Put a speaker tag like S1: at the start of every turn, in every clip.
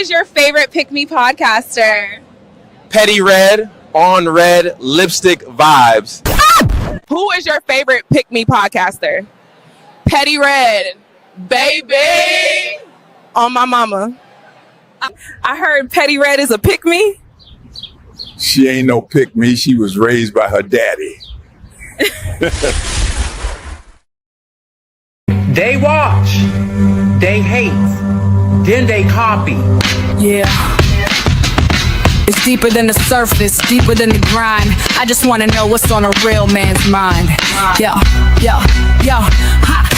S1: is your favorite Pick Me podcaster?
S2: Petty Red, on red, lipstick vibes.
S1: Who is your favorite Pick Me podcaster? Petty Red, baby. On my mama. I heard Petty Red is a pick me.
S3: She ain't no pick me. She was raised by her daddy.
S4: They watch, they hate, then they copy.
S5: Yeah. It's deeper than the surface, deeper than the grind. I just wanna know what's on a real man's mind. Yo.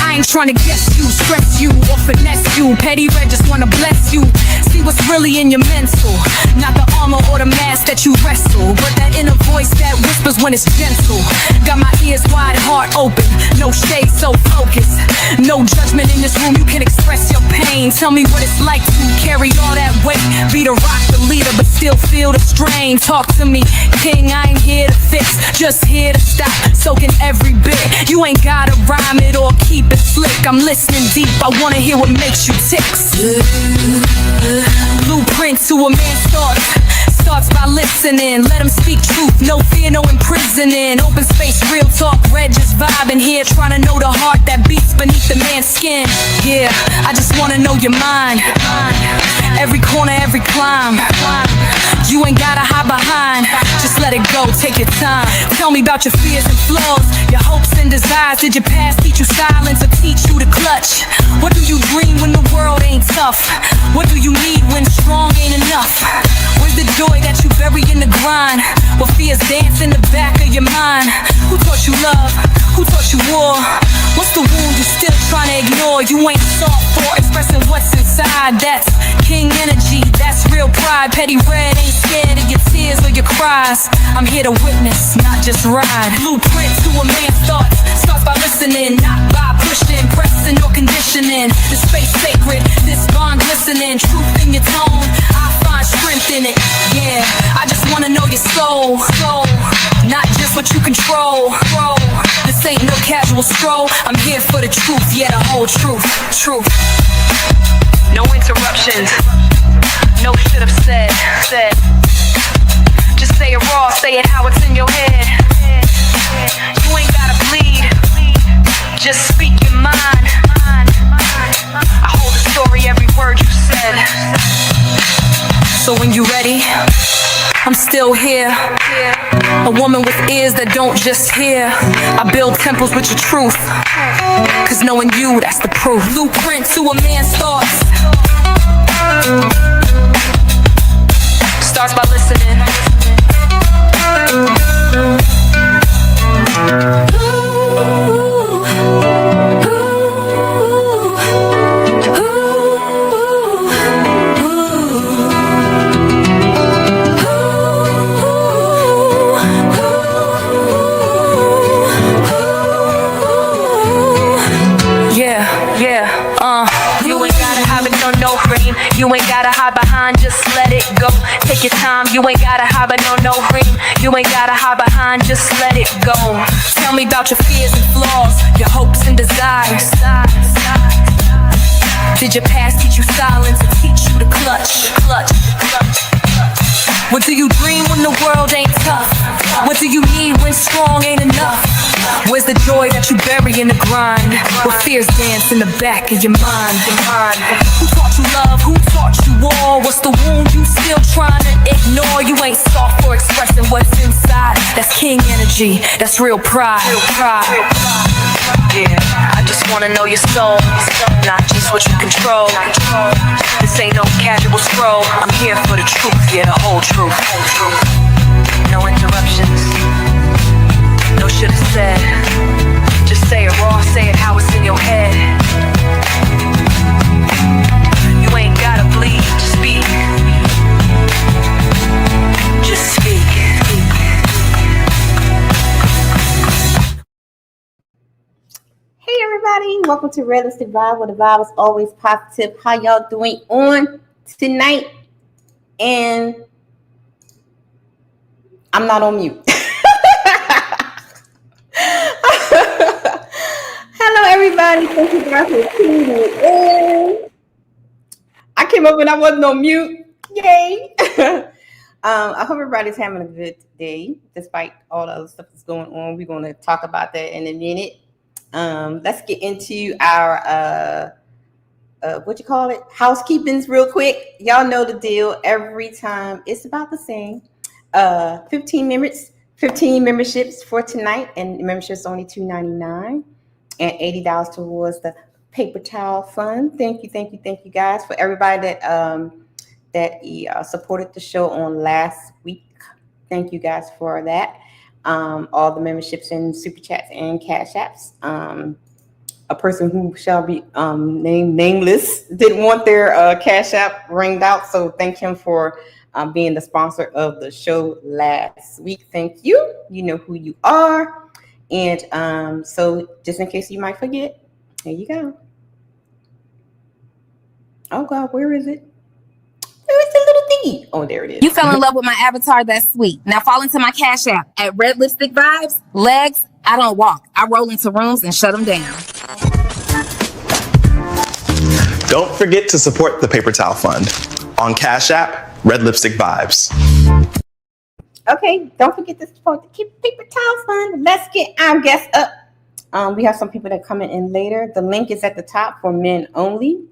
S5: I ain't trying to guess you, stress you, or finesse you. Petty Red just wanna bless you. See what's really in your mental. Not the armor or the mask that you wrestle, but that inner voice that whispers when it's gentle. Got my ears wide, heart open, no shade, so focused. No judgment in this room, you can express your pain. Tell me what it's like to carry all that weight. Be the rock, the leader, but still feel the strain. Talk to me, king, I ain't here to fix, just here to stop, soaking every bit. You ain't gotta rhyme it or keep it slick. I'm listening deep, I wanna hear what makes you tick. Blueprint to a man's thoughts starts by listening. Let him speak truth, no fear, no imprisoning. Open space, real talk, red just vibing here. Trying to know the heart that beats beneath the man's skin. Yeah, I just wanna know your mind. Every corner, every climb. You ain't gotta hide behind, just let it go, take your time. Tell me about your fears and flaws, your hopes and desires. Did your past teach you silence or teach you to clutch? What do you dream when the world ain't tough? What do you need when strong ain't enough? Where's the joy that you bury in the grind? What fears dance in the back of your mind? Who taught you love? Who taught you war? What's the wound you still trying to ignore? You ain't soft for expressing what's inside. That's king energy, that's real pride. Petty Red ain't scared of your tears or your cries. I'm here to witness, not just ride. Blueprint to a man's thoughts starts by listening, not by pushing, pressing, or conditioning. This space sacred, this bond glistening. Truth in your tone, I find strength in it. Yeah, I just wanna know your soul, not just what you control. This ain't no casual stroll. I'm here for the truth, yeah, the whole truth. No interruptions, no should have said. Just say it raw, say it how it's in your head. You ain't gotta bleed, just speak your mind. I hold the story, every word you said. So when you ready, I'm still here. A woman with ears that don't just hear. I build temples with your truth, cause knowing you, that's the proof. Blueprint to a man's thoughts starts by listening. You ain't gotta hide behind, just let it go. Take your time, you ain't gotta hide behind no ring. You ain't gotta hide behind, just let it go. Tell me about your fears and flaws, your hopes and desires. Did your past teach you silence or teach you to clutch? What do you dream when the world ain't tough? What do you need when strong ain't enough? Where's the joy that you bury in the grind? What fears dance in the back of your mind? Who taught you love? Who taught you war? What's the wound you still trying to ignore? You ain't soft for expressing what's inside. That's king energy, that's real pride. Yeah, I just wanna know your soul, not just what you control. This ain't no casual scroll. I'm here for the truth, yeah, the whole truth. No interruptions, no should have said. Just say it raw, say it how it's in your head. You ain't gotta bleed, just speak. Just speak.
S6: Hey everybody, welcome to Realistic Vibe, where the vibe is always positive. How y'all doing on tonight? And I'm not on mute. Hello everybody, thank you guys for tuning in. I came up and I wasn't on mute. Yay! I hope everybody's having a good day, despite all the other stuff that's going on. We're going to talk about that in a minute. Let's get into our housekeepings real quick. Y'all know the deal. Every time it's about the same. 15 memberships for tonight, and memberships only $2.99 and $80 towards the paper towel fund. Thank you guys for everybody that supported the show on last week. Thank you guys for that. All the memberships and super chats and cash apps. A person who shall be named nameless didn't want their cash app ringed out, so thank him for being the sponsor of the show last week. Thank you. You know who you are. And so just in case you might forget, there you go. Oh God, where is it? Where is the little thingy? Oh, there it is.
S5: You fell in love with my avatar, that's sweet. Now fall into my cash app at Red Lipstick Vibes. Legs, I don't walk. I roll into rooms and shut them down.
S7: Don't forget to support the Paper Towel Fund on Cash App, Red Lipstick Vibes.
S6: Okay, don't forget to support the Paper Towel Fund. Let's get our guests up. We have some people that are coming in later. The link is at the top for men only.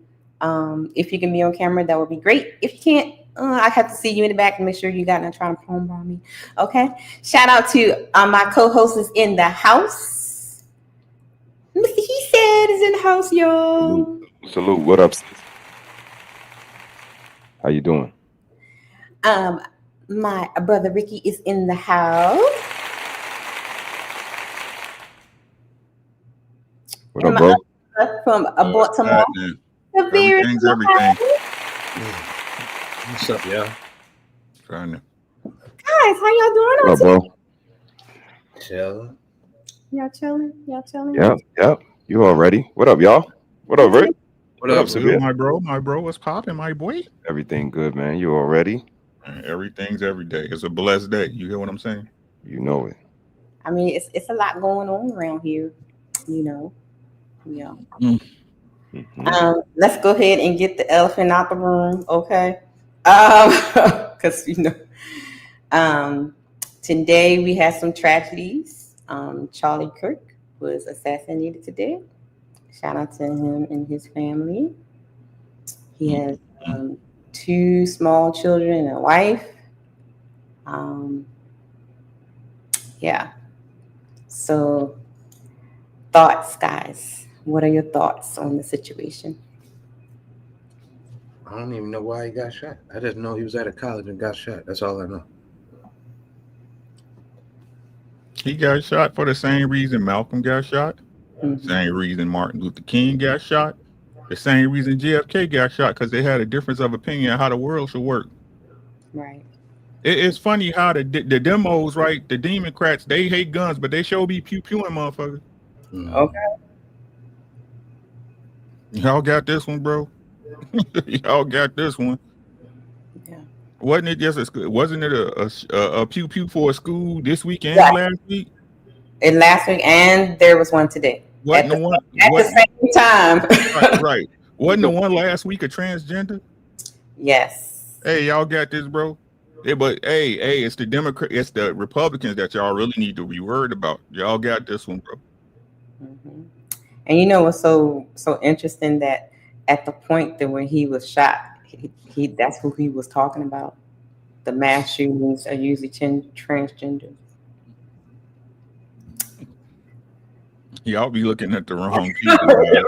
S6: If you can be on camera, that would be great. If you can't, I have to see you in the back and make sure you got not trying to phone bomb me. Okay. Shout out to my co-host is in the house. Mr. He said is in the house, y'all.
S2: Salute. What up? How you doing?
S6: My brother Ricky is in the house.
S2: What up, bro?
S6: From Baltimore.
S3: Everything's everything.
S8: What's up, y'all?
S3: Trying to.
S6: Guys, how y'all doing?
S2: What up, bro?
S8: Chilling.
S6: Y'all chilling?
S2: Yep. You all ready? What up, y'all? What up, Rick?
S3: What up,
S2: Severe?
S3: my bro? My bro, what's popping, my boy?
S2: Everything good, man. You all ready?
S3: Everything's every day. It's a blessed day. You hear what I'm saying?
S2: You know it.
S6: I mean, it's a lot going on around here, you know. Yeah.
S2: Mm-hmm.
S6: Let's go ahead and get the elephant out the room, okay? Because today we had some tragedies. Charlie Kirk was assassinated today. Shout out to him and his family. He has 2 small children and a wife. Yeah. So, thoughts, guys. What are your thoughts on the situation?
S8: I don't even know why he got shot. I just know he was at a college and got shot. That's all I know.
S3: He got shot for the same reason Malcolm got shot.
S6: Mm-hmm.
S3: Same reason Martin Luther King got shot. The same reason JFK got shot, because they had a difference of opinion on how the world should work.
S6: Right.
S3: It's funny how the demos, right? The Democrats, they hate guns, but they sure be pew-pewing motherfuckers.
S6: Okay.
S3: Y'all got this one, bro. Y'all got this one.
S6: Yeah.
S3: Wasn't it just a pew pew for a school this weekend, last week?
S6: And last week, and there was one today. At the same time.
S3: Right. Wasn't the one last week a transgender?
S6: Yes.
S3: Hey, y'all got this, bro. Yeah, but hey, it's the Republicans that y'all really need to be worried about. Y'all got this one, bro.
S6: Mm-hmm. And you know what's so interesting, that at the point that when he was shot, he that's who he was talking about. The mass shootings are usually transgender.
S3: Y'all be looking at the wrong people.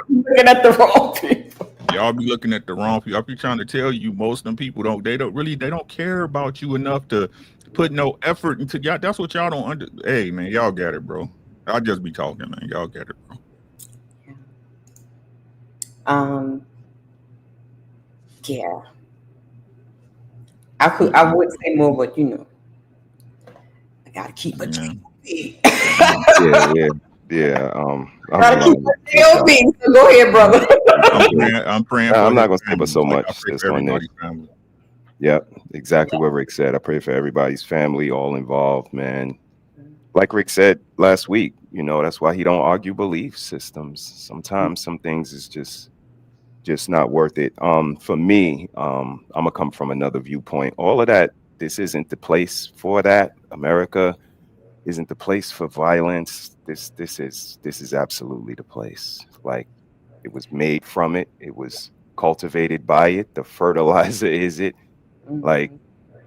S6: Looking at the wrong people.
S3: Y'all be looking at the wrong people. I'll be trying to tell you, most of them people don't care about you enough to put no effort into y'all. That's what y'all don't Hey man, y'all got it, bro. I'll just be talking, man. Y'all get it, bro.
S6: Yeah. I would say more, but I gotta keep my G.O.B.
S2: Yeah.
S6: Gotta keep my G.O.B. So go ahead, brother.
S3: I'm praying.
S2: I'm not gonna say but so much. Yep, exactly what Rick said. I pray for everybody's family, all involved, man. Like Rick said last week, that's why he don't argue belief systems. Sometimes some things is just just not worth it. For me, I'm gonna come from another viewpoint. All of that, this isn't the place for that. America isn't the place for violence. This is absolutely the place. Like, it was made from it. It was cultivated by it. The fertilizer is it. Like,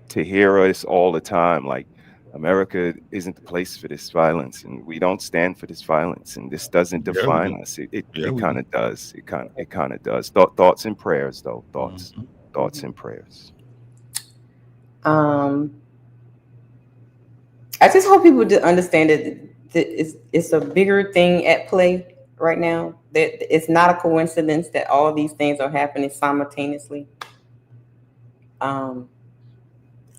S2: to hear us all the time, like, America isn't the place for this violence, and we don't stand for this violence, and this doesn't define us. It kind of does. It kind of does. Thoughts and prayers, though. Thoughts and prayers.
S6: I just hope people understand that it's a bigger thing at play right now. That it's not a coincidence that all of these things are happening simultaneously.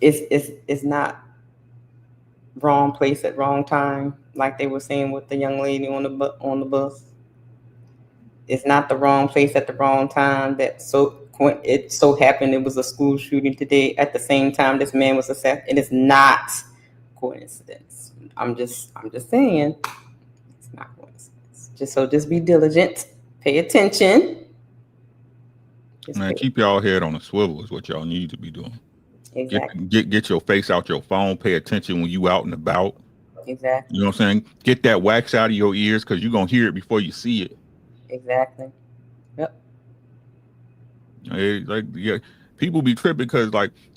S6: It's not wrong place at wrong time, like they were saying with the young lady on the bus. It's not the wrong place at the wrong time. It so happened it was a school shooting today at the same time this man was assassinated. It is not coincidence. I'm just saying it's not coincidence. Just be diligent, pay attention.
S3: Man, keep y'all head on a swivel is what y'all need to be doing.
S6: Exactly.
S3: Get your face out your phone. Pay attention when you out and about.
S6: Exactly.
S3: You know what I'm saying? Get that wax out of your ears because you're gonna hear it before you see it.
S6: Exactly. Yep.
S3: People be tripping because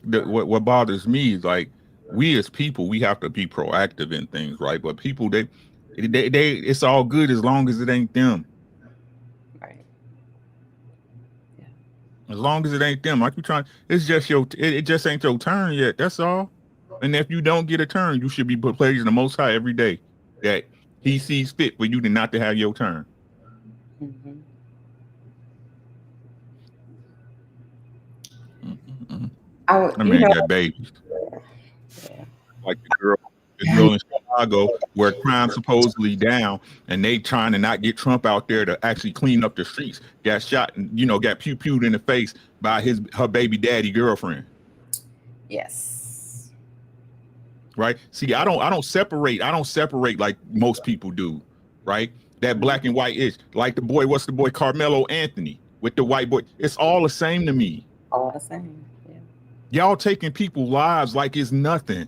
S3: what bothers me is like we as people we have to be proactive in things, right? But people they it's all good as long as it ain't them. As long as it ain't them, like you trying, it's just it just ain't your turn yet. That's all. And if you don't get a turn, you should be praising the Most High every day that He sees fit for you to not to have your turn. I mean, got babies. Like the girl in Chicago where crime's supposedly down and they trying to not get Trump out there to actually clean up the streets, got shot and got pew-pewed in the face by her baby daddy girlfriend.
S6: Yes.
S3: Right. See, I don't separate like most people do, right? That black and white is like what's the boy Carmelo Anthony with the white boy. It's all the same to me.
S6: All the same. Yeah.
S3: Y'all taking people's lives like it's nothing.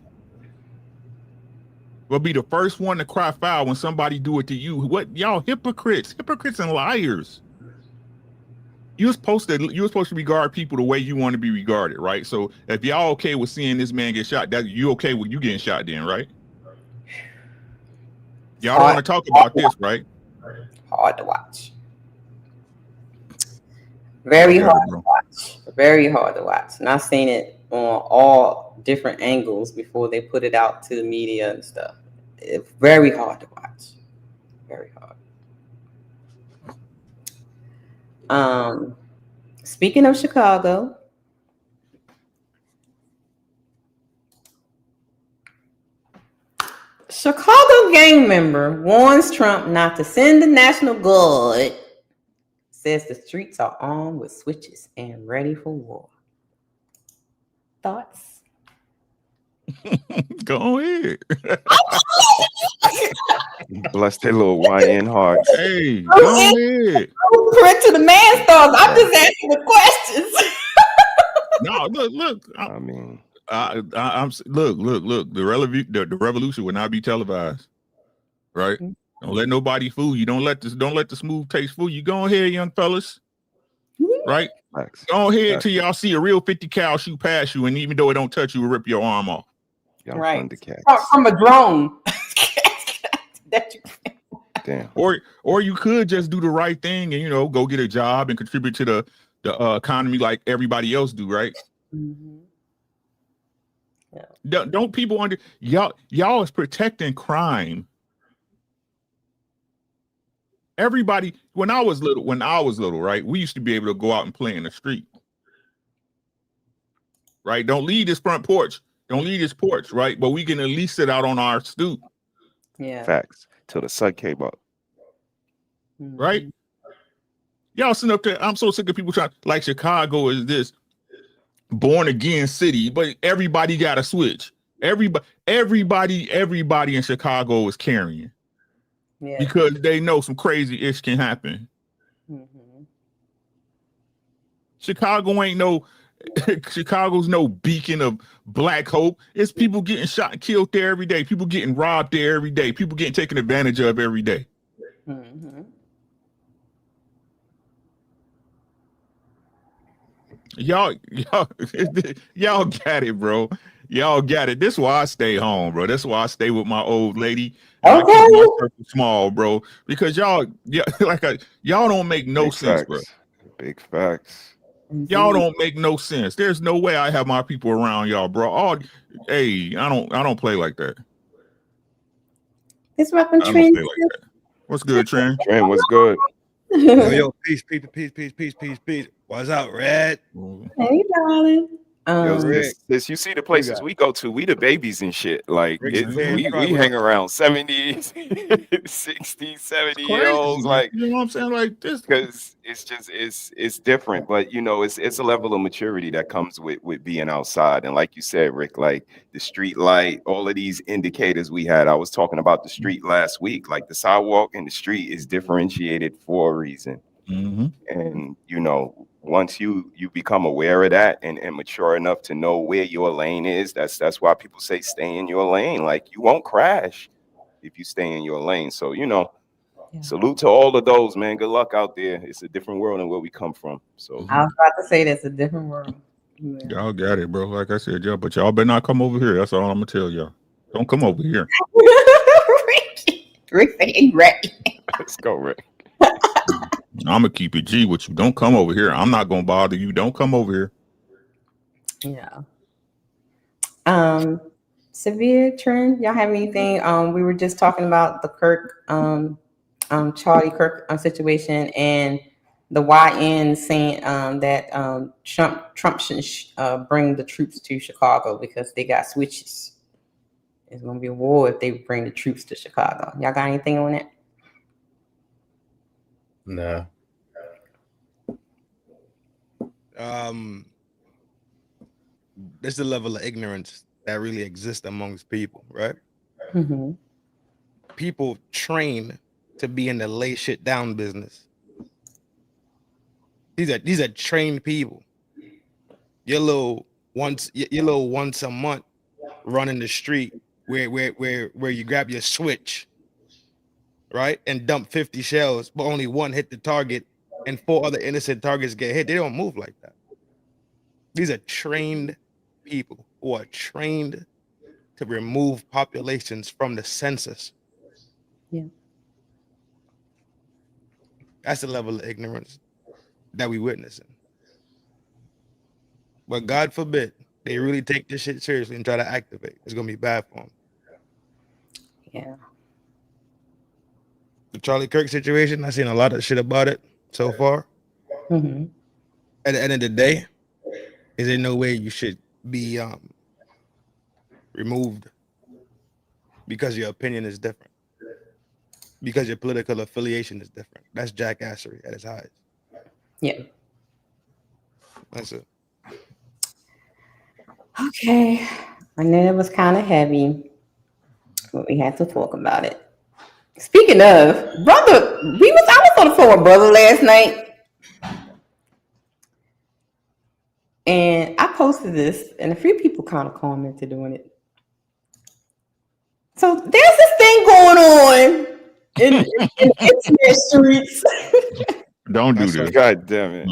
S3: Will be the first one to cry foul when somebody do it to you. What y'all hypocrites and liars. You're supposed to regard people the way you want to be regarded, right? So if y'all okay with seeing this man get shot, that you okay with you getting shot then, right? Y'all don't want to talk about this, right?
S6: Hard to watch. Very hard to watch. Very hard to watch. And I've seen it on all different angles before they put it out to the media and stuff. It's very hard to watch. Very hard. Speaking of Chicago, Chicago gang member warns Trump not to send the National Guard. Says the streets are armed with switches and ready for war. Thoughts?
S3: Go ahead.
S2: Bless their little YN hearts.
S3: Hey, go ahead.
S6: Print to the man's thoughts. I'm just asking the questions.
S3: No, look.
S2: I mean,
S3: I'm look. The revolution will not be televised, right? Don't let nobody fool you. Don't let the smooth taste fool you. Go ahead, young fellas. Right? Go ahead till y'all see a real 50 cal shoot past you, and even though it don't touch you, will rip your arm off.
S6: Right. From a drone.
S2: Damn.
S3: Or you could just do the right thing and go get a job and contribute to the economy like everybody else do, right?
S6: Mm-hmm.
S3: Yeah. Don't people y'all is protecting crime. Everybody, when I was little, right, we used to be able to go out and play in the street. Right? Don't leave this front porch. Don't leave this porch, right? But we can at least sit out on our stoop.
S6: Yeah.
S2: Facts. Till the sun came up.
S3: Right? Y'all sitting up there. I'm so sick of people trying, like Chicago is this born again city, but everybody got a switch. Everybody in Chicago is carrying. Yeah. Because they know some crazy ish can happen.
S6: Mm-hmm.
S3: Chicago ain't no Chicago's no beacon of black hope. It's people getting shot and killed there every day. People getting robbed there every day. People getting taken advantage of every day.
S6: Mm-hmm.
S3: Y'all got it, bro. Y'all got it. This is why I stay home, bro. This is why I stay with my old lady. And I keep my circle small, bro. Because y'all don't make no sense, bro.
S2: Big facts.
S3: Y'all don't make no sense. There's no way I have my people around y'all, bro. I don't play like that.
S6: It's repping Trend.
S3: Like what's good, Trend?
S2: Trend, what's good?
S9: Yo, peace. What's up, Red?
S6: Hey, darling.
S2: This you see the places we go to, we the babies and shit. Like we hang around 70s, 60s, 70-year-olds. Like,
S3: you know what I'm saying? Like this,
S2: because it's different. But you know, it's a level of maturity that comes with being outside. And like you said, Rick, like the street light, all of these indicators we had. I was talking about the street last week. Like the sidewalk and the street is differentiated for a reason.
S3: Mm-hmm.
S2: And you know, once you become aware of that and mature enough to know where your lane is, that's why people say stay in your lane. Like you won't crash if you stay in your lane. So you know, salute to all of those, man. Good luck out there. It's a different world than where we come from. So
S6: I was about to say that's a different world.
S3: Yeah. Y'all got it, bro. Like I said, y'all, but y'all better not come over here. That's all I'm gonna tell y'all. Don't come over here.
S6: Rick say he ready.
S2: Let's go, Rick.
S3: I'm gonna keep it G with you. Don't come over here. I'm not gonna bother you. Don't come over here.
S6: Yeah. Severe Trend. Y'all have anything? We were just talking about the Kirk, Charlie Kirk situation, and the YN saying that Trump shouldn't bring the troops to Chicago because they got switches. It's gonna be a war if they bring the troops to Chicago. Y'all got anything on it?
S9: No. There's a level of ignorance that really exists amongst people, right?
S6: Mm-hmm.
S9: People train to be in the lay shit down business. These are trained people. Your little once a month running the street where you grab your switch, right, and dump 50 shells, but only one hit the target and 4 other innocent targets get hit. They don't move like that. These are trained people who are trained to remove populations from the census.
S6: Yeah.
S9: That's the level of ignorance that we witnessing. But God forbid they really take this shit seriously and try to activate. It's gonna be bad for them.
S6: Yeah.
S9: The Charlie Kirk situation, I've seen a lot of shit about it so far.
S6: Mm-hmm.
S9: At the end of the day, is there no way you should be removed because your opinion is different, because your political affiliation is different? That's jackassery at its highest.
S6: Yeah.
S9: That's it.
S6: Okay. I know it was kind of heavy, but we had to talk about it. Speaking of, brother, I was on the phone with brother last night. And I posted this, and a few people kind of commented on it. So there's this thing going on in the internet streets.
S3: Don't do this.
S2: God damn it.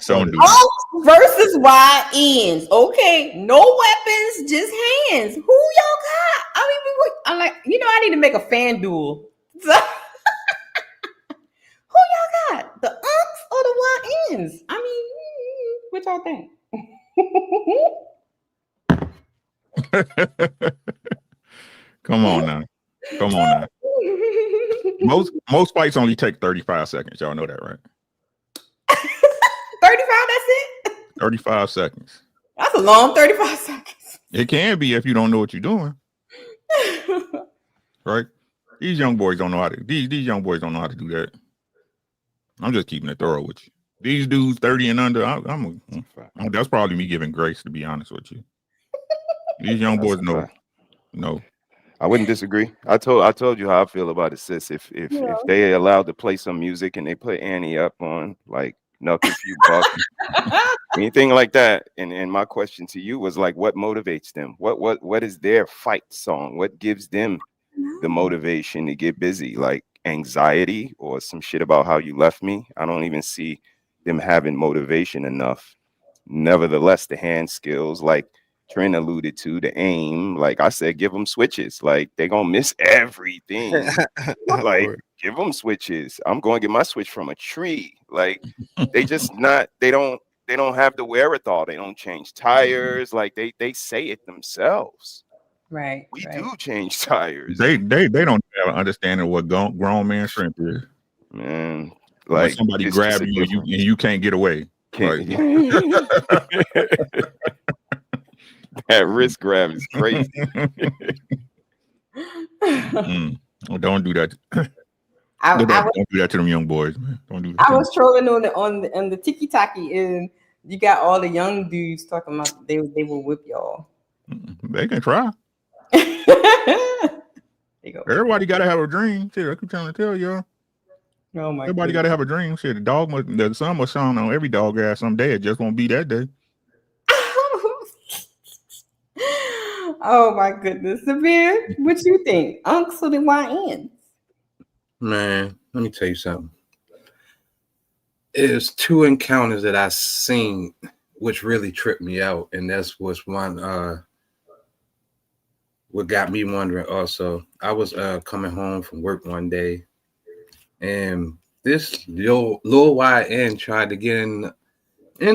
S3: Don't do
S6: Us versus YNs. Okay, no weapons, just hands. Who y'all got? I mean, I'm like, I need to make a fan duel. Who y'all got? The UNCs or the YNs? I mean, what y'all think?
S3: Come on now. Most fights only take 35 seconds. Y'all know that, right?
S6: 35, that's it?
S3: 35 seconds.
S6: That's a long 35 seconds.
S3: It can be if you don't know what you're doing. Right? These young boys don't know how to these young boys don't know how to do that. I'm just keeping it thorough with you. These dudes 30 and under, that's probably me giving grace, to be honest with you. These young boys know.
S2: I wouldn't disagree. I told you how I feel about it, sis. If they allowed to play some music and they put Annie up on, like, knuckle few bucks, anything like that. And my question to you was like, what motivates them? What is their fight song? What gives them the motivation to get busy? Like anxiety or some shit about how you left me? I don't even see them having motivation enough. Nevertheless, the hand skills, like Trent alluded to, the aim, like I said, give them switches. Like they're gonna miss everything. Like give them switches. I'm going to get my switch from a tree. Like they just not. They don't have the wherewithal. They don't change tires. Like they say it themselves.
S6: Right.
S2: We do change tires.
S3: They don't have an understanding of what grown man strength is.
S2: Man,
S3: When
S2: like
S3: somebody
S2: it's
S3: grab
S2: just a
S3: you and you can't get away.
S2: Can't-
S3: Right.
S2: That wrist grab is crazy.
S3: Oh, don't do that.
S6: I
S3: Don't do that to them young boys, man. Don't do that.
S6: I was trolling on the Tiki Taki, and you got all the young dudes talking about they will whip y'all.
S3: They can try. Everybody got to have a dream. Shit, I keep trying to tell y'all.
S6: Oh my!
S3: Everybody got to have a dream. Shit, the sun must shine on every dog ass someday. It just won't be that day.
S6: Oh my goodness, Samir, what you think? Unks or the YNs?
S8: Man, let me tell you something. There's two encounters that I seen which really tripped me out, and that's was one what got me wondering also. I was coming home from work one day, and this Lil YN tried to get in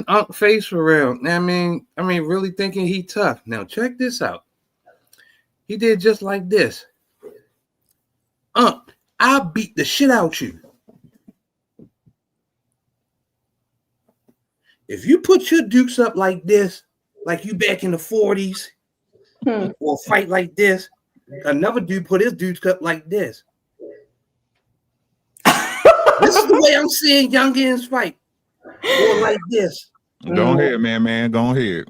S8: Unc face for real. I mean, really thinking he tough. Now check this out. He did just like this. Unc, I'll beat the shit out you. If you put your dukes up like this, like you back in the 40s, or fight like this, another dude put his dukes up like this. This is the way I'm seeing youngins fight. Or like this.
S3: Go ahead, man. Go ahead.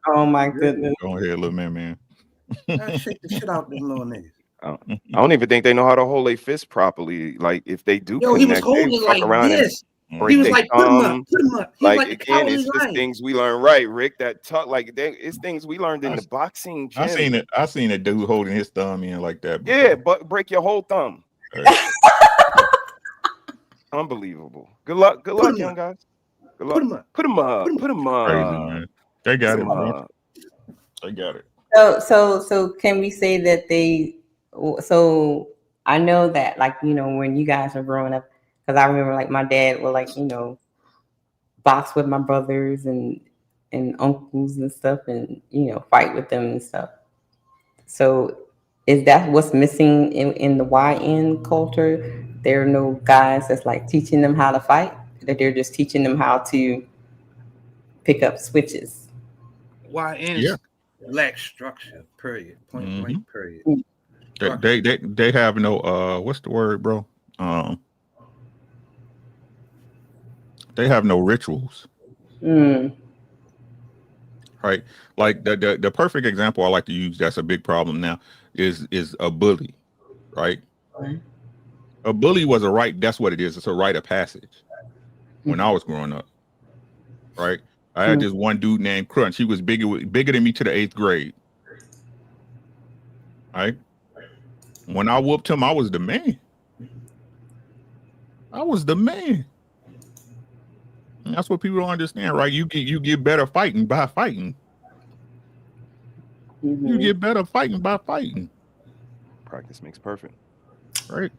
S6: Oh my goodness.
S3: Go ahead, little man.
S8: I shake the shit out of them little niggas.
S2: I don't even think they know how to hold a fist properly. Like if they do,
S8: yo, he was holding like this. He was like, put him up.
S2: Like again, it's just things we learn, right, Rick? That talk, like it's things we learned in the boxing gym.
S3: I seen a dude holding his thumb in like that before.
S2: Yeah, but break your whole thumb. Unbelievable. Good luck, young guys. Good luck. Put him up.
S3: Crazy, man. They got it, man. They got it.
S6: So can we say that they? So I know that, like, you know, when you guys were growing up, because I remember like my dad would, like, you know, box with my brothers and uncles and stuff, and you know, fight with them and stuff. So is that what's missing in the YN culture? There are no guys that's like teaching them how to fight, that they're just teaching them how to pick up switches.
S8: YN lack structure, period. Point blank, period.
S3: They have no what's the word, bro? They have no rituals. Right? Like the perfect example I like to use that's a big problem now is a bully, right? A bully was that's what it is. It's a rite of passage. When I was growing up, right? I had this one dude named Crunch. He was bigger than me to the 8th grade. Right? When I whooped him, I was the man. And that's what people don't understand, right? You get better fighting by fighting. You get better fighting by fighting.
S2: Practice makes perfect.
S3: Right?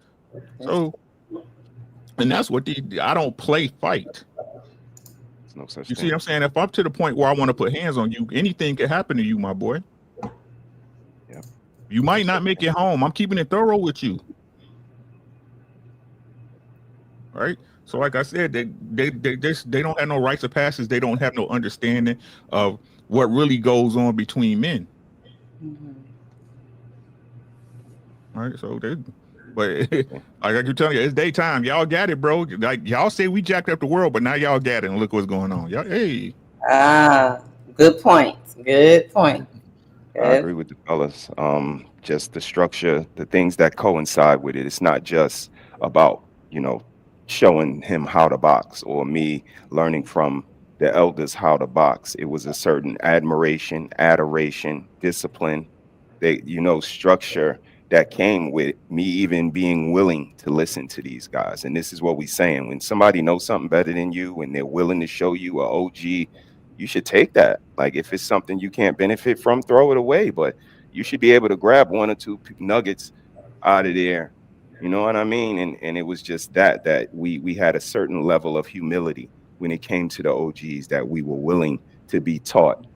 S3: So, and that's what I don't play fight.
S2: There's no such
S3: You
S2: thing.
S3: see what I'm saying? If I'm to the point where I want to put hands on you, anything can happen to you, my boy.
S2: Yeah.
S3: You might not make it home. I'm keeping it thorough with you. Right? So like I said, they don't have no rites of passage. They don't have no understanding of what really goes on between men. Right? So but like I keep telling you, it's daytime. Y'all got it, bro. Like y'all say we jacked up the world, but now y'all got it and look what's going on. Y'all, hey.
S6: Good point.
S2: I agree with the fellas. Just the structure, the things that coincide with it. It's not just about, you know, showing him how to box, or me learning from the elders how to box. It was a certain admiration, adoration, discipline, structure that came with me even being willing to listen to these guys. And this is what we're saying. When somebody knows something better than you and they're willing to show you a OG, you should take that. Like, if it's something you can't benefit from, throw it away. But you should be able to grab one or two nuggets out of there. You know what I mean? And it was just that we had a certain level of humility when it came to the OGs, that we were willing to be taught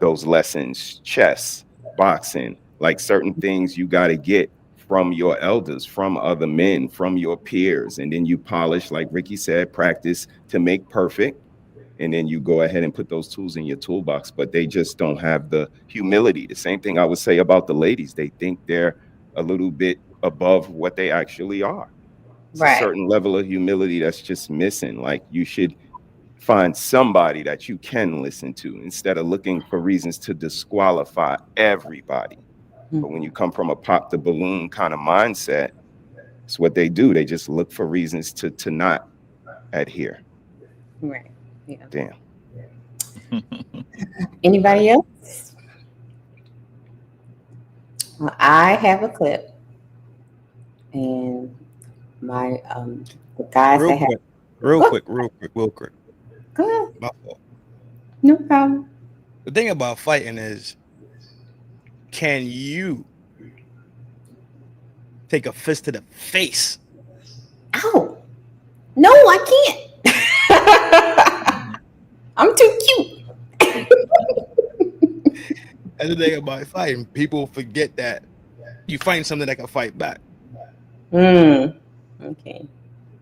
S2: those lessons, chess, boxing, like certain things you got to get from your elders, from other men, from your peers. And then you polish, like Ricky said, practice to make perfect. And then you go ahead and put those tools in your toolbox, but they just don't have the humility. The same thing I would say about the ladies. They think they're a little bit above what they actually are. It's a certain level of humility that's just missing. Like, you should find somebody that you can listen to instead of looking for reasons to disqualify everybody. But when you come from a pop the balloon kind of mindset, it's what they do. They just look for reasons to not adhere.
S6: Right. Yeah.
S2: Damn.
S6: Anybody else? Well, I have a clip, and my the guys that have
S9: real quick.
S6: Go ahead.
S9: My fault.
S6: No problem.
S9: The thing about fighting is, can you take a fist to the face?
S6: Ow! No, I can't. I'm too cute.
S9: That's the thing about fighting. People forget that you find something that can fight back.
S6: Okay.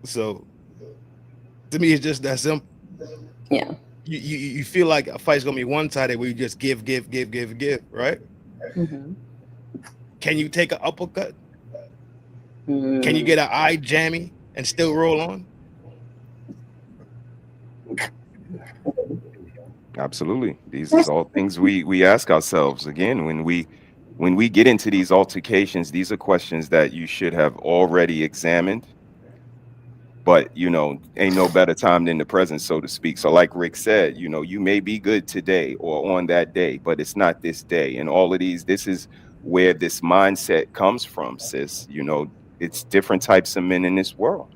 S9: So to me, it's just that simple.
S6: Yeah.
S9: You feel like a fight's gonna be one-sided where you just give, right?
S6: Mm-hmm.
S9: Can you take an uppercut? Can you get an eye jammy and still roll on?
S2: Absolutely. These are all things we ask ourselves. Again, when we get into these altercations, these are questions that you should have already examined. But, ain't no better time than the present, so to speak. So like Rick said, you may be good today or on that day, but it's not this day. And all of these, this is where this mindset comes from, sis. It's different types of men in this world.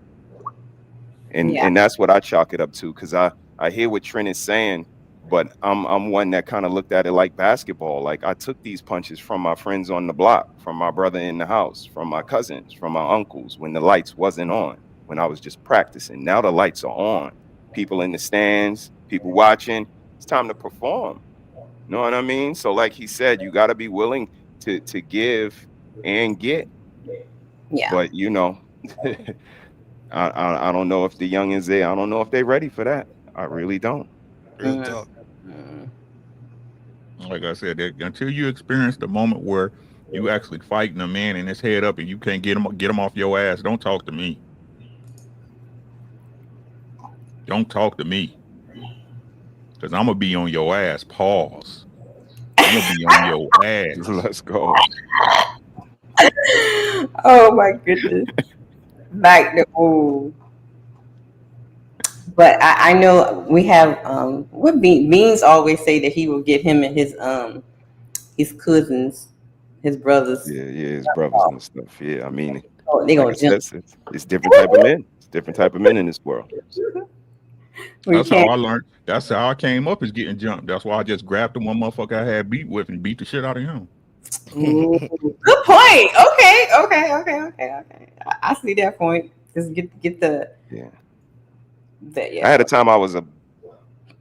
S2: And that's what I chalk it up to, because I hear what Trent is saying, but I'm one that kind of looked at it like basketball. Like, I took these punches from my friends on the block, from my brother in the house, from my cousins, from my uncles, when the lights wasn't on, when I was just practicing. Now the lights are on. People in the stands, people watching. It's time to perform. You know what I mean? So like he said, you got to be willing to give and get.
S6: Yeah.
S2: But, I don't know if the youngins there, I don't know if they're ready for that. I really don't.
S9: Real talk.
S3: Like I said, until you experience the moment where you actually fighting a man in his head up and you can't get him off your ass, don't talk to me. Don't talk to me. Because I'm going to be on your ass. Pause. I'm going to be on your ass.
S2: Let's go.
S6: Oh my goodness. Like the old. But I know we have what Beans always say that he will get him and his cousins, his brothers.
S2: Yeah, his brothers and stuff. Yeah, I mean,
S6: they gonna
S2: like
S6: jump.
S2: said, it's different type of men. It's different type of men in this world.
S3: That's how I learned. That's how I came up, is getting jumped. That's why I just grabbed the one motherfucker I had beat with and beat the shit out of him.
S6: Ooh, good point. Okay. I see that point. Just get the
S2: I had a time I was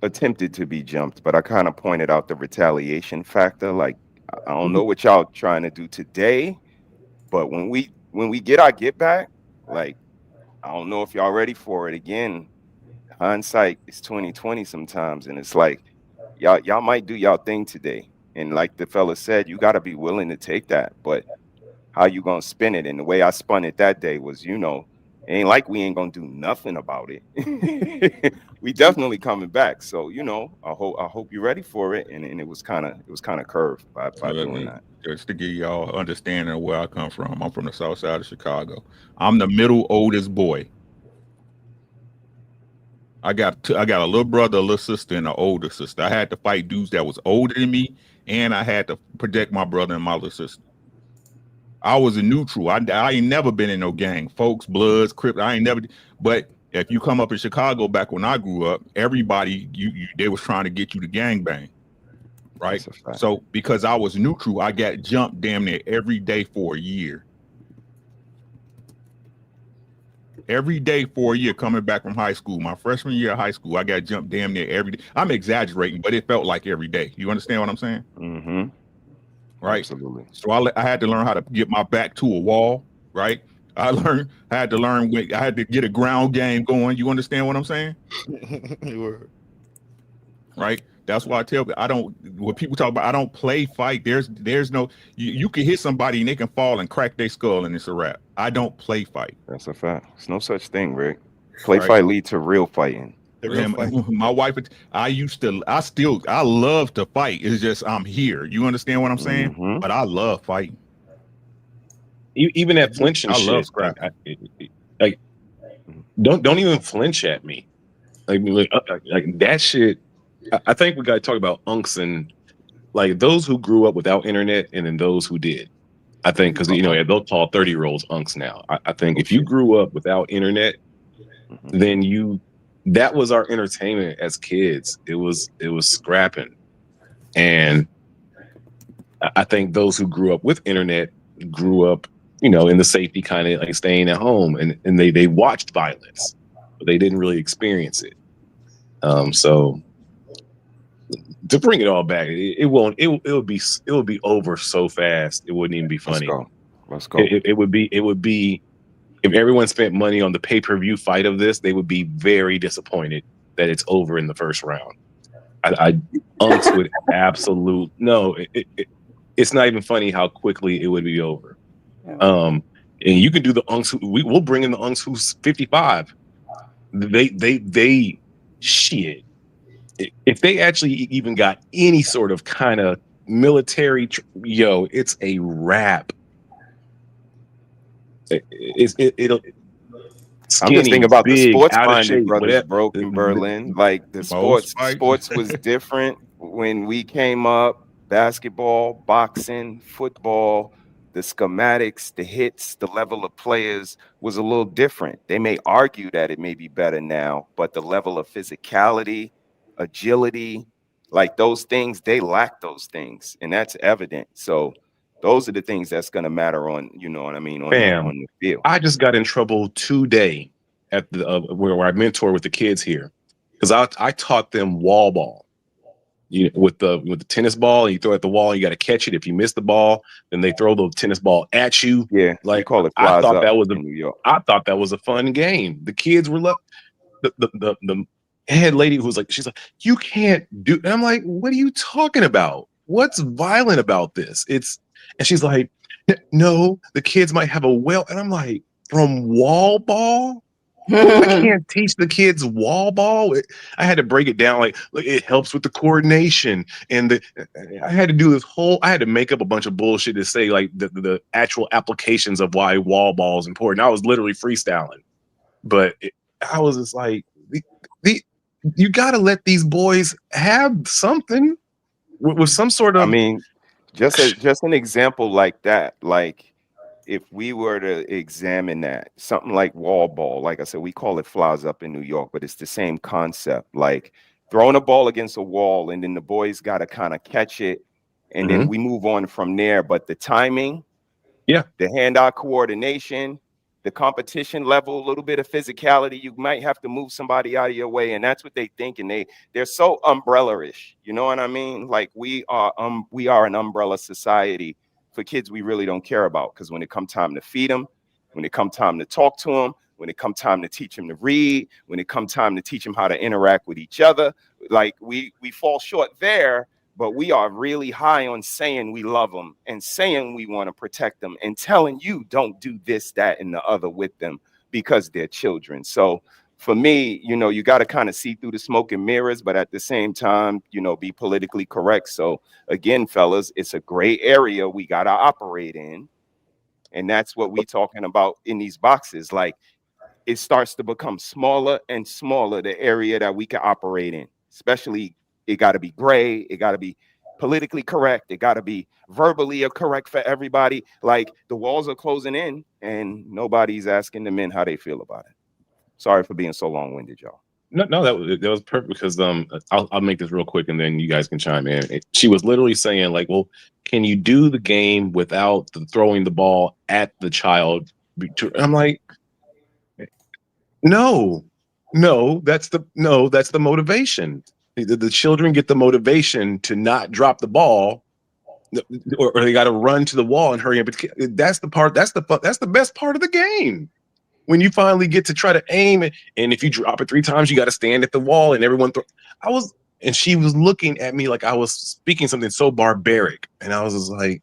S2: attempted to be jumped, but I kind of pointed out the retaliation factor. Like, I don't know what y'all trying to do today, but when we get our get back, like, I don't know if y'all ready for it. Again, hindsight is 20/20 sometimes, and it's like y'all might do y'all thing today, and like the fella said, you got to be willing to take that. But how you gonna spin it? And the way I spun it that day was, it ain't like we ain't gonna do nothing about it. We definitely coming back. So I hope you're ready for it. And it was kind of curved by doing that.
S3: Just to give y'all understanding of where I come from. I'm from the south side of Chicago. I'm the middle oldest boy. I got a little brother, a little sister, and an older sister. I had to fight dudes that was older than me, and I had to protect my brother and my little sister. I was a neutral. I ain't never been in no gang. Folks, Bloods, Crips. I ain't never. But if you come up in Chicago back when I grew up, everybody they was trying to get you to gang bang, right? So because I was neutral, I got jumped damn near every day for a year. Every day for a year coming back from high school. My freshman year of high school, I got jumped damn near every day. I'm exaggerating, but it felt like every day. You understand what I'm saying?
S2: Mm-hmm.
S3: Right.
S2: Absolutely.
S3: So I had to learn how to get my back to a wall. Right. I had to learn I had to get a ground game going. You understand what I'm saying? Right. That's why I tell you, when people talk about I don't play fight, there's no you can hit somebody and they can fall and crack their skull and it's a wrap. I don't play fight.
S2: That's a fact. There's no such thing, Rick. Play fight lead to real fighting.
S3: My wife, I love to fight. It's just I'm here. You understand what I'm saying?
S2: Mm-hmm.
S3: But I love fighting.
S10: Even that flinching shit.
S3: Love scrap.
S10: Like, don't even flinch at me. Like that shit. I think we got to talk about unks and like those who grew up without internet and then those who did. I think because they'll call 30-year-olds unks now. I think if you grew up without internet, then that was our entertainment as kids. It was scrapping, and I think those who grew up with internet grew up, in the safety kind of like staying at home, and they watched violence, but they didn't really experience it. So to bring it all back, it will be over so fast. It wouldn't even be funny.
S2: Let's go.
S10: It would be if everyone spent money on the pay-per-view fight of this, they would be very disappointed that it's over in the first round. Unks would it's not even funny how quickly it would be over. And you can do the unks. We'll bring in the unks who's 55. They shit. If they actually even got any sort of kind of military, it's a wrap. It'll.
S2: I'm just thinking about the sports minded brothers
S10: whatever.
S2: broke in Berlin. Like the sports was different when we came up. Basketball, boxing, football, the schematics, the hits, the level of players was a little different. They may argue that it may be better now, but the level of physicality, agility, like those things, they lack those things, and that's evident. So those are the things that's going to matter on, on the field.
S10: I just got in trouble today at the where I mentor with the kids here because I taught them wall ball. With the tennis ball, and you throw it at the wall, you got to catch it. If you miss the ball, then they throw the tennis ball at you.
S2: Yeah,
S10: like
S2: call it.
S10: I thought that was a fun game. The kids were the head lady who was like, she's like, you can't do. And I'm like, what are you talking about? What's violent about this? And she's like, no, the kids might have a and I'm like, from wall ball. I can't teach the kids wall ball. I had to break it down. Like it helps with the coordination, and I had to do this I had to make up a bunch of bullshit to say like the actual applications of why wall ball is important. I was literally freestyling, but I was just like, you got to let these boys have something with some sort of.
S2: I mean, just an example like that, like. If we were to examine that, something like wall ball, like I said, we call it flies up in New York, but it's the same concept, like throwing a ball against a wall and then the boys got to kind of catch it and then we move on from there. But the timing, the hand-eye coordination, the competition level, a little bit of physicality, you might have to move somebody out of your way. And that's what they think. And they're so umbrella-ish. You know what I mean? Like we are an umbrella society for kids we really don't care about, because when it comes time to feed them, when it comes time to talk to them, when it comes time to teach them to read, when it comes time to teach them how to interact with each other, like we fall short there, but we are really high on saying we love them and saying we want to protect them and telling you don't do this, that, and the other with them because they're children. So for me, you got to kind of see through the smoke and mirrors, but at the same time, be politically correct. So again, fellas, it's a gray area we got to operate in. And that's what we talking about in these boxes. Like it starts to become smaller and smaller, the area that we can operate in. Especially, it got to be gray, it got to be politically correct, it got to be verbally correct for everybody. Like, the walls are closing in and nobody's asking the men how they feel about it. Sorry for being so long-winded, y'all.
S10: No, that was perfect because I'll make this real quick and then you guys can chime in. She was literally saying like, well, can you do the game without throwing the ball at the child? I'm like, no, that's the motivation. The children get the motivation to not drop the ball, or they got to run to the wall and hurry up. That's the part. That's the best part of the game. When you finally get to try to aim it, and if you drop it 3 times, you got to stand at the wall and everyone and she was looking at me like I was speaking something so barbaric. And I was just like,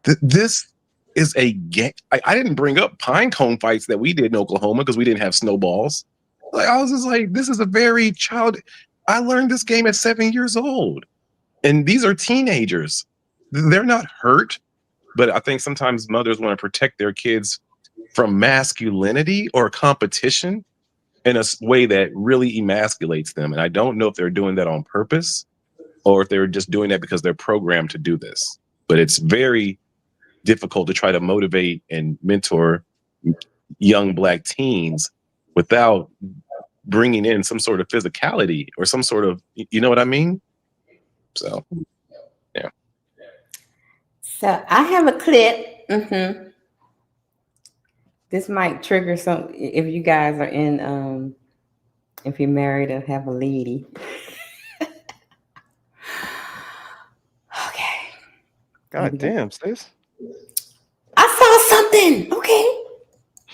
S10: this is a game. I didn't bring up pine cone fights that we did in Oklahoma because we didn't have snowballs. Like, I was just like, this is a very I learned this game at 7 years old. And these are teenagers. They're not hurt. But I think sometimes mothers want to protect their kids from masculinity or competition in a way that really emasculates them. And I don't know if they're doing that on purpose or if they're just doing that because they're programmed to do this. But it's very difficult to try to motivate and mentor young Black teens without bringing in some sort of physicality or some sort of, you know what I mean? So, yeah.
S6: So I have a clip. This might trigger some if you guys are in if you're married or have a lady. Okay.
S2: God damn, sis.
S6: I saw something. Okay.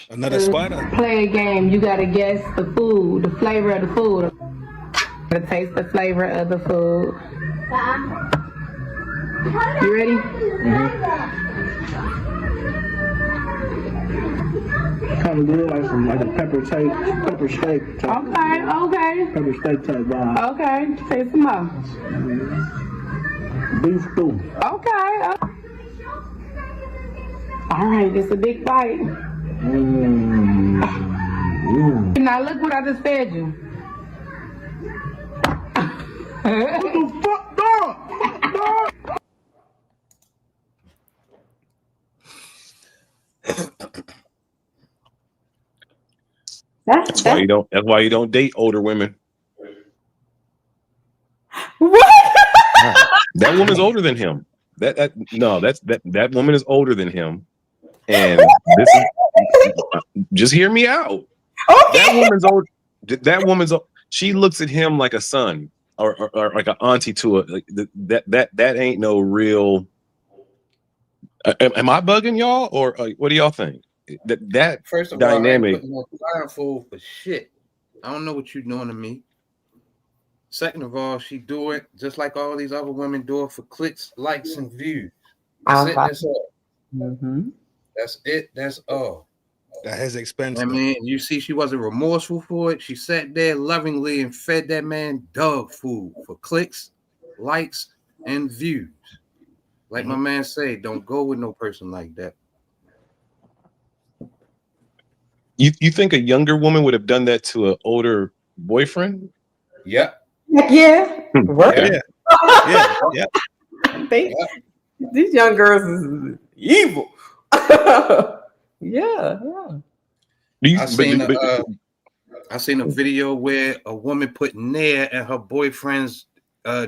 S9: Another spider.
S11: Play a game. You gotta guess the food, the flavor of the food. To taste the flavor of the food. You ready?
S12: Kind of good, like a pepper steak type.
S11: Okay.
S12: Pepper steak type vibe.
S11: Okay, say some more.
S12: Beef stew.
S11: Okay. All right, it's a big bite. Now look what I just fed you.
S12: What the fuck, dog?
S10: That's why you don't date older women.
S6: What?
S10: That woman's older than him. That woman is older than him. And this is, just hear me out.
S6: Okay.
S10: That woman's old. She looks at him like a son or like an auntie to a like that ain't no real. Am I bugging y'all or what do y'all think? That
S8: First of
S10: dynamic.
S8: all, I ain't putting no blindfold for shit. I don't know what you're doing to me. Second of all, she do it just like all these other women do it for clicks, likes, and views. That's all. That's it. That's all.
S9: That is expensive.
S8: I mean, you see, she wasn't remorseful for it. She sat there lovingly and fed that man dog food for clicks, likes, and views. Like my man said, don't go with no person like that.
S10: You think a younger woman would have done that to an older boyfriend?
S8: Yep.
S6: Yeah.
S10: Okay.
S9: Yeah.
S6: These young girls is evil. Yeah.
S8: I seen a video where a woman put Nair in her boyfriend's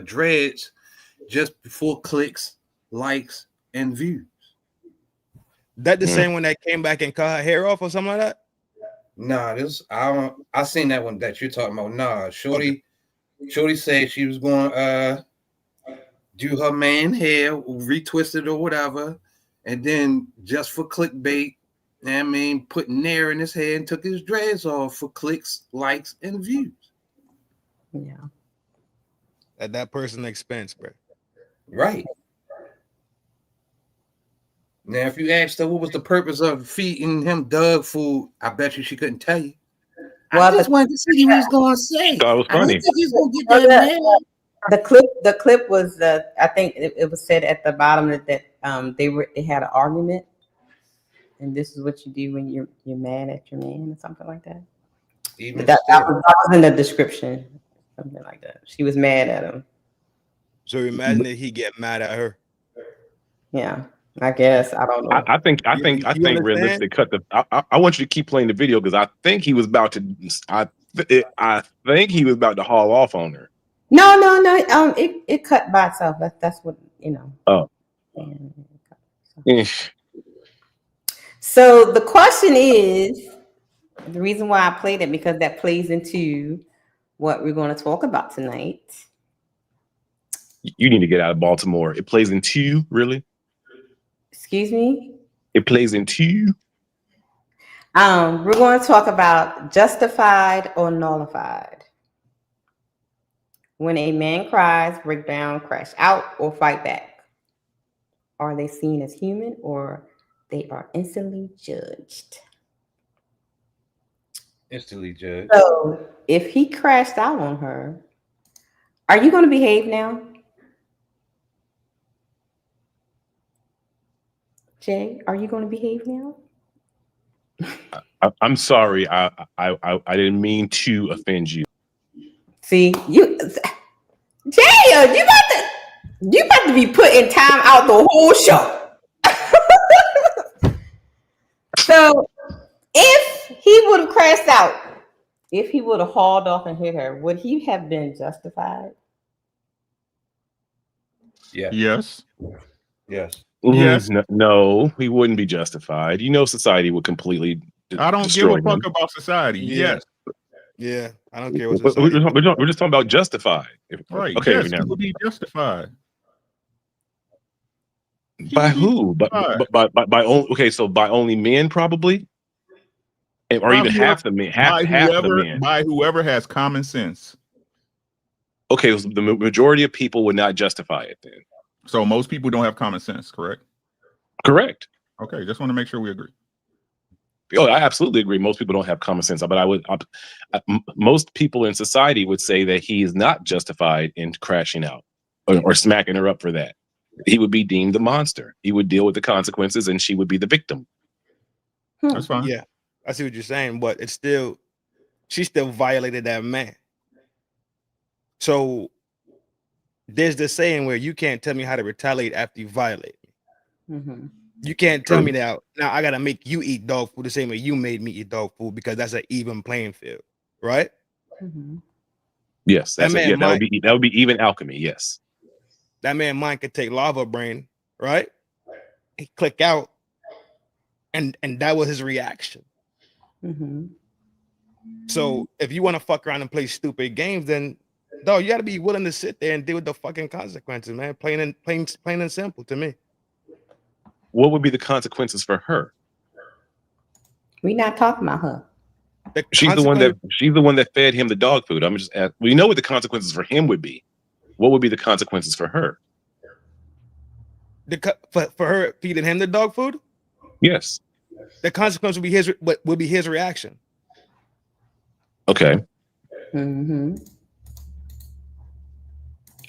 S8: dreads just before clicks, likes, and views.
S9: That the same one that came back and cut her hair off or something like that?
S8: Nah, I seen that one that you're talking about. Nah, Shorty said she was going do her man hair, retwist it or whatever, and then just for clickbait, I mean, put Nair in his hair and took his dreads off for clicks, likes, and views.
S6: Yeah.
S9: At that person's expense, bro.
S8: Right. Now, if you asked her what was the purpose of feeding him dog food, I bet you she couldn't tell you. Well, I just wanted to see what he was going to say.
S10: That was funny.
S8: I think he's going to get that man.
S6: The clip was I think it was said at the bottom that they had an argument, and this is what you do when you're mad at your man or something like that.
S8: Even
S6: But that
S8: still.
S6: was in the description, something like that. She was mad at him.
S9: So imagine that he get mad at her.
S6: Yeah, I guess I don't know.
S10: I think
S9: You understand?
S10: realistic. I want you to keep playing the video because I think he was about to. I think he was about to haul off on her.
S6: No. It cut by itself. That's what you know.
S10: Oh.
S6: So the question is, the reason why I played it because that plays into what we're going to talk about tonight.
S10: You need to get out of Baltimore. It plays in two, really?
S6: Excuse me?
S10: It plays in two?
S6: We're going to talk about justified or nullified. When a man cries, break down, crash out, or fight back, are they seen as human or they are instantly judged?
S8: Instantly judged.
S6: So if he crashed out on her, are you going to behave now? Jay, are you going to behave now?
S10: I'm sorry. I didn't mean to offend you.
S6: See, Jay, you about to be put in time out the whole show. So if he would have crashed out, if he would have hauled off and hit her, would he have been justified?
S8: Yeah.
S3: Yes.
S8: Yes.
S3: Yes.
S10: No, he wouldn't be justified. You know, society would completely.
S3: I don't give a fuck about society.
S9: Yeah.
S3: Yes.
S9: Yeah, I don't care what
S10: We're
S9: society.
S10: just talking about justified.
S3: Right.
S10: Okay.
S3: Yes,
S10: Now,
S3: he would be justified.
S10: by who? By only. Okay, so by only men, probably, or even half the men. Half the men.
S3: By whoever has common sense.
S10: Okay, so the majority of people would not justify it then.
S3: So most people don't have common sense, correct?
S10: Correct.
S3: Okay, just want to make sure we agree.
S10: Oh, I absolutely agree. Most people don't have common sense, but most people in society would say that he is not justified in crashing out or smacking her up for that. He would be deemed the monster. He would deal with the consequences, and she would be the victim.
S3: That's fine.
S9: Yeah, I see what you're saying, but she still violated that man. So there's this saying where you can't tell me how to retaliate after you violate me.
S6: Mm-hmm.
S9: You can't tell me now I gotta make you eat dog food the same way you made me eat dog food because that's an even playing field, right?
S6: Mm-hmm.
S10: Yes, that would be even alchemy. Yes,
S9: that man mind could take lava brain, right? He click out, and that was his reaction.
S6: Mm-hmm.
S9: So if you want to fuck around and play stupid games, then dog, you gotta be willing to sit there and deal with the fucking consequences, man. Plain and simple to me.
S10: What would be the consequences for her?
S6: We're not talking about her.
S10: She's the one that fed him the dog food. I'm just asking. We know what the consequences for him would be. What would be the consequences for her?
S9: For her feeding him the dog food?
S10: Yes.
S9: The consequence would be his reaction.
S10: Okay.
S6: Mm-hmm.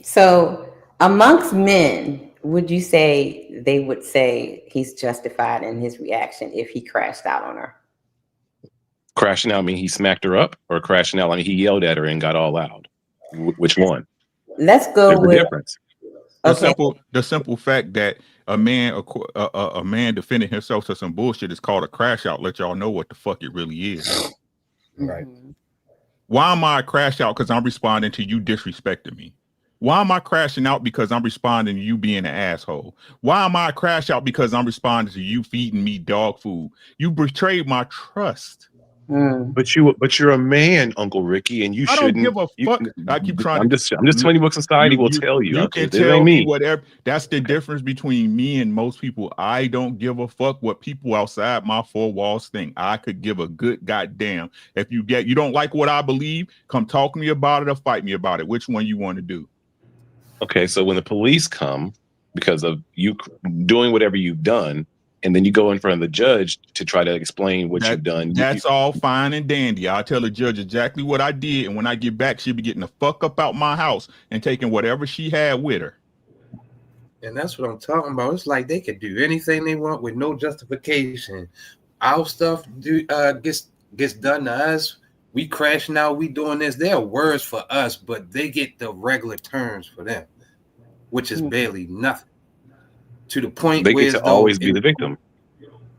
S6: So amongst men, would you say they would say he's justified in his reaction if he crashed out on her?
S10: Crashing out mean he smacked her up, or crashing out he yelled at her and got all loud? Which one?
S6: Let's go
S10: There's
S6: with
S10: the difference.
S3: The simple fact that a man defending himself to some bullshit is called a crash out. Let y'all know what the fuck it really is.
S8: Right.
S3: Why am I a crash out? Because I'm responding to you disrespecting me. Why am I crashing out? Because I'm responding to you being an asshole. Why am I a crash out? Because I'm responding to you feeding me dog food. You betrayed my trust.
S10: But you're a man, Uncle Ricky, and you shouldn't.
S3: I don't give a fuck. I keep trying.
S10: I'm just telling you what society will tell you.
S3: You can tell me whatever. That's the difference between me and most people. I don't give a fuck what people outside my four walls think. I could give a good goddamn. If you don't like what I believe, come talk to me about it or fight me about it. Which one you want to do?
S10: Okay, so when the police come because of you doing whatever you've done, and then you go in front of the judge to try to explain what you've done.
S3: That's all fine and dandy. I'll tell the judge exactly what I did, and when I get back, she'll be getting the fuck up out my house and taking whatever she had with her.
S8: And that's what I'm talking about. It's like they could do anything they want with no justification. Our stuff gets done to us. We crashing out. We doing this. There are words for us, but they get the regular terms for them, which is barely nothing. To the point
S10: They
S8: where
S10: get to always be the victim.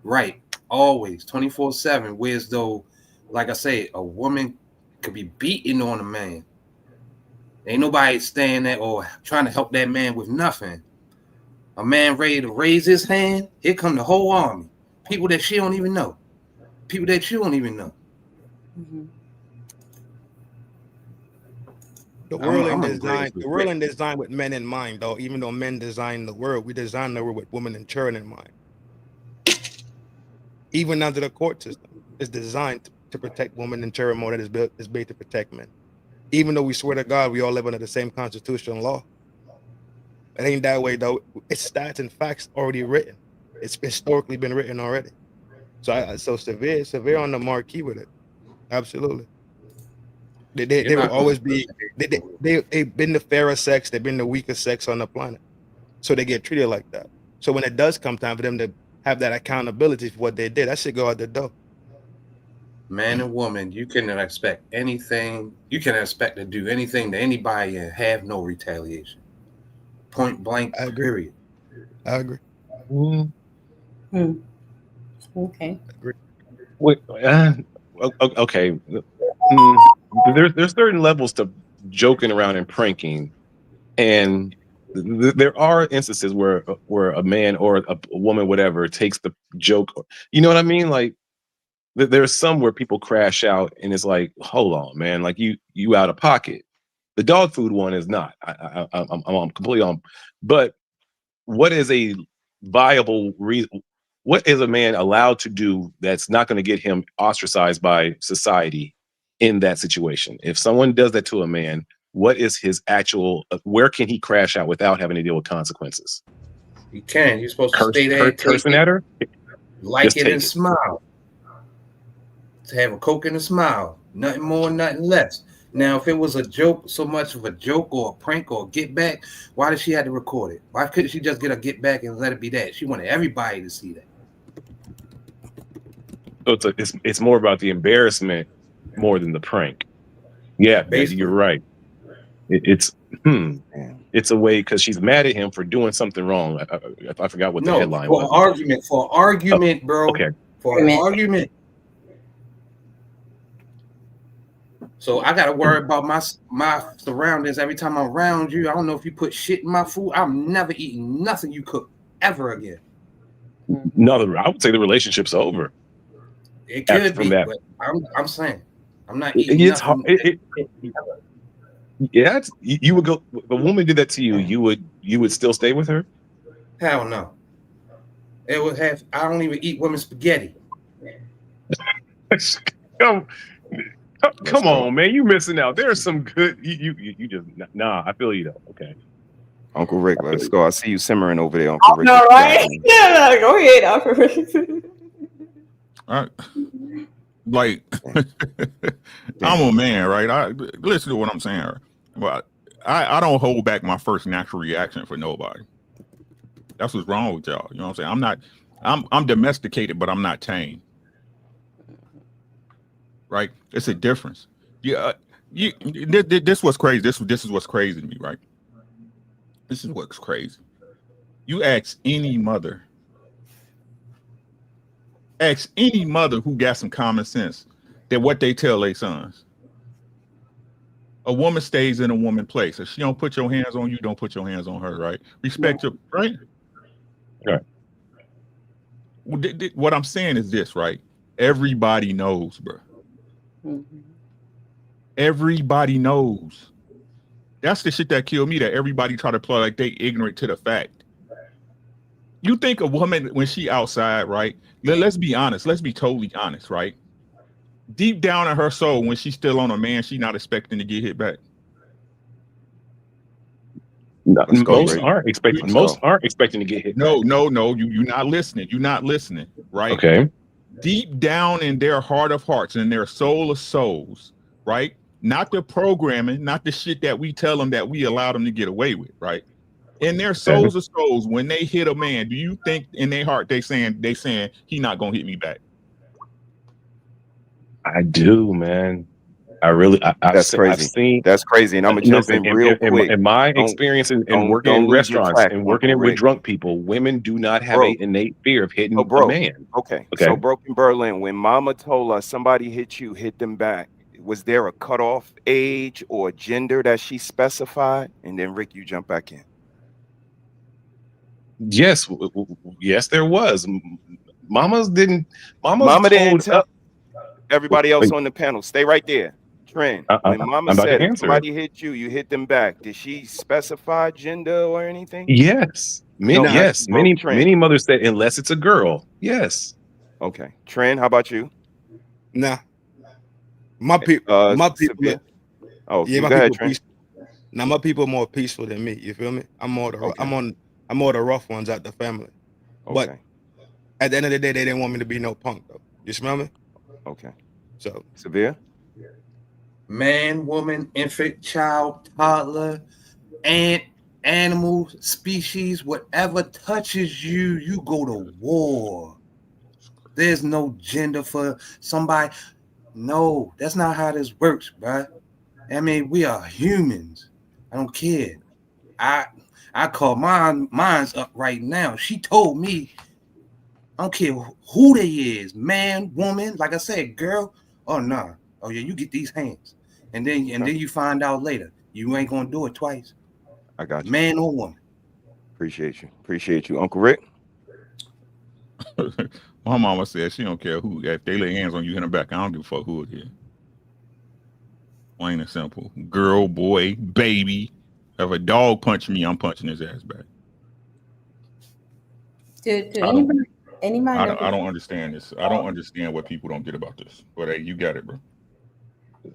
S8: Right. Always 24/7. Whereas though, like I say, a woman could be beating on a man. Ain't nobody staying there or trying to help that man with nothing. A man ready to raise his hand, here come the whole army. People that she don't even know. People that you don't even know.
S9: The world ain't designed with men in mind, though. Even though men design the world, we design the world with women and children in mind. Even under the court system, it's designed to protect women and children more than it's made to protect men. Even though we swear to God, we all live under the same constitutional law. It ain't that way, though. It's stats and facts already written. It's historically been written already. So severe on the marquee with it. Absolutely. They will always be. They've been the fairer sex. They've been the weaker sex on the planet. So they get treated like that. So when it does come time for them to have that accountability for what they did, that should go out the door.
S8: Man and woman, you can expect anything. You can expect to do anything to anybody and have no retaliation. Point blank.
S9: I agree.
S8: Period.
S9: I agree.
S6: Okay.
S10: Wait, okay. There's certain levels to joking around and pranking, and there are instances where a man or a woman, whatever, takes the joke. You know what I mean? Like there's some where people crash out, and it's like, hold on, man, like you out of pocket. The dog food one is not. I'm completely on. But what is a viable reason? What is a man allowed to do that's not going to get him ostracized by society in that situation? If someone does that to a man, what is his actual? Where can he crash out without having to deal with consequences?
S8: You can. You're supposed to stay there,
S10: cursing at her,
S8: like it, and smile. To have a Coke and a smile, nothing more, nothing less. Now, if it was a joke, so much of a joke or a prank or a get back, why did she have to record it? Why couldn't she just get a get back and let it be that? She wanted everybody to see that.
S10: So it's more about the embarrassment more than the prank. Yeah, basically. You're right. It's a way because she's mad at him for doing something wrong. I forgot what the headline was.
S8: For argument, bro.
S10: Okay.
S8: For an argument. So I gotta worry about my surroundings every time I'm around you. I don't know if you put shit in my food. I'm never eating nothing you cook ever again.
S10: No, I would say the relationship's over.
S8: It could be, but I'm saying I'm not eating nothing.
S10: Yeah, you would go. If a woman did that to you, you would still stay with her?
S8: Hell no. It would have. I don't even eat women's spaghetti.
S10: Come on, man, you missing out. There's some good. You just I feel you though. Okay,
S2: Uncle Rick, let's go. I see you simmering over there, Uncle Rick.
S6: No, right? Yeah, go ahead, Uncle Rick.
S3: All right. Like, I'm a man, right? Listen to what I'm saying. But I don't hold back my first natural reaction for nobody. That's what's wrong with y'all. You know what I'm saying? I'm domesticated, but I'm not tame. Right? It's a difference. Yeah. This was crazy. This is what's crazy to me, right? This is what's crazy. You ask any mother who got some common sense that what they tell their sons. A woman stays in a woman place. If she don't put your hands on you, don't put your hands on her, right? Respect your, right?
S10: Right.
S3: What I'm saying is this, right? Everybody knows, bro. Mm-hmm. Everybody knows. That's the shit that killed me, that everybody try to play like they ignorant to the fact. You think a woman, when she outside, right? Let's be honest. Let's be totally honest, right? Deep down in her soul, when she's still on a man, she's not expecting to get hit back.
S10: Most aren't expecting to get hit.
S3: No. You're not listening. You're not listening, right?
S10: Okay.
S3: Deep down in their heart of hearts and their soul of souls, right? Not the programming, not the shit that we tell them that we allow them to get away with, right? In their souls of souls, when they hit a man, do you think in their heart they saying he not gonna hit me back?
S10: I do, man. I really, I've
S2: That's crazy.
S10: seen.
S2: That's crazy. And I'm gonna jump
S10: Listen,
S2: in real quick.
S10: in my
S2: Don't
S10: experience in working
S2: don't
S10: in
S2: lose your
S10: restaurants
S2: track,
S10: and working
S2: Uncle
S10: with
S2: Rick.
S10: drunk people, women do not have
S2: Bro.
S10: a innate fear of hitting
S2: So,
S10: a
S2: bro.
S10: man.
S2: Okay.
S10: Okay.
S2: So, Broken Berlin, when Mama told us somebody hit you, hit them back, was there a cutoff age or gender that she specified? And then Rick, you jump back in.
S10: Yes, yes, there was. Mama didn't
S2: Mama tell everybody else
S10: Wait.
S2: on the panel. Stay right there. Trent, when Mama
S10: I'm about
S2: said
S10: to
S2: if
S10: answer
S2: somebody hit you, you hit them back. Did she specify gender or anything?
S10: Yes.
S2: No,
S10: Yes.
S2: bro,
S10: Many
S2: Trent.
S10: mothers said unless it's a girl. Yes.
S2: Okay. Trent, how about you?
S9: Nah. My people,
S2: Severe? Oh,
S9: yeah,
S2: you
S9: my
S2: go ahead,
S9: people
S2: Trent.
S9: peaceful. Now my people are more peaceful than me. You feel me? I'm more the rough ones out the family. But
S2: Okay.
S9: at the end of the day, they didn't want me to be no punk though. You smell me?
S2: Okay.
S9: So
S2: Severe?
S8: Man, woman, infant, child, toddler, ant, animal, species, whatever touches you, you go to war. There's no gender for somebody. No, that's not how this works, bruh. I mean, we are humans. I don't care. I call mine's up right now. She told me, I don't care who they is, man, woman, like I said, girl. Oh nah. Oh yeah, you get these hands. And then you find out later. You ain't gonna do it twice.
S2: I got you.
S8: Man or woman.
S2: Appreciate you. Appreciate you. Uncle Rick?
S3: My mama said she don't care who. If they lay hands on you in the back, I don't give a fuck who it is. Plain and simple. Girl, boy, baby. If a dog punch me, I'm punching his ass back.
S6: Anybody
S3: I don't understand this. I don't understand what people don't get about this. But hey, you got it, bro.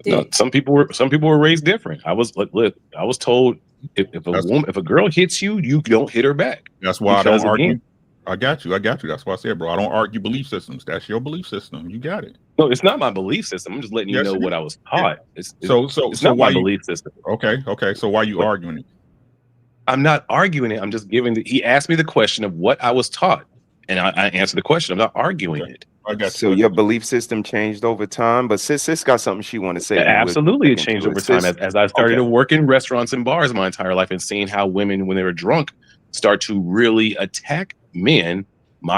S10: No, some people were raised different. I was I was told if a girl hits you, you don't hit her back.
S3: That's why I
S10: Because
S3: don't argue.
S10: again,
S3: I got you. That's why I said, bro, I don't argue belief systems. That's your belief system. You got it.
S10: no, it's not my belief system. I'm just letting you know what I was taught. It's not
S3: why
S10: my belief system.
S3: Okay. So why you arguing it?
S10: I'm not arguing it. I'm just giving he asked me the question of what I was taught, and I answered the question. I'm not arguing it.
S3: I got you.
S2: So your belief system changed over time, but sis got something she want to say.
S10: Absolutely, it changed over time as I started to work in restaurants and bars my entire life and seeing how women, when they were drunk, start to really attack men. And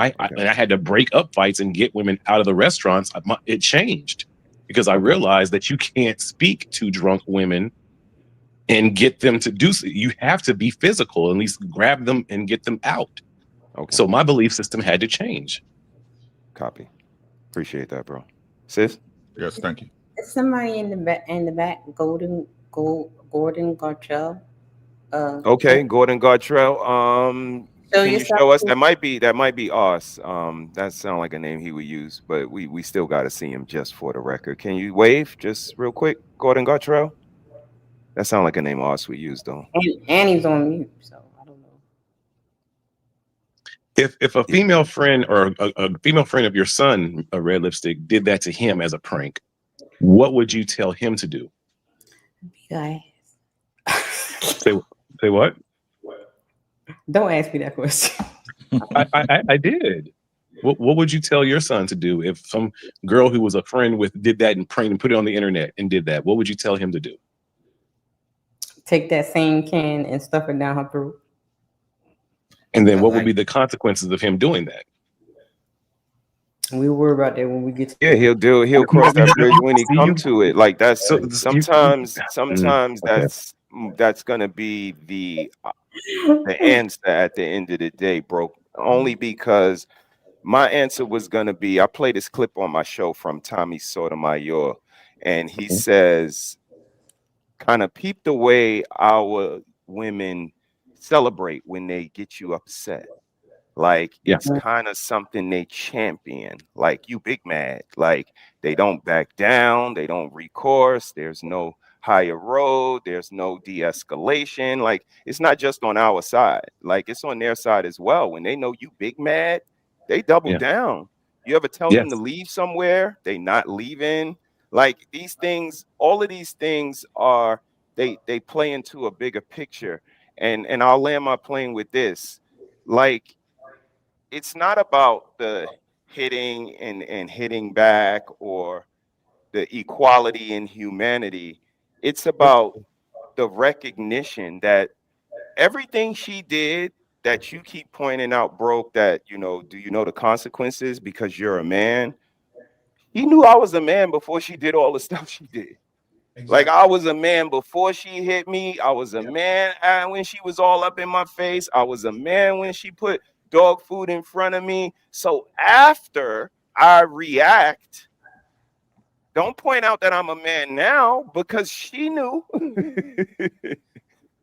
S10: I had to break up fights and get women out of the restaurants. It changed because I realized that you can't speak to drunk women and get them to do so. You have to be physical, at least grab them and get them out.
S2: Okay.
S10: So my belief system had to change.
S2: Copy. Appreciate that, bro. Sis?
S3: Yes, thank you.
S6: Somebody in the back, Gordon Gartrell.
S2: Okay, Gordon Gartrell. Can you show us? That might be us. That sounds like a name he would use, but we still got to see him just for the record. Can you wave just real quick, Gordon Gartrell? That sounds like a name us would use though.
S6: And he's on mute, so I don't know.
S10: If a female friend or a female friend of your son, a red lipstick, did that to him as a prank, what would you tell him to do?
S6: Guys.
S10: Say what?
S6: Don't ask me that question.
S10: I did. What would you tell your son to do if some girl who was a friend with did that and pranked and put it on the internet and did that? What would you tell him to do?
S6: Take that same can and stuff it down her throat.
S10: And then what would be the consequences of him doing that?
S6: We worry about that when we get to
S2: he'll cross that bridge when he come to it. Like that's sometimes that's gonna be the answer at the end of the day, bro. Only because my answer was gonna be, I play this clip on my show from Tommy Sotomayor, and he says, kind of peep the way our women celebrate when they get you upset. Like it's kind of something they champion. Like you big mad. Like they don't back down. They don't recourse. There's no higher road. There's no de-escalation. Like it's not just on our side. Like it's on their side as well. When they know you big mad, they double down. You ever tell them to leave somewhere? They not leaving. Like these things, all of these things are they play into a bigger picture. And I'll land my plane with this. Like, it's not about the hitting and hitting back or the equality in humanity. It's about the recognition that everything she did that you keep pointing out broke, that, do you know the consequences because you're a man? He knew I was a man before she did all the stuff she did. Like, I was a man before she hit me. I was a man when she was all up in my face. I was a man when she put dog food in front of me. So after I react, don't point out that I'm a man now, because she knew.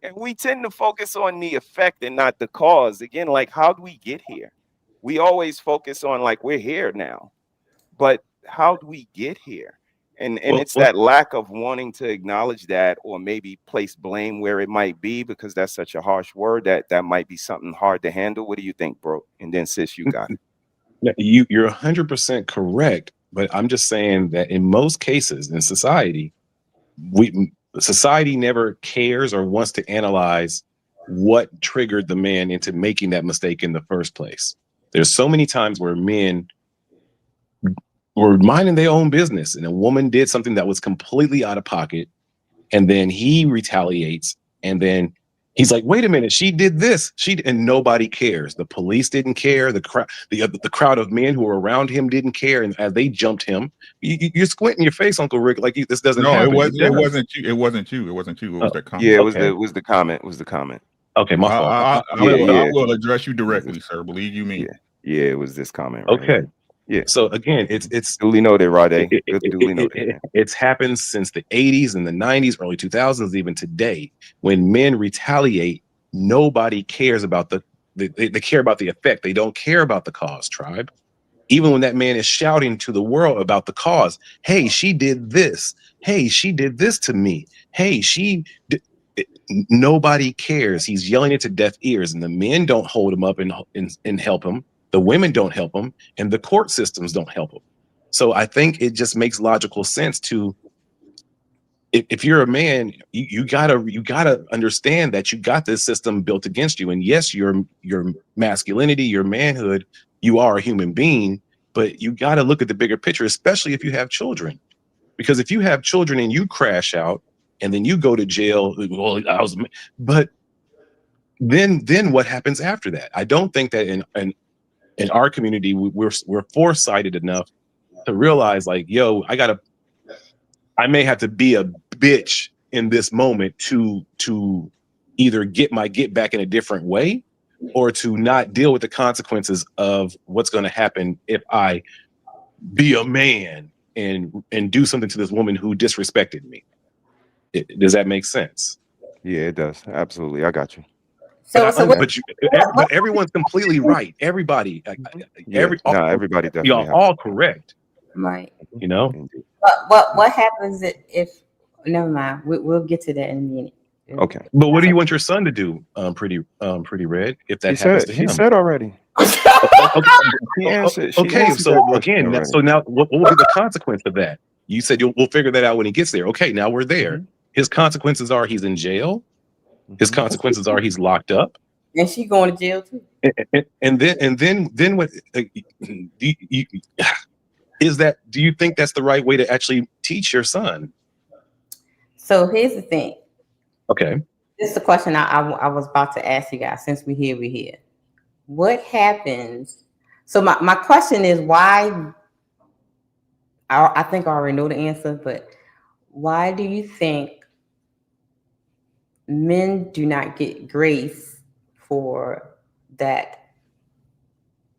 S2: And we tend to focus on the effect and not the cause. Again, like, how do we get here? We always focus on, like, we're here now. But how do we get here? And it's that lack of wanting to acknowledge that, or maybe place blame where it might be, because that's such a harsh word that might be something hard to handle. What do you think, bro? And then, sis, you got it.
S10: You're 100% correct, but I'm just saying that in most cases in society, society never cares or wants to analyze what triggered the man into making that mistake in the first place. There's so many times where men were minding their own business and a woman did something that was completely out of pocket, and then he retaliates, and then he's like, wait a minute, she did this, and nobody cares. The police didn't care, the crowd of men who were around him didn't care, and as they jumped him, you're squinting your face, Uncle Rick, like this doesn't happen.
S3: It wasn't you. It was the comment.
S2: Yeah, it was the comment.
S10: Okay, my fault.
S3: I will address you directly, sir. Believe you me.
S2: Yeah, it was this comment.
S10: Right
S2: here.
S10: Yeah. So again, it's
S2: duly noted, Rade.
S10: It's happened since the 80s and the 90s, early 2000s, even today. When men retaliate, nobody cares about they care about the effect. They don't care about the cause, tribe. Even when that man is shouting to the world about the cause, hey, she did this. Hey, she did this to me. Hey, nobody cares. He's yelling it to deaf ears, and the men don't hold him up and help him. The women don't help him, and the court systems don't help him. So I think it just makes logical sense to, if you're a man, you gotta understand that you got this system built against you. And yes, your masculinity, your manhood, you are a human being, but you gotta look at the bigger picture, especially if you have children. Because if you have children and you crash out and then you go to jail, but then what happens after that? I don't think that in our community, we're foresighted enough to realize, like, yo, I may have to be a bitch in this moment to either get back in a different way, or to not deal with the consequences of what's going to happen if I be a man and do something to this woman who disrespected me. Does that make sense?
S2: Yeah, it does. Absolutely. I got you.
S10: But everyone's completely right. Everybody,
S2: everybody definitely.
S10: Y'all all correct,
S6: right?
S10: You know.
S6: But what happens if? Never mind. We'll get to that in a minute.
S2: Okay.
S10: But what do you want your son to do, Pretty Red? If that happens to him,
S2: she said already. He answered.
S10: Okay, so again, so now what will be the consequence of that? You said we'll figure that out when he gets there. Okay, now we're there. Mm-hmm. His consequences are he's in jail. His consequences are he's locked up,
S6: and she going to jail too.
S10: And then what? Is that? Do you think that's the right way to actually teach your son? So
S6: here's the thing.
S10: Okay,
S6: this is the question I was about to ask you guys. Since we're here. What happens? So my question is why? I think I already know the answer, but why do you think men do not get grace for that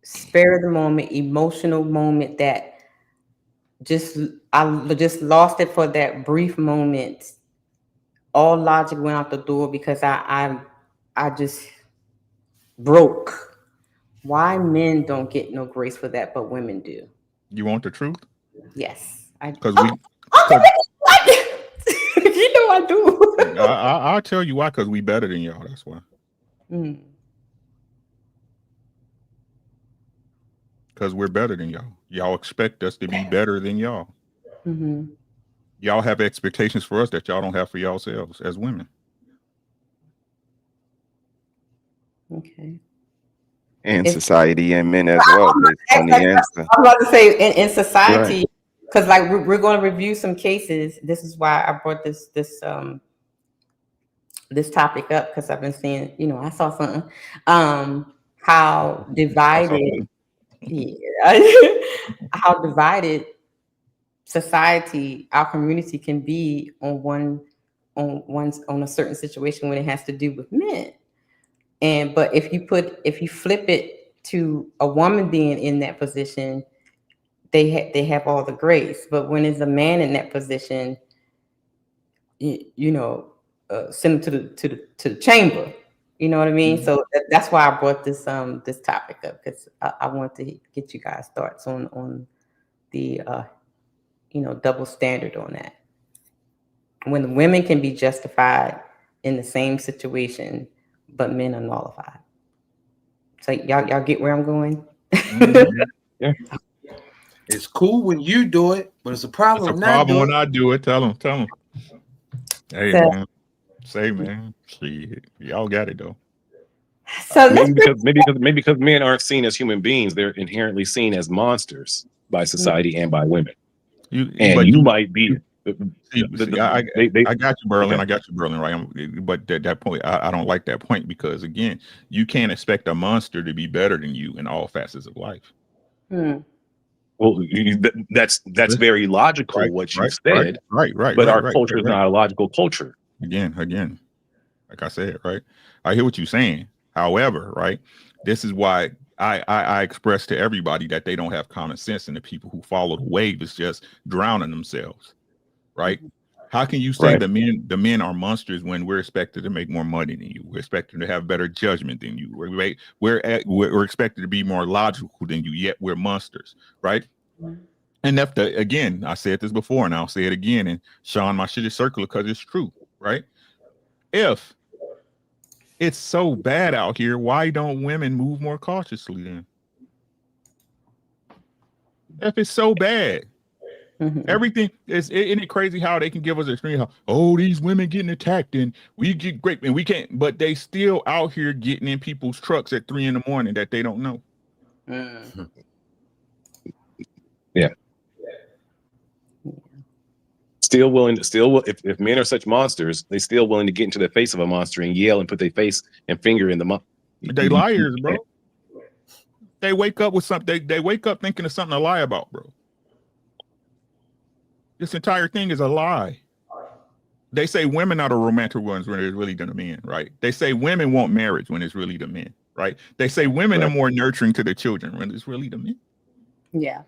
S6: spur of the moment, emotional moment that I just lost it for that brief moment? All logic went out the door because I just broke. Why men don't get no grace for that, but women do?
S3: You want the truth?
S6: Yes,
S3: because
S6: you know I do.
S3: I'll tell you why. Because we better than y'all. That's why. Because we're better than y'all. Y'all expect us to be better than y'all. Mm-hmm. Y'all have expectations for us that y'all don't have for yourselves as women.
S6: Okay.
S2: And
S6: It's,
S2: society and men as well, based on the answer.
S6: I'm about to say in society,
S2: Right.
S6: because like we're going to review some cases. This is why I brought this topic up, because I've been seeing, I saw something, how divided, yeah, how divided society, our community can be on a certain situation when it has to do with men. But if you flip it to a woman being in that position, they have all the grace. But when it's a man in that position, send them to the chamber. You know what I mean? Mm-hmm. So that's why I brought this topic up, because I want to get you guys' thoughts on the double standard on that. When women can be justified in the same situation, but men are nullified. So y'all get where I'm going?
S3: Mm-hmm.
S8: Yeah. It's cool when you do it, but it's a problem
S3: when I do it. Tell them. Hey,
S6: so,
S3: man. Say, man. See, y'all got it though.
S10: So maybe because men aren't seen as human beings, they're inherently seen as monsters by society and by women. You might be.
S3: I got you, Berlin.
S10: Okay.
S3: I got you, Berlin. Right, but that point, I don't like that point, because again, you can't expect a monster to be better than you in all facets of life.
S10: Well, that's very logical, what you said.
S3: Right.
S10: But our culture is not a logical culture.
S3: Again, like I said, right. I hear what you're saying. However, right, this is why I express to everybody that they don't have common sense, and the people who follow the wave is just drowning themselves. Right? How can you say the men are monsters when we're expected to make more money than you? We're expected to have better judgment than you. We're expected to be more logical than you, yet we're monsters, right? And again, I said this before and I'll say it again, and Sean, my shit is circular because it's true, right? If it's so bad out here, why don't women move more cautiously then? If it's so bad. Everything isn't it crazy how they can give us extreme, these women getting attacked and we get great and we can't, but they still out here getting in people's trucks at 3 a.m. that they don't know.
S10: Yeah. If men are such monsters, they still willing to get into the face of a monster and yell and put their face and finger in the monster.
S3: They liars, bro. They wake up with something. They wake up thinking of something to lie about, bro. This entire thing is a lie. They say women are the romantic ones when it's really the men, right? They say women want marriage when it's really the men, right? They say women are more nurturing to the children when it's really the men.
S6: Yeah.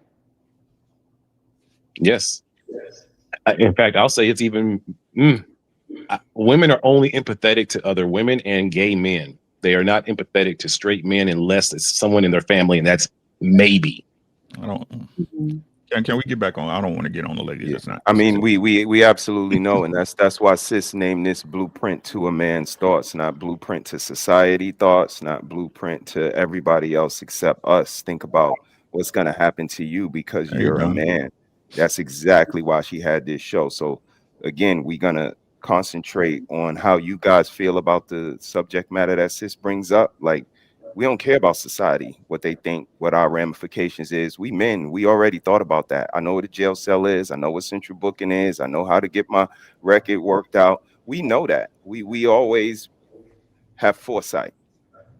S10: Yes. In fact, I'll say it's even women are only empathetic to other women and gay men. They are not empathetic to straight men unless it's someone in their family, and that's maybe.
S3: I don't. Can we get back on? I don't want to get on the ladies. That's not.
S2: I mean, we absolutely know, and that's why Sis named this Blueprint to a Man's Thoughts, not blueprint to society thoughts, not blueprint to everybody else except us. Think about what's going to happen to you because you're a man. That's exactly why she had this show. So again, we're going to concentrate on how you guys feel about the subject matter that Sis brings up. Like, we don't care about society, what they think, what our ramifications is. We men, we already thought about that. I know what a jail cell is. I know what central booking is. I know how to get my record worked out. We know that. We always have foresight,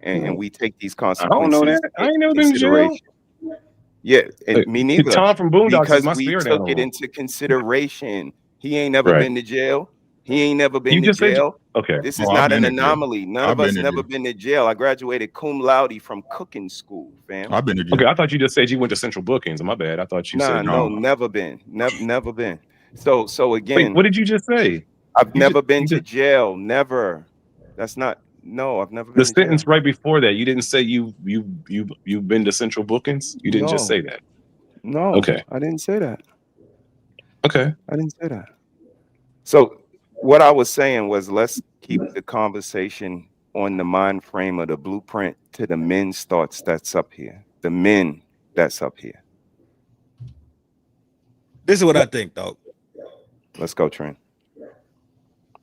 S2: and we take these consequences.
S10: I don't know that. I ain't never been in jail.
S2: Yeah, and me neither.
S10: Tom from Boondocks
S2: because
S10: is my
S2: we
S10: spirit
S2: took
S10: animal.
S2: it into consideration. He ain't never been to jail. He ain't never been to
S10: just
S2: jail.
S10: Okay.
S2: This is not an anomaly. None of us never been to jail. I graduated cum laude from cooking school, fam.
S3: I've been to jail.
S10: Okay, I thought you just said you went to Central Bookings. My bad. I thought you said
S2: no, never been. Never been. So again,
S10: wait, what did you just say?
S2: I've never been to jail. Never. That's not. No, I've never been.
S10: The sentence right before that, you didn't say you've been to Central Bookings. You didn't just say that.
S2: No.
S10: Okay.
S2: I didn't say that.
S10: Okay.
S2: I didn't say that. So what I was saying was, let's keep the conversation on the mind frame of the blueprint to the men's thoughts that's up here. The men that's up here.
S9: This is what I think, though.
S2: Let's go, Trent.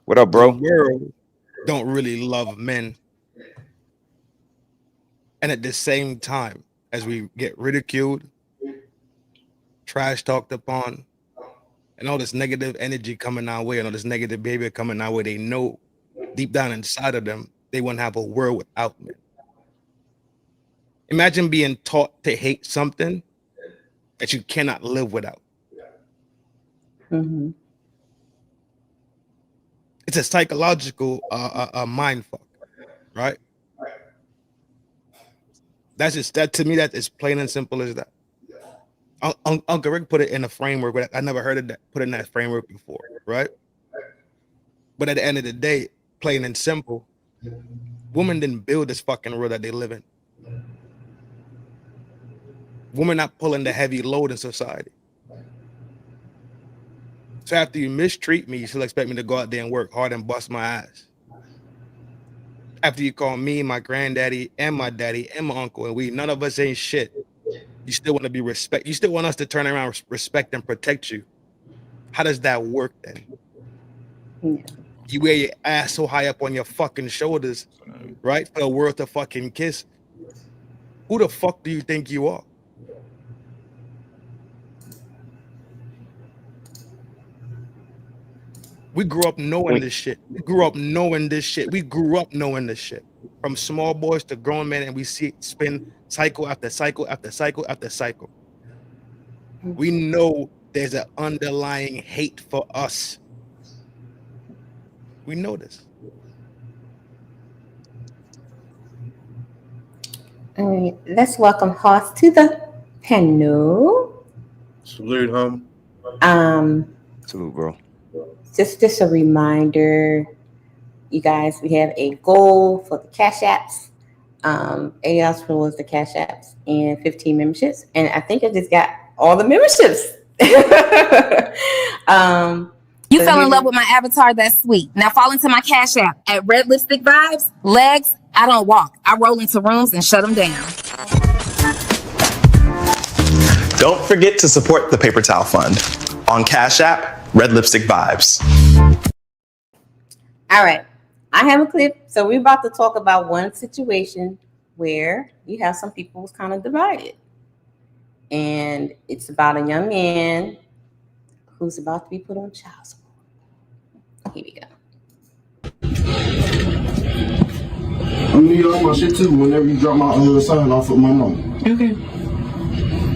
S2: What up, bro?
S9: The world don't really love men And at the same time, as we get ridiculed, trash talked upon, and all this negative energy coming our way and all this negative behavior coming our way, they know deep down inside of them, they wouldn't have a world without men. Imagine being taught to hate something that you cannot live without.
S6: Mm-hmm.
S9: It's a psychological mind fuck, right? That's just that to me. That is plain and simple as that. Uncle Rick put it in a framework, but I never heard of that. Put it in that framework before, right? But at the end of the day, plain and simple, women didn't build this fucking world that they live in. Women not pulling the heavy load in society. So after you mistreat me, you still expect me to go out there and work hard and bust my ass. After you call me, my granddaddy, and my daddy, and my uncle, and none of us ain't shit, you still want to be respect. You still want us to turn around, respect, and protect you. How does that work then?
S6: Yeah.
S9: You wear your ass so high up on your fucking shoulders, right? For the world to fucking kiss. Who the fuck do you think you are? We grew up knowing this shit. We grew up knowing this shit. From small boys to grown men, and we see it spin cycle after cycle after cycle after cycle. We know there's an underlying hate for us. We know this.
S6: All right, let's welcome Hoss to the panel.
S8: Salute, home.
S2: Salute, bro.
S6: Just a reminder, you guys, we have a goal for the Cash Apps. AOS was the Cash Apps and 15 memberships. And I think I just got all the memberships.
S5: You fell in love with my avatar, that's sweet. Now fall into my Cash App at Red Lipstick Vibes. Legs, I don't walk. I roll into rooms and shut them down.
S7: Don't forget to support the Paper Towel Fund on Cash App, Red Lipstick Vibes.
S6: All right, I have a clip. So we're about to talk about one situation where you have some people who's kind of divided. And it's about a young man who's about to be put on child support. Here we go.
S12: I'm gonna need all my shit too whenever you drop my son off with my mom.
S11: Okay.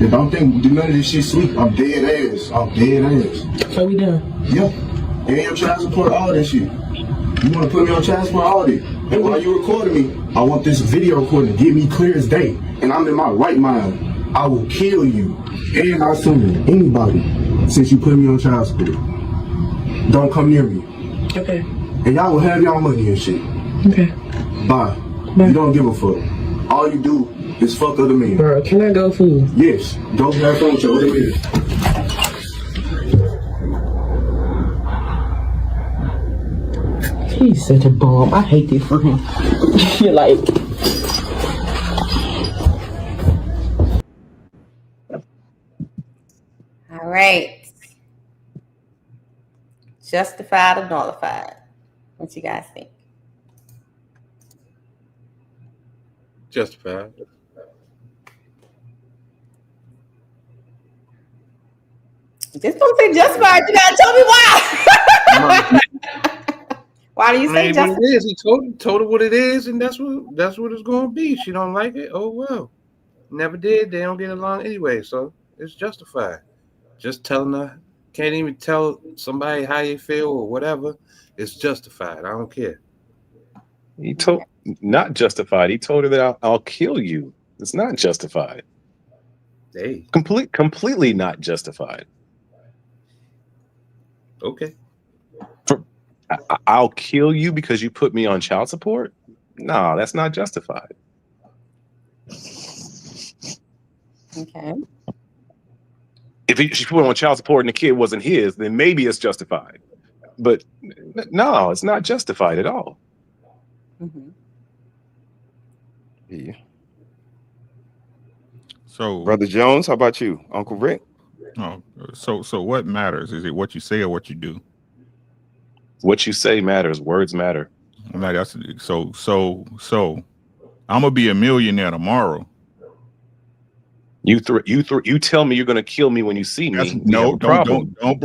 S12: And don't think none of this shit sweet. I'm dead ass.
S11: So we done?
S12: Yeah. And your child support, all that shit. You wanna put me on child support, all that. And while you recording me, I want this video recording to get me clear as day. And I'm in my right mind. I will kill you. And my son, anybody, since you put me on child support. Don't come near me.
S11: Okay.
S12: And y'all will have y'all money and shit.
S11: Okay.
S12: Bye. You don't give a fuck. All you do is fuck other men.
S11: Bro, can I go food?
S12: Yes. Go have fun with your other men.
S11: He's such a bum. I hate this for him. You're like...
S6: All right. Justified or nullified? What you guys think?
S8: Justified.
S6: Just don't say justified. You gotta tell me why. Why do you say
S8: What
S6: justified?
S8: it is. He told her what it is, and that's what it's gonna be. She don't like it. Oh well. Never did. They don't get along anyway, so it's justified. Just telling her, can't even tell somebody how you feel or whatever. It's justified. I don't care.
S10: He told not justified. He told her that I'll kill you. It's not justified.
S8: Hey.
S10: Completely not justified.
S8: Okay.
S10: I'll kill you because you put me on child support? No, that's not justified.
S6: Okay.
S10: If she put him on child support and the kid wasn't his, then maybe it's justified. But no, it's not justified at all.
S6: Mm-hmm.
S2: Yeah.
S3: So,
S2: Brother Jones, how about you, Uncle Rick?
S3: Oh, so what matters? Is it what you say or what you do?
S10: What you say matters. Words matter.
S3: Like that's so. I'm gonna be a millionaire tomorrow.
S10: You tell me you're gonna kill me when you see me. We have
S3: No,
S10: a problem.
S3: don't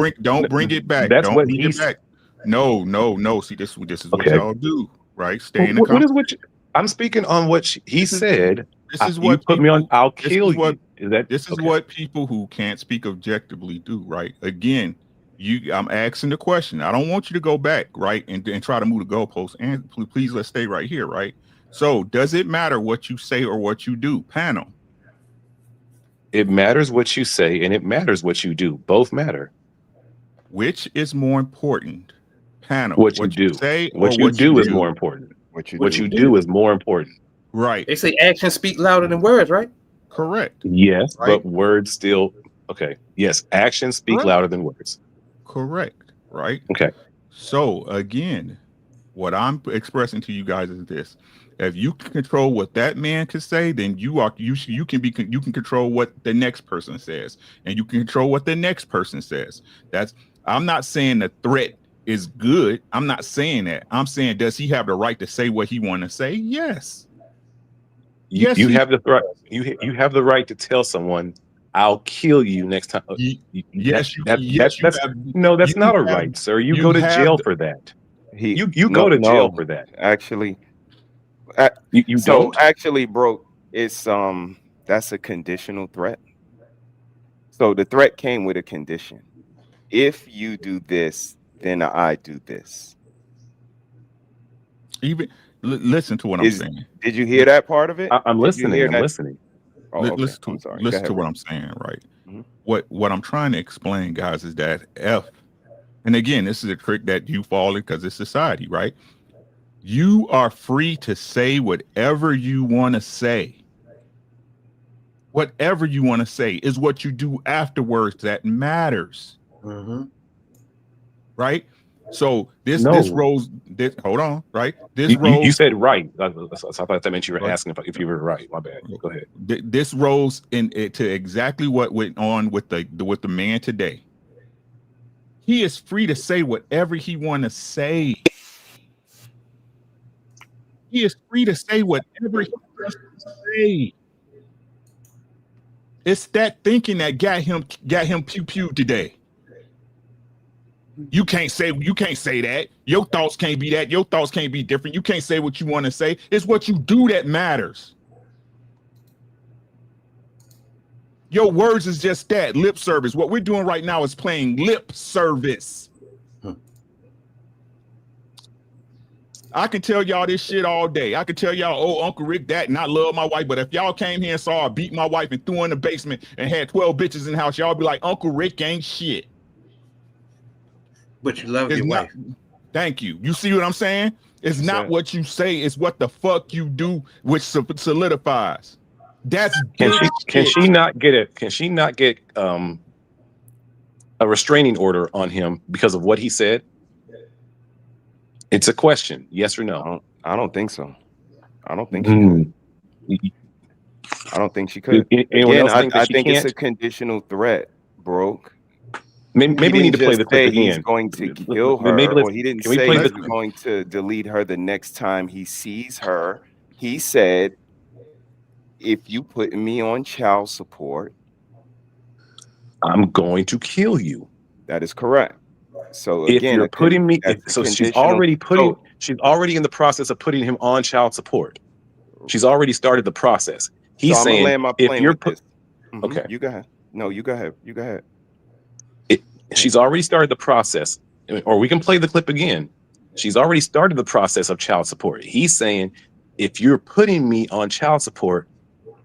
S3: bring it back.
S10: That's
S3: Don't
S10: what
S3: bring it
S10: he's.
S3: back. No. See, this is what
S10: Okay.
S3: y'all do, right? Stay in the
S10: What is what? I'm speaking on what he said.
S3: This is
S10: You
S3: what
S10: put me on.
S3: people-
S10: I'll
S3: this is
S10: kill
S3: what-
S10: you. Is that
S3: This is
S10: okay.
S3: what people who can't speak objectively do, right? Again, I'm asking the question. I don't want you to go back, right, and try to move the goalposts. And please, let's stay right here, right? So, does it matter what you say or what you do, panel?
S10: It matters what you say, and it matters what you do. Both matter.
S3: Which is more important, panel?
S10: What you do.
S3: Say
S10: What
S3: or
S10: you
S3: what
S10: do
S3: you
S10: is
S3: do?
S10: more important.
S2: What you
S10: What
S2: do.
S10: you do is more important.
S3: Right.
S8: They say actions speak louder than words, right?
S3: Correct.
S10: Yes,
S3: Right.
S10: but words still. Okay. Yes, actions speak
S3: Correct.
S10: louder than words.
S3: Correct. Right.
S10: Okay.
S3: So again, what I'm expressing to you guys is this: if you can control what that man can say, then you can control what the next person says, and you can control what the next person says. I'm not saying the threat is good. I'm not saying that. I'm saying, does he have the right to say what he want to say? Yes.
S10: You have the right. You have the right to tell someone, "I'll kill you next time."
S3: Yes,
S10: that's not a right, sir. You go to jail for that. You go to jail for that.
S2: Actually,
S10: you don't.
S2: Actually, bro, it's that's a conditional threat. So the threat came with a condition. If you do this, then I do this.
S3: Even listen to what I'm saying.
S2: Did you hear that part of it?
S10: I'm listening. I'm listening.
S2: Oh, okay.
S3: Listen to,
S2: I'm sorry.
S3: listen to what I'm saying, right?
S2: Mm-hmm.
S3: What I'm trying to explain, guys, is that and again, this is a trick that you fall in because it's society, right? You are free to say whatever you want to say. Whatever you want to say is what you do afterwards that matters.
S8: Mm-hmm.
S3: Right? So hold on, right?
S10: You said right. So I thought that meant you were asking if you were right. My bad. Go ahead.
S3: This rolls to exactly what went on with the man today. He is free to say whatever he want to say. He is free to say whatever he wants to say. It's that thinking that got him pew today. You can't say that. Your thoughts can't be that. Your thoughts can't be different. You can't say what you want to say. It's what you do that matters. Your words is just that, lip service. What we're doing right now is playing lip service. I can tell y'all this shit all day. I can tell y'all, oh, Uncle Rick that, and I love my wife. But if y'all came here and saw I beat my wife and threw her in the basement and had 12 bitches in the house, y'all be like, Uncle Rick ain't shit.
S8: But you love your wife.
S3: Thank you. You see what I'm saying? It's not what you say, it's what the fuck you do, which solidifies. That's
S10: can she not get a restraining order on him because of what he said? It's a question, yes or no.
S2: I don't think so. I don't think she could. I don't think she could. Again, I think it's a conditional threat, broke.
S10: Maybe we need to play the clip again.
S2: He's going to kill her, or he didn't say he's going to delete her the next time he sees her. He said, if you put me on child support,
S10: I'm going to kill you.
S2: That is correct. So
S10: if
S2: again,
S10: you're putting me, she's already in the process of putting him on child support. She's already started the process. He's saying, if you're okay,
S2: you go ahead. No, you go ahead. You go ahead.
S10: She's already started the process, or we can play the clip again. She's already started the process of child support. He's saying, if you're putting me on child support,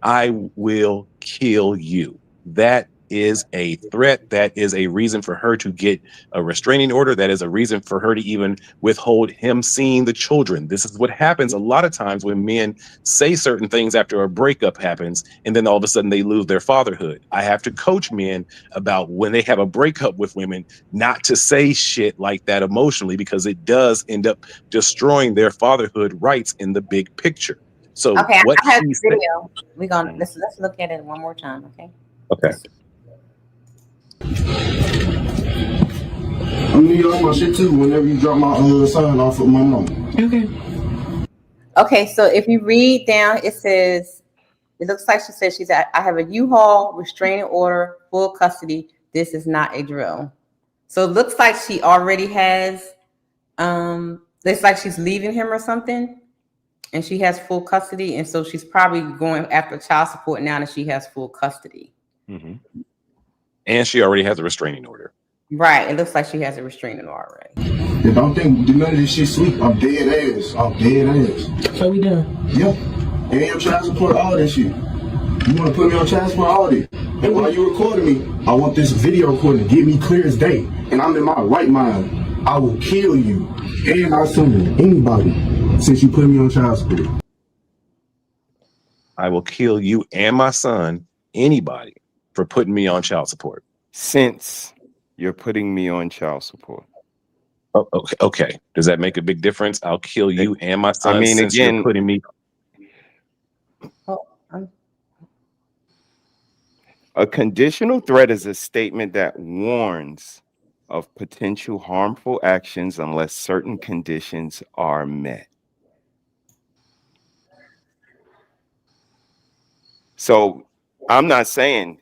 S10: I will kill you. That is a threat. That is a reason for her to get a restraining order. That is a reason for her to even withhold him seeing the children. This is what happens a lot of times when men say certain things after a breakup happens, and then all of a sudden they lose their fatherhood. I have to coach men about when they have a breakup with women, not to say shit like that emotionally, because it does end up destroying their fatherhood rights in the big picture. So
S6: okay,
S10: what
S6: I have the video. We're gonna let's look at it one more time, okay?
S10: Okay.
S12: I'm gonna need all my shit too whenever you drop my sign off of my mom.
S6: Okay. Okay, so if you read down, it says, it looks like she said I have a U-Haul, restraining order, full custody. This is not a drill. So it looks like she already has, looks like she's leaving him or something, and she has full custody, and so she's probably going after child support now that she has full custody.
S10: Mm-hmm. And she already has a restraining order.
S6: Right, it looks like she has a restraining order already.
S12: Yeah, don't think none of this shit sweet. I'm dead ass. I'm dead ass.
S13: So we done?
S12: Yeah. And your child support, all that shit. You want to put me on child support, all that. And while you recording me, I want this video recording to get me clear as day. And I'm in my right mind. I will kill you and my son, anybody, since you put me on child support.
S10: I will kill you and my son, anybody, for putting me on child support.
S2: Since you're putting me on child support.
S10: Oh, okay. Does that make a big difference? I'll kill you and my son.
S2: I mean,
S10: since
S2: again,
S10: you're putting me.
S2: A conditional threat is a statement that warns of potential harmful actions unless certain conditions are met. So I'm not saying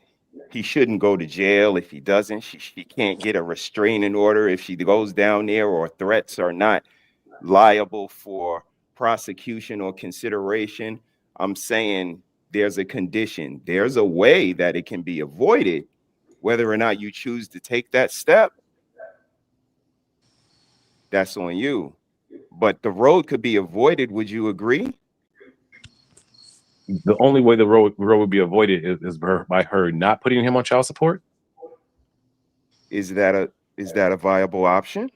S2: he shouldn't go to jail if he doesn't. She can't get a restraining order if she goes down there, or threats are not liable for prosecution or consideration. I'm saying there's a condition. There's a way that it can be avoided. Whether or not you choose to take that step, that's on you. But the road could be avoided. Would you agree?
S10: The only way the road would be avoided is by her not putting him on child support.
S2: Is that a viable option?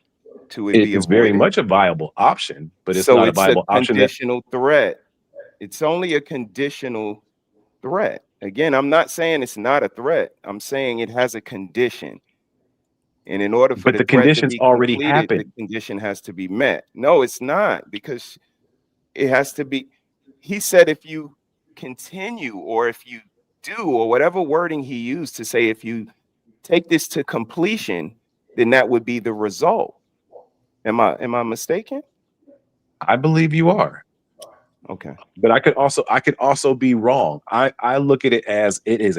S10: It's very much a viable option, but it's
S2: so
S10: not
S2: it's
S10: a viable option.
S2: Conditional threat. It's only a conditional threat. Again, I'm not saying it's not a threat. I'm saying it has a condition. And in order for
S10: the conditions already happened,
S2: the condition has to be met. No, it's not, because it has to be. He said if you continue, or if you do, or whatever wording he used to say, if you take this to completion, then that would be the result. Am I mistaken?
S10: I believe you are.
S2: Okay.
S10: But I could also be wrong. I look at it as it is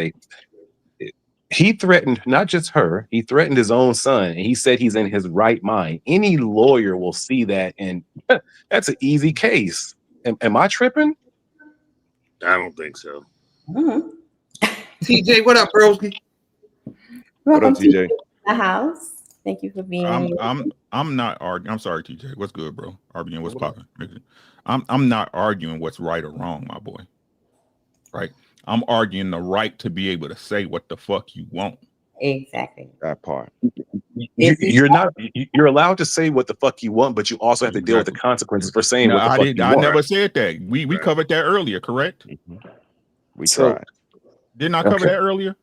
S10: he threatened not just her, he threatened his own son, and he said he's in his right mind. Any lawyer will see that, and that's an easy case. Am I tripping?
S14: I don't think so.
S6: Mm-hmm.
S8: TJ, what up, broski?
S2: What up, TJ?
S6: The house. Thank you for being here.
S3: I'm not arguing. I'm sorry, TJ. What's good, bro? RBN, what's popping? I'm not arguing what's right or wrong, my boy. Right? I'm arguing the right to be able to say what the fuck you want.
S6: Exactly.
S2: That part.
S10: You're allowed to say what the fuck you want, but you also have to deal with the consequences for saying what the fuck you want.
S3: I never said that. We covered that earlier, correct?
S2: Mm-hmm. We tried.
S3: Didn't I cover that earlier?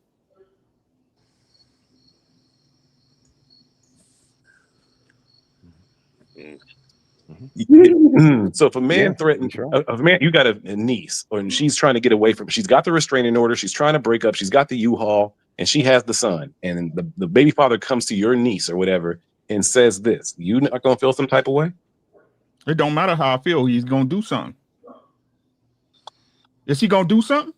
S10: So if a man threatens, a man, you got a niece, and she's trying to get away from, she's got the restraining order, she's trying to break up, she's got the U-Haul, and she has the son, and the baby father comes to your niece or whatever and says this, you not gonna feel some type of way?
S3: It don't matter how I feel, he's gonna do something. Is he gonna do something?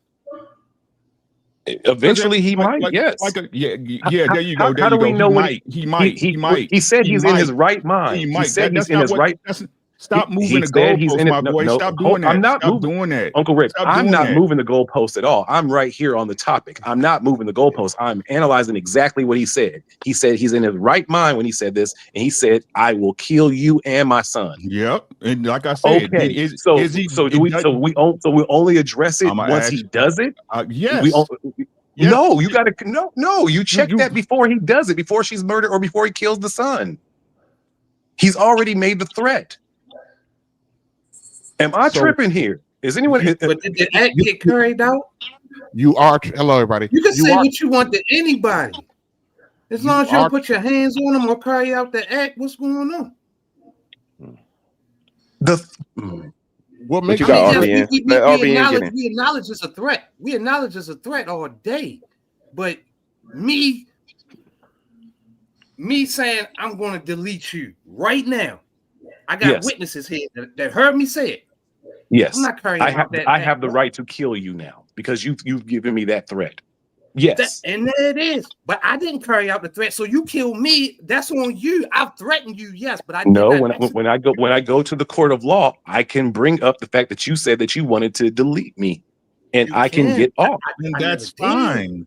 S10: Eventually he might, yes.
S3: There you go.
S10: How do we know
S3: he might.
S10: He said he's in his right mind.
S3: He might.
S10: He said he's in his right.
S3: Stop moving the goalpost, my boy. Stop doing that.
S10: I'm not
S3: doing that.
S10: Uncle Rick, I'm not moving the goalpost at all. I'm right here on the topic. I'm not moving the goalpost. I'm analyzing exactly what he said. He said he's in his right mind when he said this, and he said, "I will kill you and my son."
S3: Yep, and like I said,
S10: okay. We only address it once he does it.
S3: Yes.
S10: Yes. No, you gotta no. You check that before he does it, before she's murdered or before he kills the son. He's already made the threat. Am I tripping here? Is anyone?
S8: But did the act get carried out?
S15: You are. Hello, everybody.
S8: You can say what you want to anybody, as long as you don't put your hands on them or carry out the act. What's going on?
S15: What makes
S8: you got? We acknowledge it's a threat. We acknowledge it's a threat all day, but me saying I'm going to delete you right now. I got witnesses here that heard me say it.
S10: Yes,
S8: I'm not carrying
S10: I
S8: out
S10: have.
S8: that.
S10: I have the right to kill you now because you've given me that threat. Yes,
S8: And there it is. But I didn't carry out the threat, so you kill me. That's on you. I've threatened you, yes, but I did
S10: no.
S8: not.
S10: When I go to the court of law, I can bring up the fact that you said that you wanted to delete me, and I can get off.
S8: I
S3: That's
S8: never
S3: fine.
S8: did.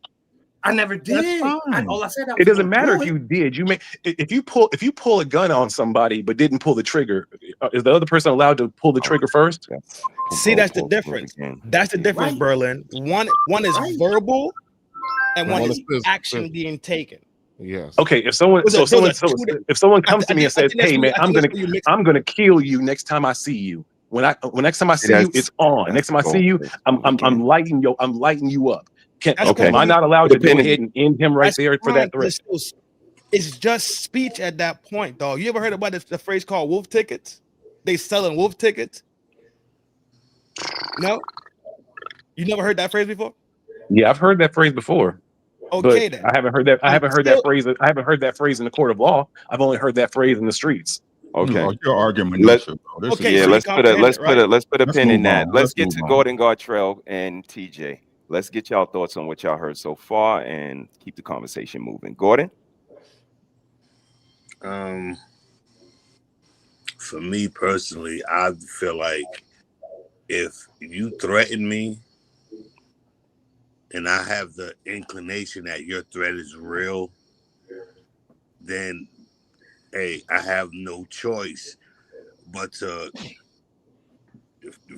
S8: I never did.
S3: That's fine.
S8: All I said I was
S10: It doesn't
S8: gonna
S10: matter
S8: do
S10: if
S8: it.
S10: you did. You may if you pull a gun on somebody but didn't pull the trigger. Is the other person allowed to pull the trigger first?
S9: See, that's the difference. That's the difference,
S8: Right.
S9: Berlin. One is
S8: Right.
S9: verbal, and one
S15: One
S9: is
S15: is physical.
S9: action being taken.
S15: Yes.
S10: Okay, if someone comes to me and says, "Hey man, I'm gonna kill you next time I see you." Next time I see you, it's on. Next time I see you, I'm lighting you up. Am I not allowed to go ahead and end him right there for that threat?
S9: It's just speech at that point, dog. You ever heard about the phrase called wolf tickets? They selling wolf tickets. No, you never heard that phrase before.
S10: Yeah, I've heard that phrase before.
S9: Okay,
S10: but
S9: then.
S10: I haven't heard that. I haven't heard that phrase. I haven't heard that phrase in the court of law. I've only heard that phrase in the streets.
S2: Okay.
S3: You're arguing
S2: Let's
S3: minutia,
S2: yeah, let's put a pin in that.
S3: on.
S2: Let's get
S3: move
S2: to
S3: on.
S2: Gordon Gartrell and TJ. Let's get y'all thoughts on what y'all heard so far and keep the conversation moving. Gordon?
S14: For me personally, I feel like if you threaten me and I have the inclination that your threat is real, then hey, I have no choice but to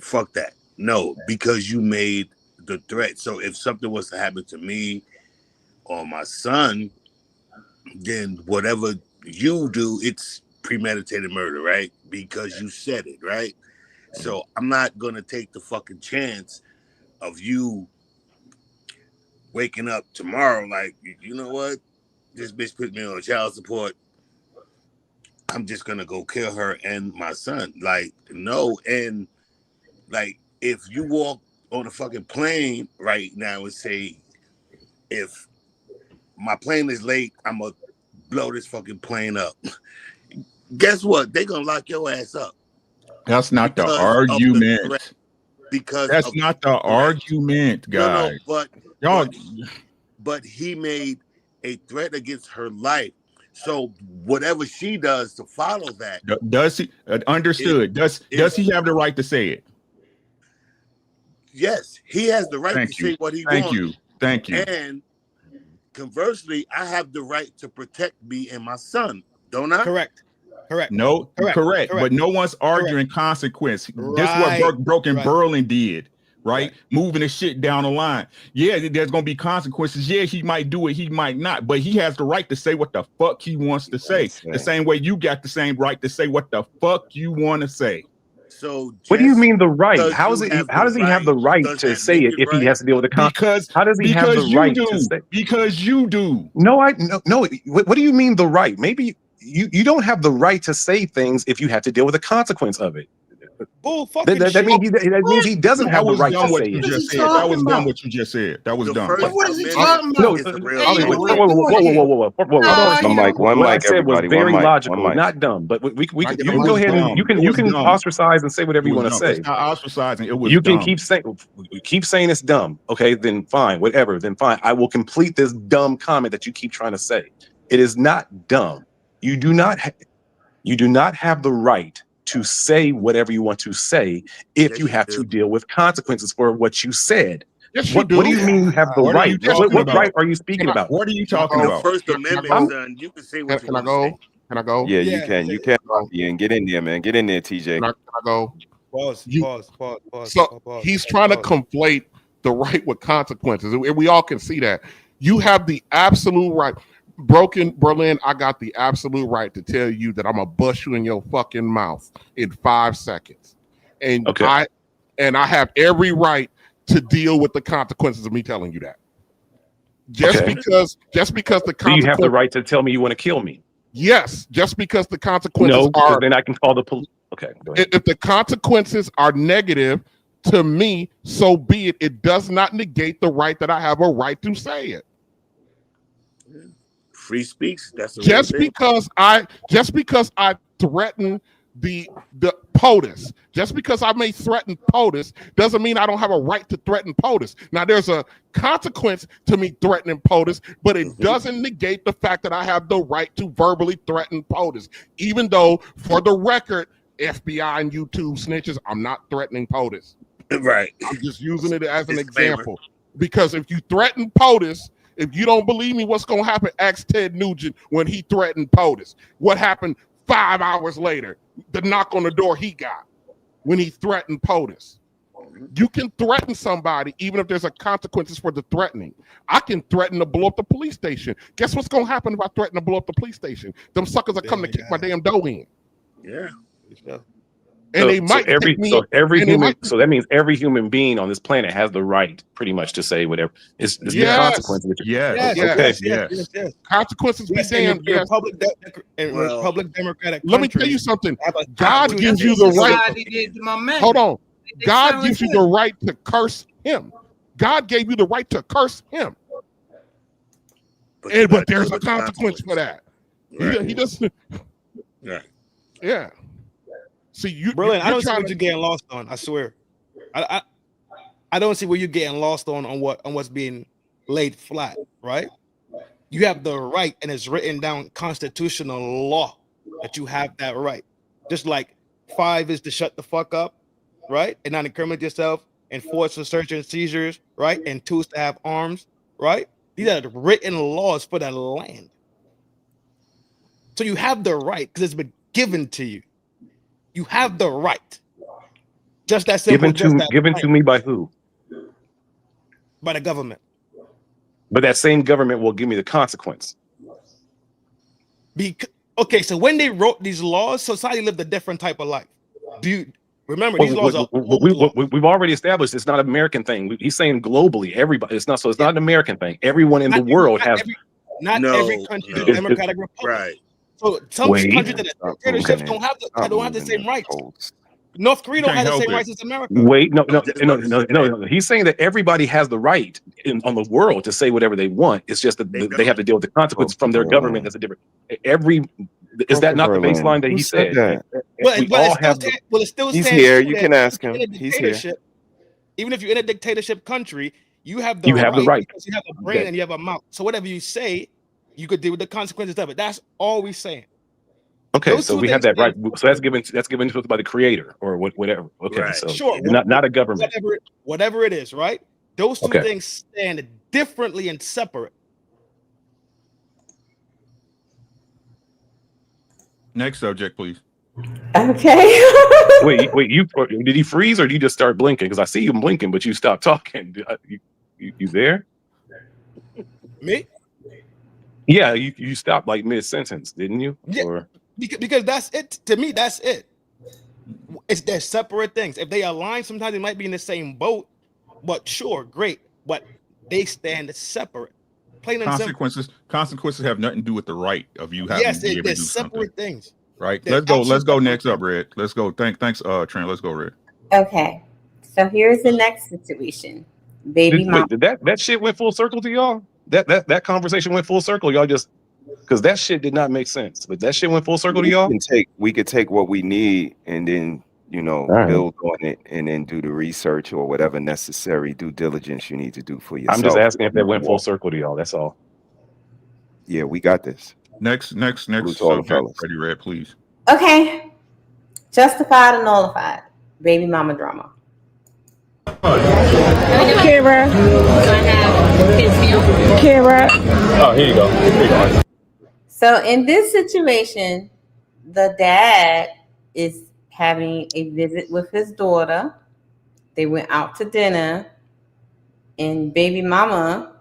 S14: fuck that. No, because you made the threat. So if something was to happen to me or my son, then whatever you do, it's premeditated murder, right? Because you said it, right? So I'm not gonna take the fucking chance of you waking up tomorrow like, you know what? This bitch put me on child support. I'm just gonna go kill her and my son. Like, no. And like, if you walk on a fucking plane right now and say, if my plane is late, I'm gonna blow this fucking plane up. Guess what? They're gonna lock your ass up.
S3: That's not the
S14: Because
S3: argument.
S14: That's
S3: not the argument, guys.
S14: No, but he made a threat against her life. So whatever she does to follow that,
S3: Does he understood? Does he have the right to say it?
S14: yes, he has the right to say what he wants.
S3: Thank you.
S14: And conversely, I have the right to protect me and my son, don't I?
S9: Correct.
S3: No, correct. But no one's arguing consequence. This is what Broken Berlin did, right? Moving the shit down the line. Yeah, there's gonna be consequences. Yeah, he might do it, he might not, but he has the right to say what the fuck he wants to say. The same way you got the same right to say what the fuck you want to say.
S14: So
S10: what do you mean the right? How does he have the right to say it if he has to deal with the consequences? How does he have the right to say?
S3: Because you do.
S10: No. What do you mean the right? Maybe you don't have the right to say things if you have to deal with the consequence of it. That means he doesn't have the right to say it.
S3: That was dumb what you just said. That was dumb.
S8: What is he talking about?
S10: One mic, everybody. Very logical, not dumb. But you can go ahead and you can ostracize and say whatever you want to say.
S3: It's not ostracizing. It was.
S10: You
S3: dumb.
S10: can keep saying it's dumb. Okay, then fine, whatever. Then fine. I will complete this dumb comment that you keep trying to say. It is not dumb. You do not have the right to say whatever you want to say if you have to deal with consequences for what you said.
S3: Yes,
S10: what do you mean you have the right? What right are you speaking about?
S3: What are you talking about?
S14: The First Amendment, son. You can say what you want to say.
S15: Can I go?
S2: Yeah, you can. You can. And get in there, man. Get in there, TJ.
S15: Can I go?
S9: Pause.
S15: So he's trying to conflate the right with consequences, and we all can see that. You have the absolute right. Broken Berlin, I got the absolute right to tell you that I'm gonna bust you in your fucking mouth in 5 seconds, and I have every right to deal with the consequences of me telling you that. Just because the consequences.
S10: Do you have the right to tell me you want to kill me?
S15: Yes, just because the consequences
S10: are. Then I can call the police. Okay. Go ahead.
S15: If the consequences are negative to me, so be it. It does not negate the right that I have a right to say it.
S14: Free speech. That's
S15: just because I threaten the POTUS. Just because I may threaten POTUS doesn't mean I don't have a right to threaten POTUS. Now, there's a consequence to me threatening POTUS, but it doesn't negate the fact that I have the right to verbally threaten POTUS. Even though, for the record, FBI and YouTube snitches, I'm not threatening POTUS.
S14: Right.
S15: I'm just using it as an example. Because if you threaten POTUS, if you don't believe me, what's going to happen? Ask Ted Nugent when he threatened POTUS. What happened 5 hours later? The knock on the door he got when he threatened POTUS. You can threaten somebody even if there's a consequences for the threatening. I can threaten to blow up the police station. Guess what's going to happen if I threaten to blow up the police station? Them suckers are coming to kick my damn dough in.
S14: Yeah.
S15: And they might
S10: so that means every human being on this planet has the right, pretty much, to say whatever. It's the consequences.
S15: Yes. Consequences be damned. Yes.
S9: Republic Democratic.
S15: Let me tell you something. God gives you the right. Hold on. God gives you the right to curse him. God gave you the right to curse him. But there's a consequence for that.
S14: Right.
S15: He doesn't.
S14: Right.
S15: Yeah. See,
S9: Berlin, I don't see what you're getting lost on. I swear, I don't see where you're getting lost on what's being laid flat. Right? You have the right, and it's written down constitutional law that you have that right. Just like 5 is to shut the fuck up, right, and not incriminate yourself, and 4 is for search and seizures, right, and 2 is to have arms, right. These are the written laws for the land. So you have the right because it's been given to you. You have the right. Just that simple.
S10: Given to me by who?
S9: By the government.
S10: But that same government will give me the consequence.
S9: Okay, so when they wrote these laws, society lived a different type of life. Do you remember these laws are
S10: we've already established it's not an American thing. He's saying globally, everybody. It's not an American thing. Everyone in the world has.
S9: Every country is a democratic republic. Right. So some countries that are dictatorships don't have the same rights. North Korea don't have the same rights as America.
S10: Wait, no. He's saying that everybody has the right on the world to say whatever they want. It's just that they have to deal with the consequences from their government. That's a different. Is that not the baseline that he said?
S9: It still
S2: he's here. You can ask him. He's here.
S9: Even if you're in a dictatorship country, you have the right. Because you have a brain and you have a mouth. So whatever you say, you could deal with the consequences of it. That's all we're saying.
S10: Okay, so we have that right. So that's given to us by the creator or whatever. Okay, right. So
S9: sure,
S10: not a government.
S9: Whatever it is, right? Those two things stand differently and separate.
S3: Next subject, please.
S6: Okay.
S10: wait. You did he freeze or did you just start blinking? Because I see you blinking, but you stopped talking. You there?
S9: Me?
S10: Yeah, you stopped like mid sentence, didn't you?
S9: Yeah.
S10: Or...
S9: Because that's it. To me, that's it. They're separate things. If they align, sometimes they might be in the same boat. But sure, great. But they stand separate. Plain and
S3: consequences. Simple. Consequences have nothing to do with the right of you having to be able to do something. Separate things. Right. Let's go next up, Red. Let's go. Thanks, Trent. Let's go, Red.
S6: Okay. So here's the next situation. Baby mom.
S10: Did that shit went full circle to y'all? That conversation went full circle. Y'all just because that shit did not make sense. But that shit went full circle to y'all.
S2: We could take what we need and then build on it and then do the research or whatever necessary due diligence you need to do for yourself.
S10: I'm just asking if that went full circle to y'all. That's all.
S2: Yeah, we got this.
S3: Next subject, Ready Red, please.
S6: Okay. Justified or nullified? Baby mama drama.
S11: Kira.
S10: Oh, here you go.
S6: So in this situation, the dad is having a visit with his daughter. They went out to dinner, and baby mama,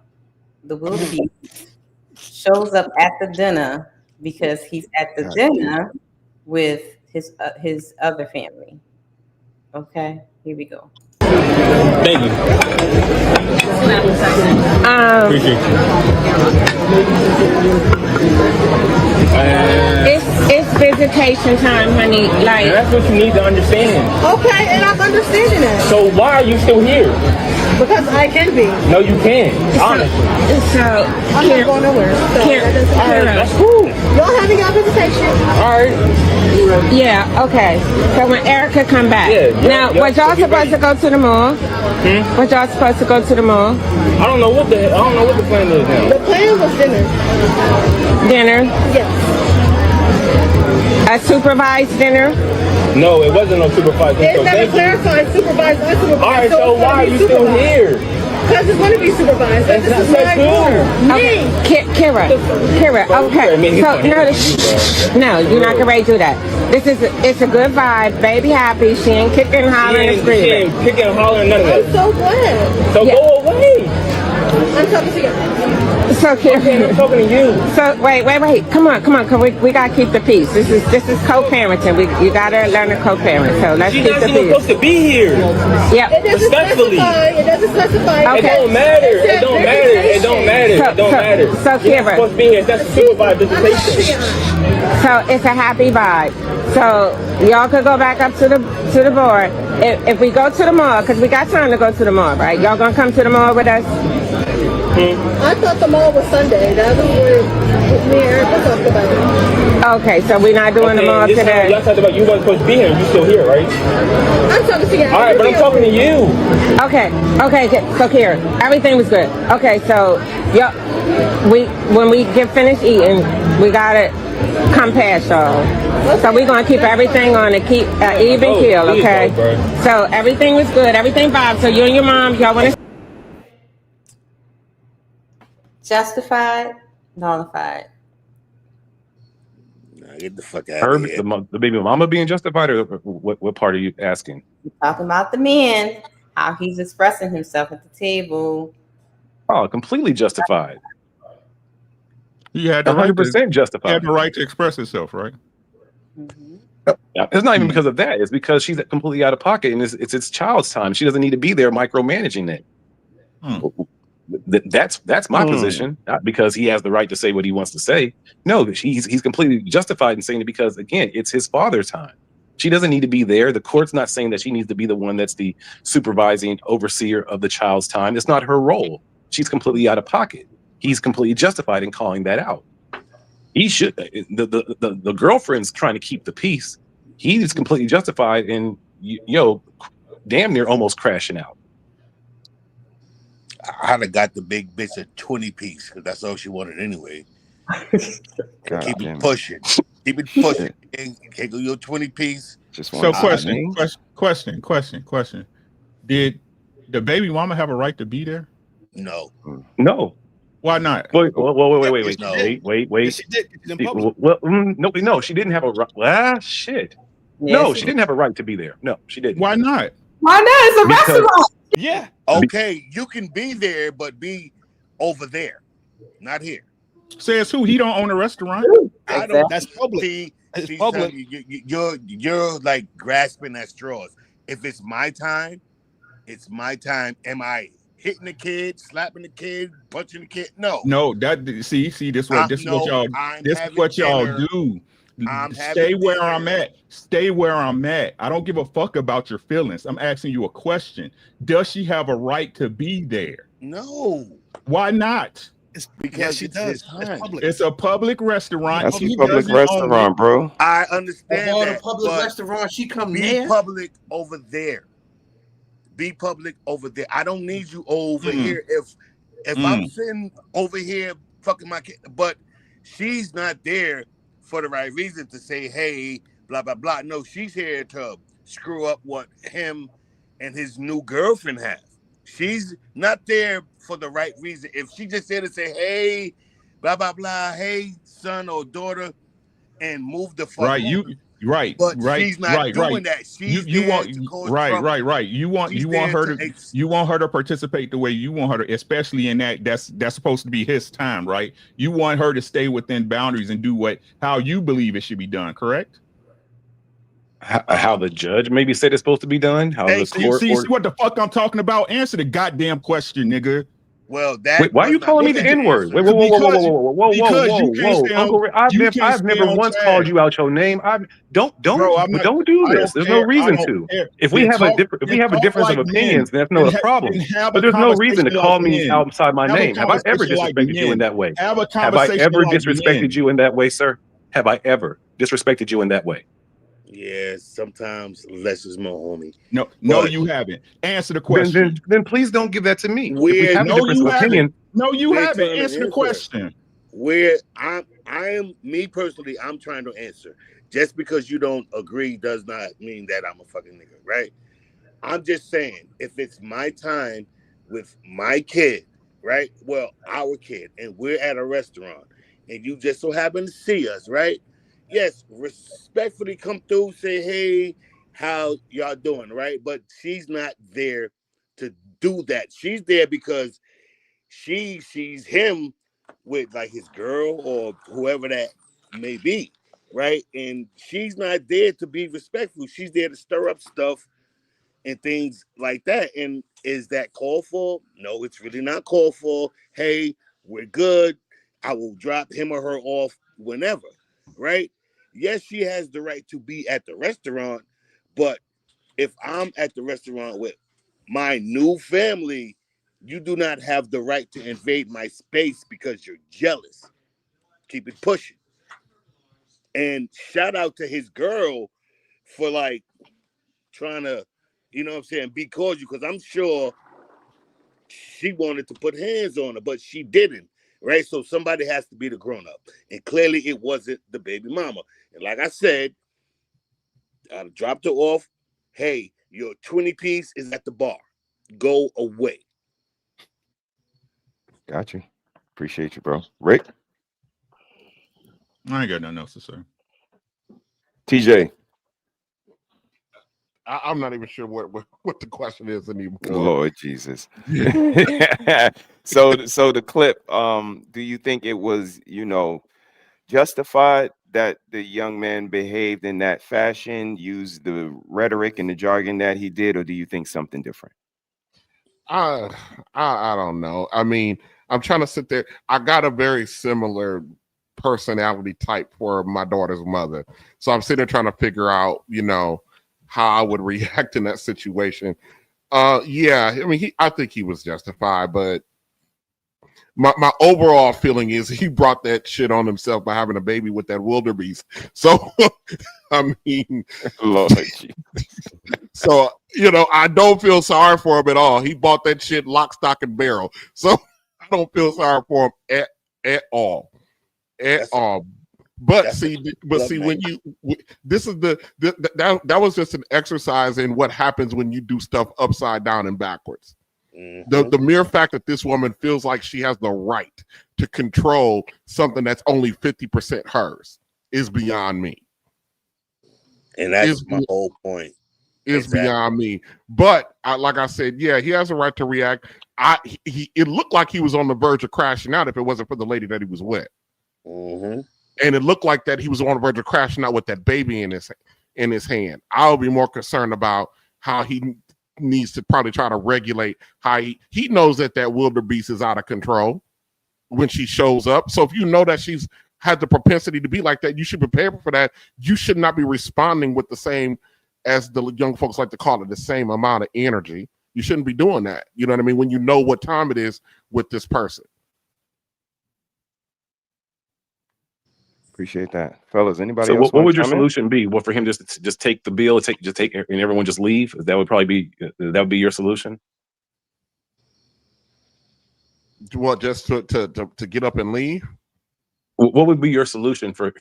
S6: the wildebeest, shows up at the dinner because he's at the dinner with his other family. Okay, here we go.
S10: Thank you. Appreciate
S11: It's visitation time, honey. Like
S13: that's what you need to understand.
S11: Okay, and I'm understanding that.
S13: So why are you still here?
S11: Because I can be.
S13: No, you can't. Honestly.
S11: So
S13: I'm not going nowhere. So that's cool.
S11: Y'all having your visitation.
S13: All right.
S11: Yeah, okay. So when Erica come back. Now, was y'all supposed to go to the mall? Was y'all supposed to go to the mall?
S13: I don't know what the plan is now.
S11: The plan was dinner. Dinner? Yes. A supervised dinner?
S13: No, it wasn't no supervised.
S11: It's never clarified, supervised, unsupervised.
S13: All right, so why are you still here?
S11: Because it's going to be supervised. This is my corner. Me. Kira, okay. So, no, you're not going to do that. It's a good vibe. Baby happy. She ain't kicking, hollering, and screaming.
S13: She ain't kicking, hollering, none of that.
S11: I'm so glad.
S13: So go away.
S11: I'm talking to you. So Kira,
S13: I'm talking to you.
S11: So wait. Come on. We gotta keep the peace. This is co-parenting. You gotta learn to co-parent. So let's keep the peace. She's not even supposed
S13: to be here.
S11: Yeah.
S13: It doesn't specify.
S11: Okay.
S13: It don't matter.
S11: So Kira,
S13: supposed to be here. That's a supervised visitation.
S11: So it's a happy vibe. So y'all could go back up to the board. If we go to the mall, because we got time to go to the mall, right? Y'all gonna come to the mall with us?
S16: I thought the mall was Sunday. That was what me and Erica talked about.
S11: Okay, so we're not doing the mall today.
S13: Y'all talked about you weren't supposed to be here. You still here, right?
S16: I'm talking to you.
S13: All right, but I'm talking to you.
S11: Okay. So here, everything was good. Okay, so when we get finished eating, we gotta come past y'all. So we're gonna keep everything on a even keel, okay? So everything was good, everything vibed. So you and your mom, y'all wanna
S6: justified, nullified.
S14: Nah, get the fuck out of here.
S2: The baby mama being justified, or what part are you asking?
S6: We're talking about the man, how he's expressing himself at the table.
S2: Oh, completely justified.
S3: He had
S2: 100% justified.
S3: He had the right to express himself, right?
S2: It's not even because of that. It's because she's completely out of pocket, and it's child's time. She doesn't need to be there micromanaging it. That's my position. Not because he has the right to say what he wants to say. No, he's completely justified in saying it because, again, it's his father's time. She doesn't need to be there. The court's not saying that she needs to be the one that's the supervising overseer of the child's time. It's not her role. She's completely out of pocket. He's completely justified in calling that out. He should. The girlfriend's trying to keep the peace. He's completely justified in damn near almost crashing out.
S14: I'd have got the big bitch a 20-piece because that's all she wanted anyway. Keep it pushing. Keep it pushing. Can't go your 20-piece.
S3: So question. Did the baby mama have a right to be there?
S14: No.
S2: No.
S3: Why not?
S2: Wait.
S14: No.
S2: Wait.
S9: She did in public.
S2: No, she didn't have a right. Ah, shit. No, she didn't have a right to be there. No, she didn't.
S3: Why not?
S1: Why not? It's a restaurant.
S9: Yeah.
S14: Okay, you can be there, but be over there, not here.
S3: Says who? He don't own a restaurant.
S14: I don't.
S9: That's public.
S14: It's public. You're like grasping at straws. If it's my time, it's my time. Am I hitting the kid, slapping the kid, punching the kid? No.
S3: No. See. This is what y'all do. Stay where I'm at. Stay where I'm at. I don't give a fuck about your feelings. I'm asking you a question. Does she have a right to be there?
S14: No.
S3: Why not?
S14: It's because
S9: she does.
S3: It's a public restaurant.
S2: That's a public restaurant, bro.
S14: I understand
S8: all
S14: that.
S8: The public restaurant, she come
S14: be
S8: there.
S14: Public over there. Be public over there. I don't need you over here. If I'm sitting over here fucking my kid, but she's not there for the right reason to say, hey, blah, blah, blah. No, she's here to screw up what him and his new girlfriend have. She's not there for the right reason. If she just there to say, hey, blah, blah, blah, hey, son or daughter, and move the fuck
S3: right,
S14: over.
S3: But
S14: she's not doing that. She's
S3: you want
S14: to cause
S3: right. You want her to participate the way you want her to, especially in that's supposed to be his time, right? You want her to stay within boundaries and do how you believe it should be done, correct?
S2: How the judge maybe said it's supposed to be done? How the court?
S3: See what the fuck I'm talking about? Answer the goddamn question, nigga.
S14: Well, that
S10: Wait, why are you calling me the N-word? Wait, whoa, Uncle Rick, I've never once called you out your name. Don't do
S3: I
S10: this.
S3: don't
S10: There's no
S3: care. I
S10: reason
S3: don't
S10: to.
S3: care.
S10: If we have a difference
S3: like
S10: of
S3: men.
S10: opinions, then that's not a problem.
S3: Then have
S10: But
S3: a
S10: there's no reason to
S3: conversation like
S10: call me
S3: men.
S10: outside my
S3: Have a
S10: name. Have I ever
S3: conversation like
S10: disrespected you in
S3: men.
S10: that way?
S3: Have a
S10: Have I
S3: conversation
S10: ever
S3: like
S10: disrespected
S3: men.
S10: you in that way, sir? Have I ever disrespected you in that way?
S14: Yeah, sometimes less is more, homie.
S3: No,
S14: But
S3: you haven't. Answer the question.
S10: Then please don't give that to me. If we have a difference
S3: you
S10: of opinion,
S3: haven't. No, you
S14: we're
S3: haven't.
S14: trying to
S3: Answer the question.
S14: Where I am, me personally, I'm trying to answer. Just because you don't agree does not mean that I'm a fucking nigga, right? I'm just saying, if it's my time with my kid, right? Well, our kid, and we're at a restaurant, and you just so happen to see us, right? Yes, respectfully come through, say, hey, how y'all doing, right? But she's not there to do that. She's there because she sees him with like his girl or whoever that may be, right? And she's not there to be respectful. She's there to stir up stuff and things like that. And is that called for? No, it's really not called for. Hey, we're good. I will drop him or her off whenever, right? Yes, she has the right to be at the restaurant, but if I'm at the restaurant with my new family, you do not have the right to invade my space because you're jealous. Keep it pushing. And shout out to his girl for like trying to, you know what I'm saying, be cordial, because I'm sure she wanted to put hands on her, but she didn't, right? So somebody has to be the grown up. And clearly it wasn't the baby mama. And like I said, I dropped her off. Hey, your 20 piece is at the bar. Go away.
S2: Got you. Appreciate you, bro. Rick?
S3: I ain't got nothing else to say.
S2: TJ?
S15: I'm not even sure what the question is anymore.
S2: Lord Jesus. So the clip, do you think it was, justified that the young man behaved in that fashion, used the rhetoric and the jargon that he did, or do you think something different?
S15: I don't know. I mean, I'm trying to sit there. I got a very similar personality type for my daughter's mother. So I'm sitting there trying to figure out, how I would react in that situation. Yeah, I mean, I think he was justified, but my overall feeling is he brought that shit on himself by having a baby with that wildebeest. So, I mean,
S2: Lord,
S15: so, I don't feel sorry for him at all. He bought that shit lock, stock, and barrel. So I don't feel sorry for him at all. But see, when this is that was just an exercise in what happens when you do stuff upside down and backwards. Mm-hmm. The mere fact that this woman feels like she has the right to control something that's only 50% hers is beyond me.
S14: And that's my whole point.
S15: Is beyond me. But like I said, yeah, he has a right to react. It looked like he was on the verge of crashing out if it wasn't for the lady that he was with.
S14: Mm-hmm.
S15: And it looked like that he was on the verge of crashing out with that baby in his hand. I'll be more concerned about how he needs to probably try to regulate how he knows that wildebeest is out of control when she shows up. So if you know that she's had the propensity to be like that, you should prepare for that. You should not be responding with the same, as the young folks like to call it, the same amount of energy. You shouldn't be doing that. You know what I mean? When you know what time it is with this person.
S2: Appreciate that, fellas. Anybody
S10: so
S2: else?
S10: What would your solution be? Well, for him just take the bill, take and everyone just leave? That would probably be your solution.
S15: Well, just to get up and leave.
S10: What would be your solution for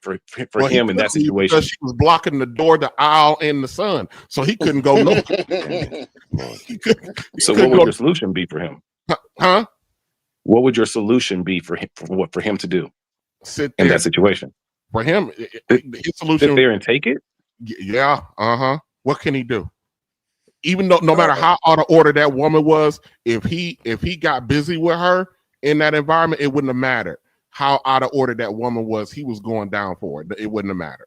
S10: him in that situation?
S15: Because she was blocking the door, the aisle, and the sun, so he couldn't go nowhere.
S10: So what would your solution be for him?
S15: Huh?
S10: What would your solution be for him to do?
S15: Sit
S10: in that situation.
S15: For him, his solution,
S10: sit there and take it.
S15: Yeah. What can he do? Even though, no matter how out of order that woman was, if he got busy with her in that environment, it wouldn't have mattered how out of order that woman was. He was going down for it. It wouldn't have mattered.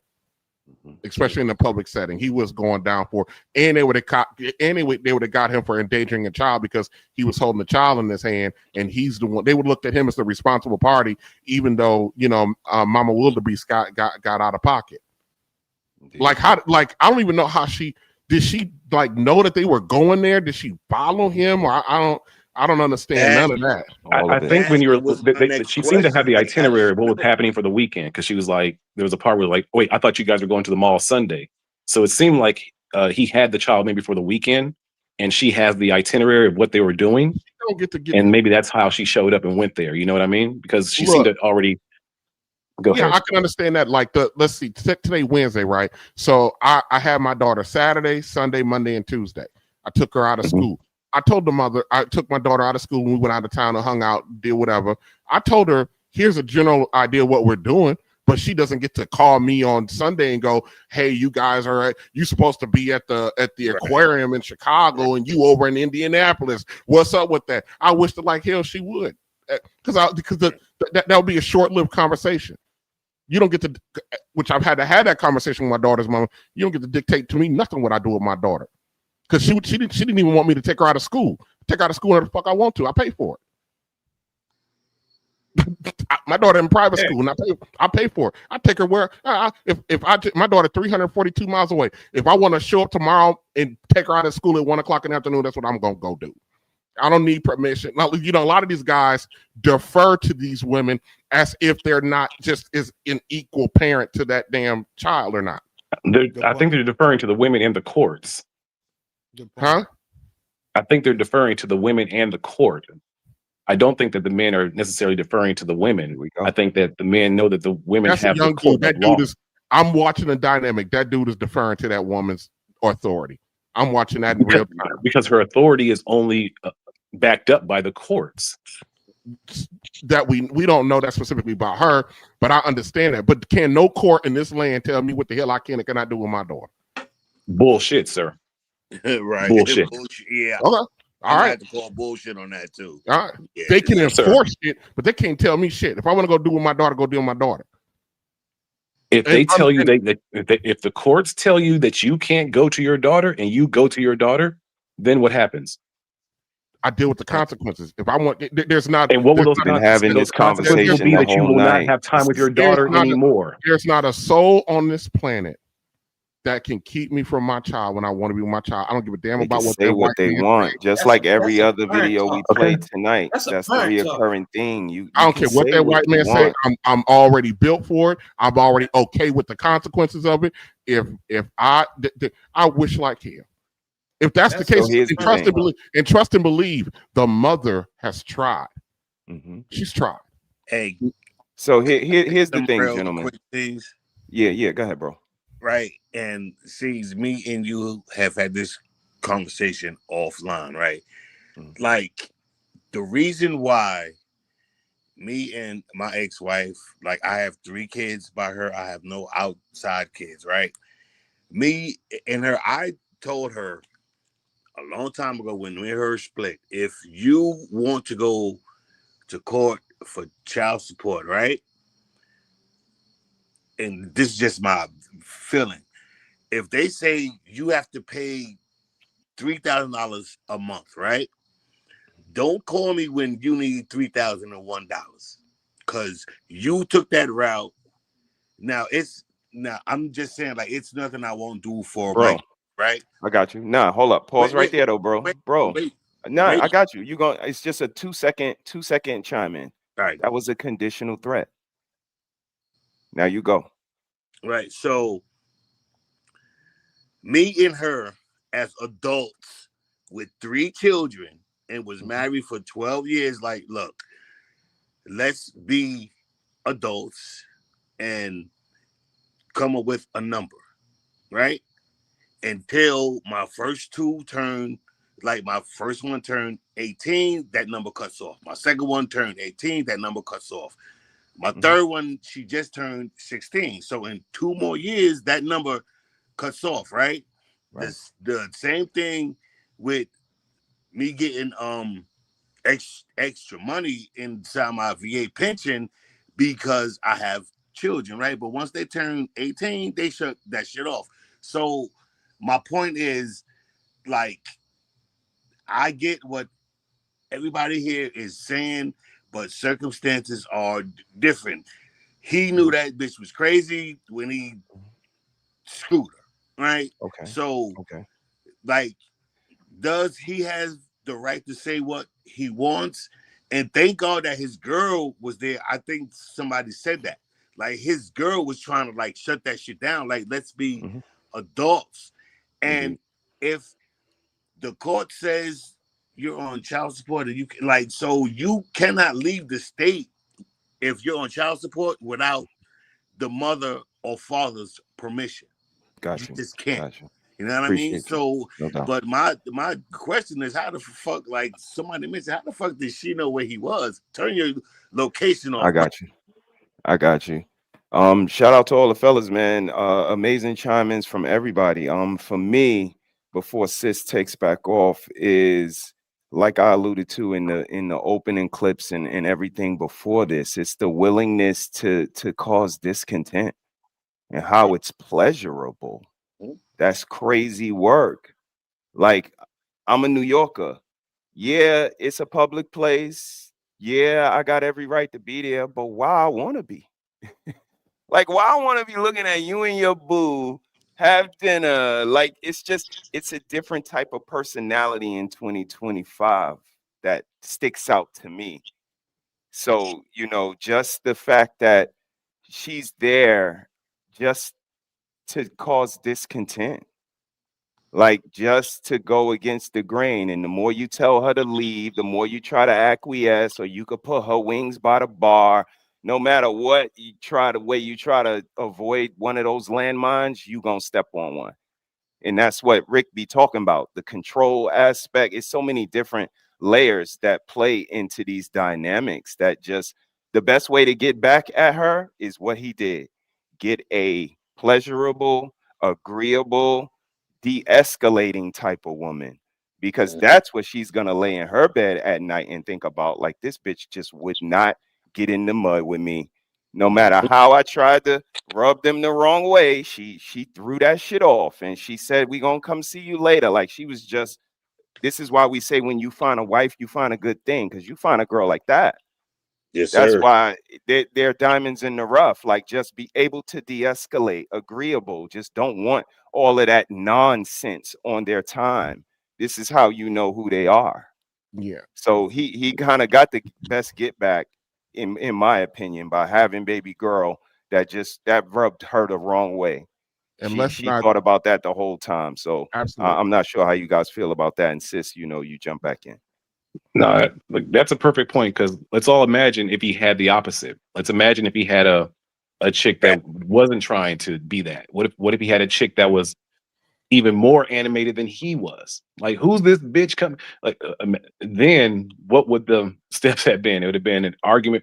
S15: especially in a public setting. He was going down for, and they would have got him for endangering a child because he was holding the child in his hand, and he's the one. They would look at him as the responsible party, even though Mama Wildebeest got out of pocket. Like how? Like I don't even know how did she like know that they were going there? Did she follow him, or I don't understand none of that.
S10: I think when she seemed to have the itinerary of what was happening for the weekend, because she was like, there was a part where like, wait, I thought you guys were going to the mall Sunday. So it seemed like he had the child maybe for the weekend, and she has the itinerary of what they were doing. And maybe that's how she showed up and went there. You know what I mean? Because she seemed to already go ahead.
S15: I can understand that. Like let's see, today Wednesday, right? So I had my daughter Saturday, Sunday, Monday, and Tuesday. I took her out of school. I told the mother, I took my daughter out of school when we went out of town and hung out, did whatever. I told her, here's a general idea of what we're doing, but she doesn't get to call me on Sunday and go, hey, you guys you supposed to be at the aquarium in Chicago and you over in Indianapolis. What's up with that? I wish that like hell she would. Because that would be a short-lived conversation. You don't get to, which I've had to have that conversation with my daughter's mama. You don't get to dictate to me nothing what I do with my daughter. Because she didn't even want me to take her out of school. Take her out of school whenever the fuck I want to. I pay for it. My daughter in private school, and I pay for it. I take her where my daughter 342 miles away. If I want to show up tomorrow and take her out of school at 1:00 in the afternoon, that's what I'm gonna go do. I don't need permission. Now, a lot of these guys defer to these women as if they're not just as an equal parent to that damn child or not.
S10: I think they're deferring to the women in the courts.
S15: Huh?
S10: I think they're deferring to the women and the court. I don't think that the men are necessarily deferring to the women. I think that the men know that the women have the court.
S15: That dude is. I'm watching the dynamic. That dude is deferring to that woman's authority. I'm watching that in real time
S10: because her authority is only backed up by the courts.
S15: That we don't know that specifically about her, but I understand that. But can no court in this land tell me what the hell I can and cannot do with my daughter?
S10: Bullshit, sir.
S14: Right.
S10: Bullshit.
S14: Yeah.
S15: Okay. All right.
S14: I have to call bullshit on that too.
S15: All right.
S14: Yeah.
S15: They can enforce it, but they can't tell me shit. If I want to go do with my daughter, go deal with my daughter.
S10: If they tell you if the courts tell you that you can't go to your daughter and you go to your daughter, then what happens?
S15: I deal with the consequences. If I want, there's not.
S10: And what will those
S2: been having this conversation
S10: will be
S2: the
S10: that you
S2: whole
S10: will
S2: night.
S10: not have time with your daughter anymore.
S15: There's not a soul on this planet that can keep me from my child when I want to be with my child. I don't give a damn about what
S2: they want. Just like every other video we played tonight. That's the reoccurring thing.
S15: I don't care what that white man say. I'm already built for it. I'm already okay with the consequences of it. If I wish like hell. If that's the case, trust and believe the mother has tried. She's tried.
S14: Hey,
S2: so here's the thing, gentlemen. Yeah, go ahead, bro.
S14: Right, and sees me and you have had this conversation offline, right? Like the reason why me and my ex-wife, like I have 3 kids by her, I have no outside kids, right? Me and her, I told her a long time ago when we and her split, if you want to go to court for child support, right? And this is just my feeling. If they say you have to pay $3,000 a month, right? Don't call me when you need $3,001 because you took that route. Now I'm just saying, like, it's nothing I won't do for
S2: bro.
S14: Right?
S2: I got you. Nah, hold up. Pause right there, though, bro. I got you. It's just a 2-second chime in.
S14: Right.
S2: That was a conditional threat. Now you go.
S14: Right. So me and her as adults with 3 children and was married for 12 years, like, look, let's be adults and come up with a number, right? Until my first 2 turn, like my first one turned 18, that number cuts off. My second one turned 18, that number cuts off. My third one, she just turned 16. So in 2 more years, that number cuts off, right? The same thing with me getting extra money inside my VA pension because I have children, right? But once they turn 18, they shut that shit off. So my point is, like, I get what everybody here is saying, but circumstances are different. He knew that bitch was crazy when he screwed her, right?
S2: Okay.
S14: So,
S2: Okay.
S14: like, does he has the right to say what he wants? And thank God that his girl was there. I think somebody said that. Like, his girl was trying to, like, shut that shit down. Like, let's be adults. And if the court says you're on child support, and you can, like, so you cannot leave the state if you're on child support without the mother or father's permission.
S2: Got
S14: You
S2: you.
S14: just can't.
S2: Got you.
S14: You know what I mean?
S2: Appreciate you.
S14: So,
S2: No doubt.
S14: but my question is, how the fuck, like somebody mentioned, how the fuck did she know where he was? Turn your location off.
S2: I got you. I got you. Shout out to all the fellas, man. Amazing chime-ins from everybody. For me, before Sis takes back off, is like I alluded to in the opening clips and everything before this, it's the willingness to cause discontent and how it's pleasurable. That's crazy work. Like, I'm a New Yorker. Yeah, it's a public place. Yeah, I got every right to be there, but why I want to be? Like, why I want to be looking at you and your boo have dinner? Like, it's a different type of personality in 2025 that sticks out to me. So, just the fact that she's there just to cause discontent, like just to go against the grain. And the more you tell her to leave, the more you try to acquiesce, or you could put her wings by the bar. No matter what you try to avoid one of those landmines, you gonna step on one. And that's what Rick be talking about, the control aspect. It's so many different layers that play into these dynamics that just the best way to get back at her is what he did. Get a pleasurable, agreeable, de-escalating type of woman, because that's what she's gonna lay in her bed at night and think about. Like, this bitch just would not get in the mud with me. No matter how I tried to rub them the wrong way, she threw that shit off, and she said, we gonna come see you later. Like, she was just, this is why we say when you find a wife, you find a good thing, because you find a girl like that.
S14: Yes,
S2: That's
S14: sir.
S2: why they're diamonds in the rough. Like, just be able to de-escalate, agreeable. Just don't want all of that nonsense on their time. This is how you know who they are.
S15: Yeah.
S2: So he kind of got the best get back, in my opinion, by having baby girl that rubbed her the wrong way.
S15: And
S2: She thought about that the whole time. So I'm not sure how you guys feel about that. And Sis, you jump back in.
S10: No, like, that's a perfect point, because let's all imagine if he had the opposite. Let's imagine if he had a chick that wasn't trying to be that. What if he had a chick that was even more animated than he was? Like, who's this bitch coming? Like, then what would the steps have been? It would have been an argument,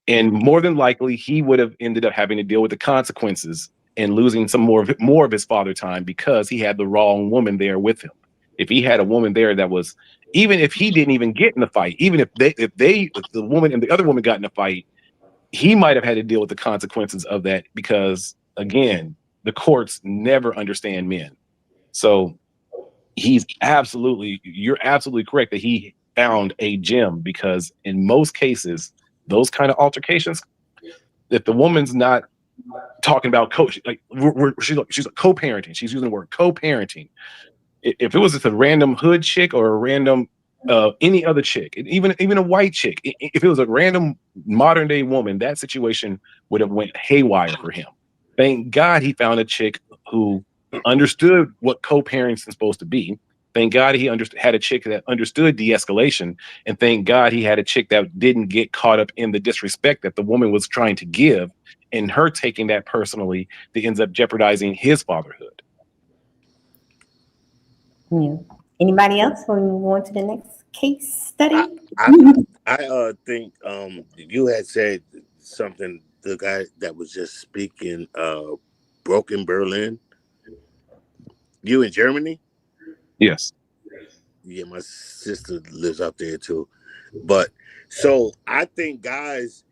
S10: and more than likely he would have ended up having to deal with the consequences and losing some more of his father time, because he had the wrong woman there with him. If he had a woman there that was, even if he didn't even get in the fight, even if the woman and the other woman got in a fight, he might have had to deal with the consequences of that, because again, the courts never understand men. So you're absolutely correct that he found a gem, because in most cases, those kind of altercations, if the woman's not talking about coach, like she's a co-parenting, she's using the word co-parenting. If it was just a random hood chick or a random any other chick, even a white chick, if it was a random modern day woman, that situation would have went haywire for him. Thank God he found a chick who understood what co-parenting is supposed to be. Thank God he had a chick that understood de-escalation, and thank God he had a chick that didn't get caught up in the disrespect that the woman was trying to give, and her taking that personally that ends up jeopardizing his fatherhood.
S6: Yeah. Anybody else want to move on to the next case study?
S14: I think you had said something. The guy that was just speaking, Broken Berlin. You in Germany?
S10: Yes.
S14: Yeah, my sister lives up there too. But so I think guys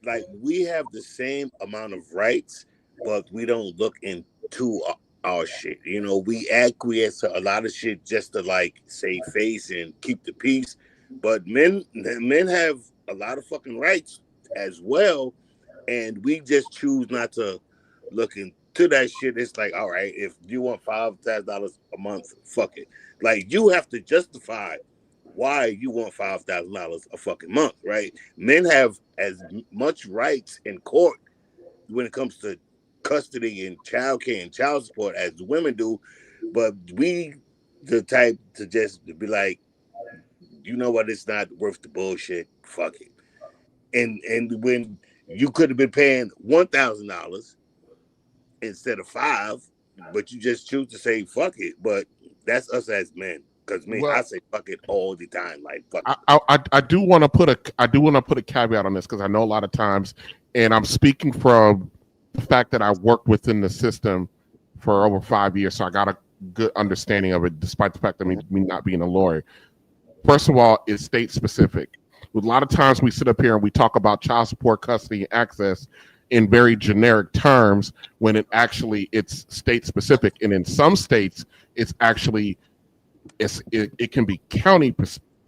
S14: like we have the same amount of rights, but we don't look into our shit. You know, we acquiesce to a lot of shit just to like save face and keep the peace. But men have a lot of fucking rights as well, and we just choose not to look into that shit. It's like, all right, if you want $5,000 a month, fuck it. Like you have to justify why you want $5,000 a fucking month, right? Men have as much rights in court when it comes to custody and child care and child support as the women do, but we the type to just be like, you know what, it's not worth the bullshit. Fuck it. And when you could have been paying $1,000 instead of $5,000, but you just choose to say fuck it. But that's us as men. Because me, I say fuck it all the time. Like fuck it.
S15: I do want to put a caveat on this because I know a lot of times, and I'm speaking from the fact that I worked within the system for over 5 years, so I got a good understanding of it, despite the fact that me not being a lawyer. First of all, it's state specific. A lot of times we sit up here and we talk about child support, custody, and access in very generic terms when it's state specific, and in some states it's actually it can be county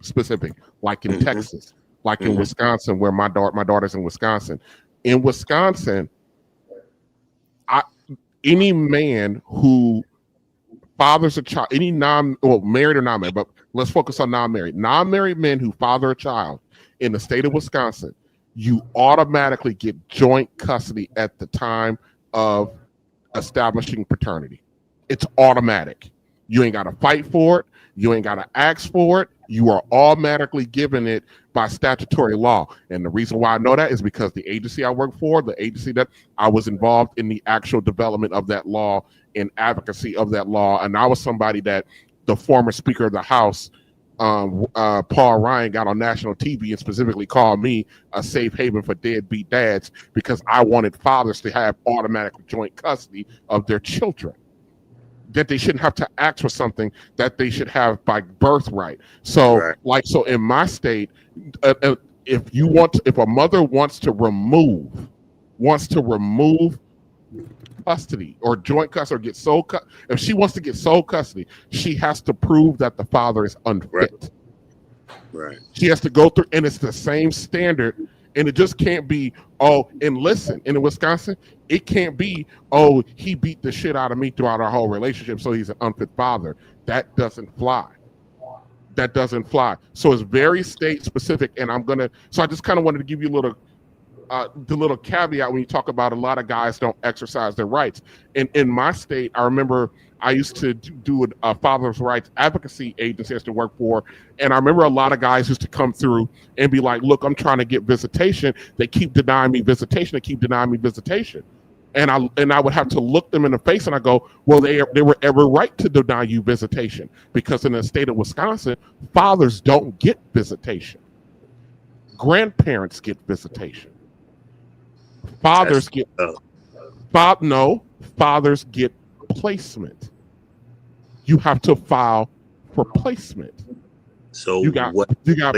S15: specific, like in Texas, like in Wisconsin, where my daughter's in Wisconsin. In Wisconsin, any man who fathers a child, any married or non-married, but let's focus on non-married men who father a child in the state of Wisconsin, you automatically get joint custody at the time of establishing paternity. It's automatic. You ain't got to fight for it. You ain't got to ask for it. You are automatically given it by statutory law. And the reason why I know that is because the agency I work for, the agency that I was involved in the actual development of that law and advocacy of that law. And I was somebody that the former Speaker of the House, Paul Ryan, got on national TV and specifically called me a safe haven for deadbeat dads because I wanted fathers to have automatic joint custody of their children, that they shouldn't have to ask for something that they should have by birthright. So, so in my state, if a mother wants to remove custody or joint custody or get sole custody, if she wants to get sole custody, she has to prove that the father is unfit.
S14: Right.
S15: She has to go through, and it's the same standard. And it just can't be, and listen, in Wisconsin, it can't be, he beat the shit out of me throughout our whole relationship, so he's an unfit father. That doesn't fly. That doesn't fly. So it's very state specific, and so I just kind of wanted to give you the little caveat when you talk about a lot of guys don't exercise their rights. In my state, I remember I used to do a father's rights advocacy agency I used to work for, and I remember a lot of guys used to come through and be like, look, I'm trying to get visitation. They keep denying me visitation. And I would have to look them in the face and I go, well, they were ever right to deny you visitation, because in the state of Wisconsin, fathers don't get visitation. Grandparents get visitation. Fathers get placement. You have to file for placement.
S14: So
S15: you got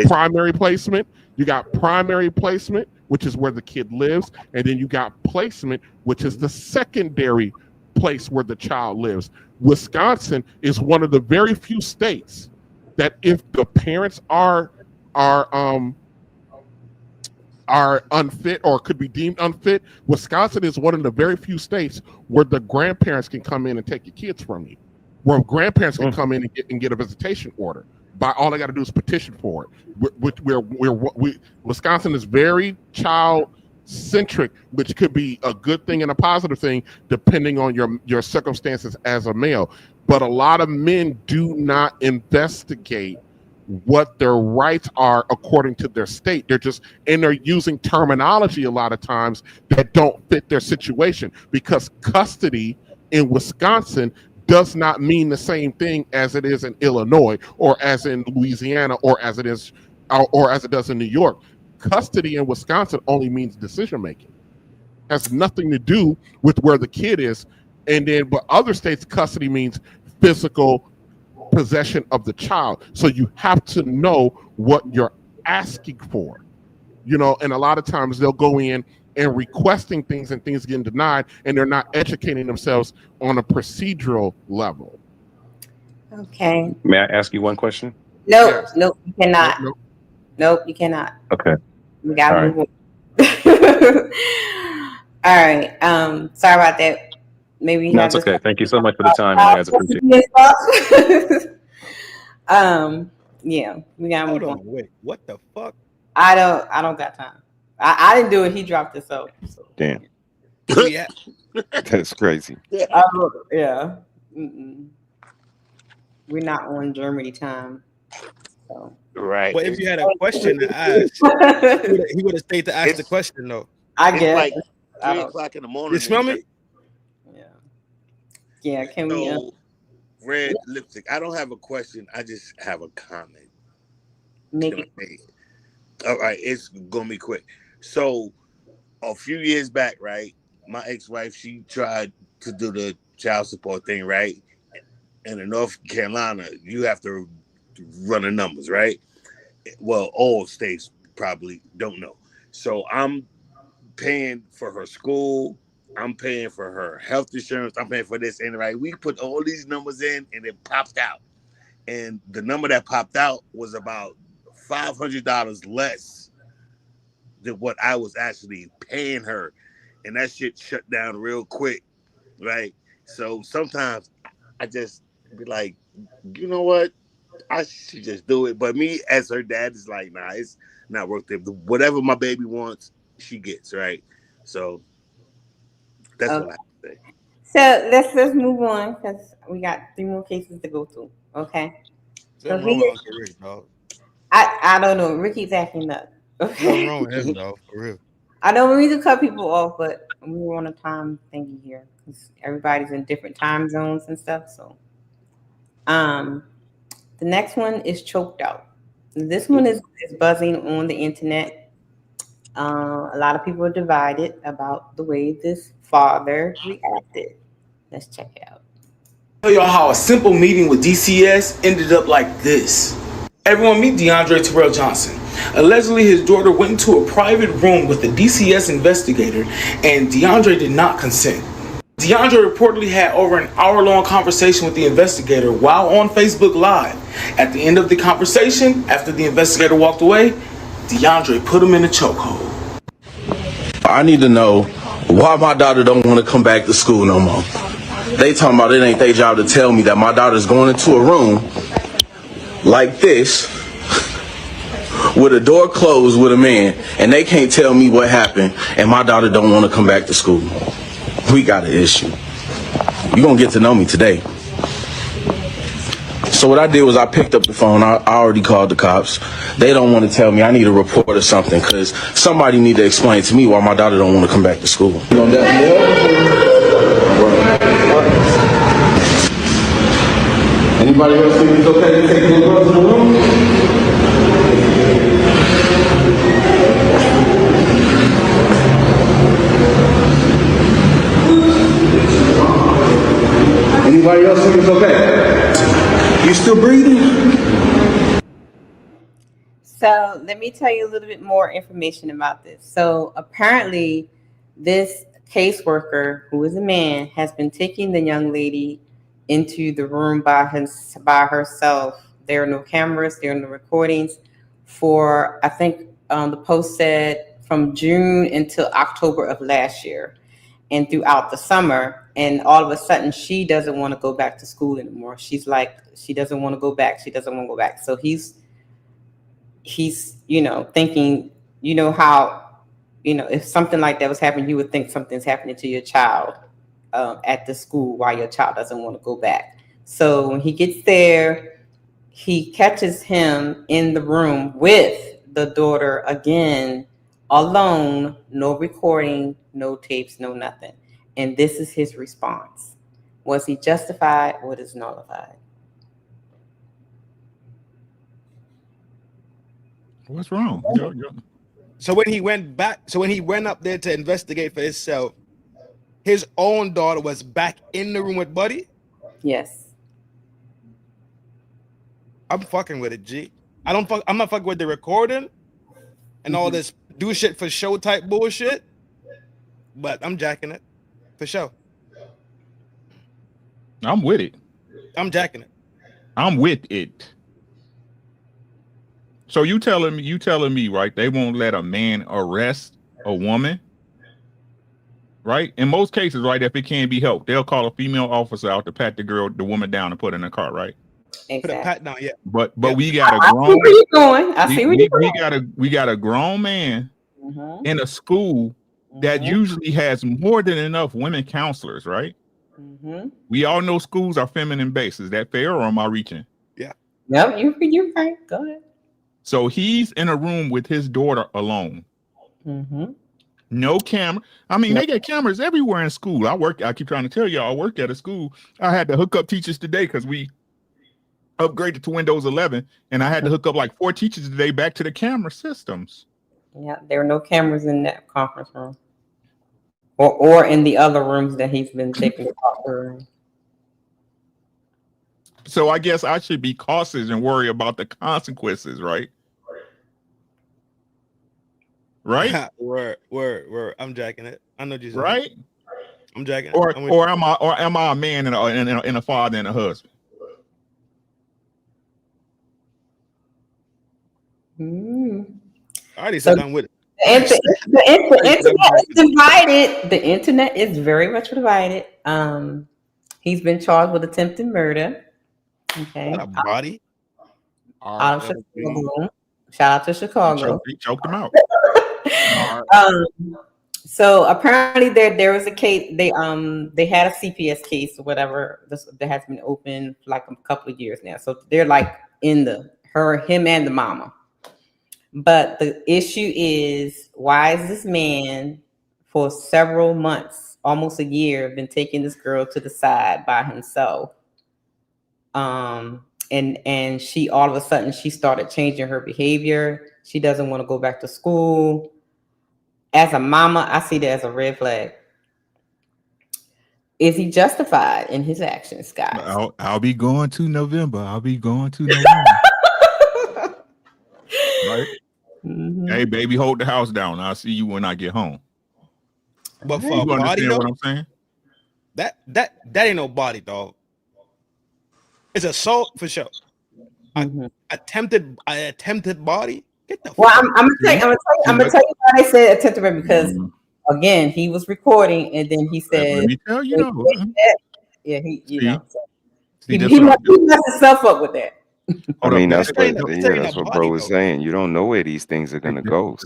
S15: primary placement. You got primary placement, which is where the kid lives, and then you got placement, which is the secondary place where the child lives. Wisconsin is one of the very few states that if the parents are unfit or could be deemed unfit, Wisconsin is one of the very few states where the grandparents can come in and take your kids from you, where grandparents can come in and get a visitation order. By all they got to do is petition for it. Wisconsin is very child centric, which could be a good thing and a positive thing depending on your circumstances as a male. But a lot of men do not investigate what their rights are according to their state. They're using terminology a lot of times that don't fit their situation, because custody in Wisconsin does not mean the same thing as it is in Illinois or as in Louisiana or as it does in New York. Custody in Wisconsin only means decision making. It has nothing to do with where the kid is. But other states, custody means physical possession of the child. So you have to know what you're asking for. you know, and a lot of times they'll go in and requesting things and things getting denied, and they're not educating themselves on a procedural level.
S6: Okay.
S2: May I ask you one question?
S6: Nope,
S15: Yes.
S6: nope, you cannot.
S15: Nope.
S6: Nope, you cannot.
S2: Okay.
S6: We gotta
S2: All
S6: move on. All right. Sorry about that. Maybe he
S2: No,
S6: had
S2: it's
S6: this.
S2: okay. Thank you so much for the time, and I guys appreciate it.
S6: Yeah, we gotta
S9: Hold
S6: move
S9: on,
S6: on.
S9: wait, what the fuck?
S6: I don't got time. I didn't do it. He dropped it. So
S2: Damn.
S9: Yeah.
S2: That's crazy.
S6: yeah. Mm-mm. We're not on Germany time. So.
S14: Right.
S9: But if you had a question to ask, he would have stayed to ask the question though.
S6: I
S14: It's
S6: guess.
S14: like 3 o'clock in the morning.
S9: You smell me?
S6: Yeah. Can we?
S14: So, red lipstick. I don't have a question. I just have a comment.
S6: Make it.
S14: All right, it's gonna be quick. So, a few years back, right, my ex-wife, she tried to do the child support thing, right? And in North Carolina, you have to run the numbers, right? Well, all states probably don't know. So I'm paying for her school. I'm paying for her health insurance. I'm paying for this. And right, we put all these numbers in and it popped out. And the number that popped out was about $500 less than what I was actually paying her. And that shit shut down real quick, right? So sometimes I just be like, you know what? I should just do it. But me as her dad is like, nah, it's not worth it. Whatever my baby wants, she gets, right? So that's what I have to say.
S6: So let's move on because we got 3 more cases to go through. Okay. So
S9: What's wrong with Uncle Rick, dog?
S6: I don't know. Ricky's acting up.
S9: What's wrong with him, dog? For real.
S6: I don't mean to cut people off, but we're on a time thingy here because everybody's in different time zones and stuff. So, the next one is choked out. This one is buzzing on the internet. A lot of people are divided about the way this father reacted. Let's check it out.
S17: Tell y'all how a simple meeting with DCS ended up like this. Everyone meet DeAndre Terrell Johnson. Allegedly, his daughter went into a private room with the DCS investigator, and DeAndre did not consent. DeAndre reportedly had over an hour-long conversation with the investigator while on Facebook Live. At the end of the conversation, after the investigator walked away, DeAndre put him in a chokehold.
S18: I need to know why my daughter don't want to come back to school no more. They talking about it ain't their job to tell me that my daughter's going into a room like this with a door closed with a man, and they can't tell me what happened, and my daughter don't want to come back to school. We got an issue. You're going to get to know me today. So what I did was I picked up the phone. I already called the cops. They don't want to tell me. I need a report or something because somebody need to explain to me why my daughter don't want to come back to school. Anybody else think it's okay to take little girls in the room? Anybody else think it's okay? You still breathing?
S6: So let me tell you a little bit more information about this. So apparently, this caseworker, who is a man, has been taking the young lady into the room by herself. There are no cameras, there are no recordings for, I think the post said from June until October of last year and throughout the summer. And all of a sudden she doesn't want to go back to school anymore. She's like, she doesn't want to go back. She doesn't want to go back. So he's, thinking, how, if something like that was happening, you would think something's happening to your child at the school while your child doesn't want to go back. So when he gets there, he catches him in the room with the daughter again, alone, no recording, no tapes, no nothing. And this is his response. Was he justified or is nullified?
S3: What's wrong?
S9: So when he went up there to investigate for himself, his own daughter was back in the room with Buddy?
S6: Yes.
S9: I'm fucking with it, G. I'm not fucking with the recording and all this do shit for show type bullshit. But I'm jacking it for sure.
S3: I'm with it.
S9: I'm jacking it.
S3: I'm with it. So you telling me, right? They won't let a man arrest a woman, right? In most cases, right? If it can't be helped, they'll call a female officer out to pat the woman down and put her in a car, right?
S6: Exactly.
S9: Put a pat down, yeah.
S3: But we got a grown.
S6: I see where you're going. I see where you're going.
S3: We got a grown man in a school that usually has more than enough women counselors, right? We all know schools are feminine based. Is that fair, or am I reaching?
S9: Yeah.
S6: No, you're right. Go ahead.
S3: So he's in a room with his daughter alone. No camera. I mean, they got cameras everywhere in school. I keep trying to tell y'all, I work at a school. I had to hook up teachers today because we upgraded to Windows 11, and I had to hook up like 4 teachers today back to the camera systems.
S6: Yeah, there are no cameras in that conference room. Or in the other rooms that he's been taking over.
S3: So I guess I should be cautious and worry about the consequences, right? Right?
S9: Word. I'm jacking it. I know you.
S3: Right?
S9: I'm jacking it.
S3: Or am I a man and a father and a husband?
S9: I already said I'm with it.
S6: The internet is divided. The internet is very much divided. He's been charged with attempted murder. Okay.
S9: A body.
S6: Out of Chicago. Shout out to Chicago.
S3: He choked him out.
S6: So apparently there was a case. They had a CPS case or whatever that has been open for like a couple of years now. So they're like in him and the mama. But the issue is, why is this man for several months, almost a year, been taking this girl to the side by himself? And she all of a sudden she started changing her behavior. She doesn't want to go back to school. As a mama, I see that as a red flag. Is he justified in his actions, guys?
S3: I'll be going to November. Right? Hey, baby, hold the house down. I'll see you when I get home.
S9: But for
S3: you
S9: a body,
S3: understand
S9: though,
S3: what I'm saying?
S9: That ain't no body, dog. It's assault for sure. Attempted body. Get the
S6: well, I'm gonna tell you why they said attempted murder, because again, he was recording and then he said,
S3: "Let me tell you,
S6: he
S3: messed
S6: himself up with that."
S2: I mean, that's what bro was saying. You don't know where these things are gonna go.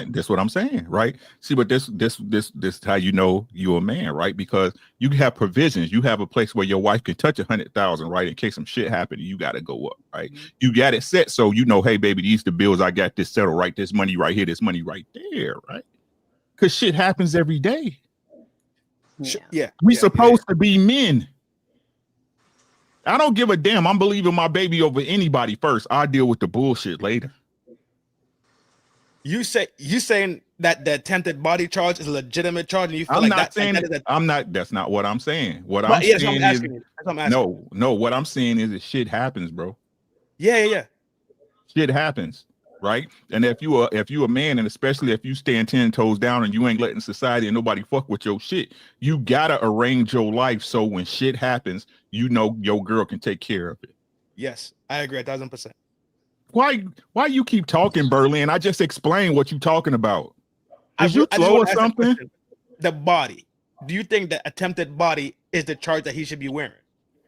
S3: That's what I'm saying, right? See, but this is how you know you're a man, right? Because you have provisions. You have a place where your wife can touch 100,000, right? In case some shit happen, you got to go up, right? You got it set so you know, hey, baby, these the bills. I got this settled, right? This money right here, this money right there, right? Because shit happens every day. We supposed to be men. I don't give a damn. I'm believing my baby over anybody first. I deal with the bullshit later.
S9: You saying that the attempted body charge is a legitimate charge, and you feel
S3: I'm
S9: like
S3: not
S9: that,
S3: saying
S9: like that
S3: I'm not. That's not what I'm saying. What
S9: I'm
S3: saying
S9: is
S3: no. What I'm saying is that shit happens, bro.
S9: Yeah.
S3: Shit happens, right? And if you a man, and especially if you stand 10 toes down and you ain't letting society and nobody fuck with your shit, you gotta arrange your life so when shit happens, you know your girl can take care of it.
S9: Yes, I agree 1,000%.
S3: Why you keep talking, Berlin? I just explained what you talking about. Is you slow or something?
S9: The body. Do you think that attempted body is the charge that he should be wearing?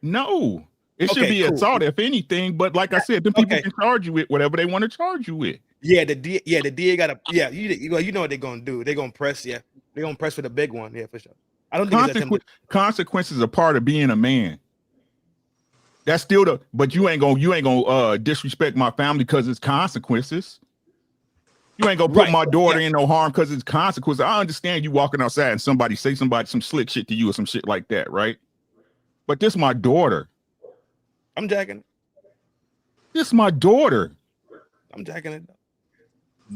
S3: No. It should be assault, if anything. But like I said, them people can charge you with whatever they want to charge you with.
S9: Yeah, the DA gotta. Yeah, you know what they're gonna do. They're gonna press. Yeah, they're gonna press for the big one. Yeah, for sure. I don't think
S3: consequences are part of being a man. That's still but you ain't gonna disrespect my family because it's consequences. You ain't gonna put my daughter in no harm because it's consequences. I understand you walking outside and somebody say some slick shit to you or some shit like that, right? But this my daughter.
S9: I'm jacking it.
S3: This my daughter.
S9: I'm jacking it.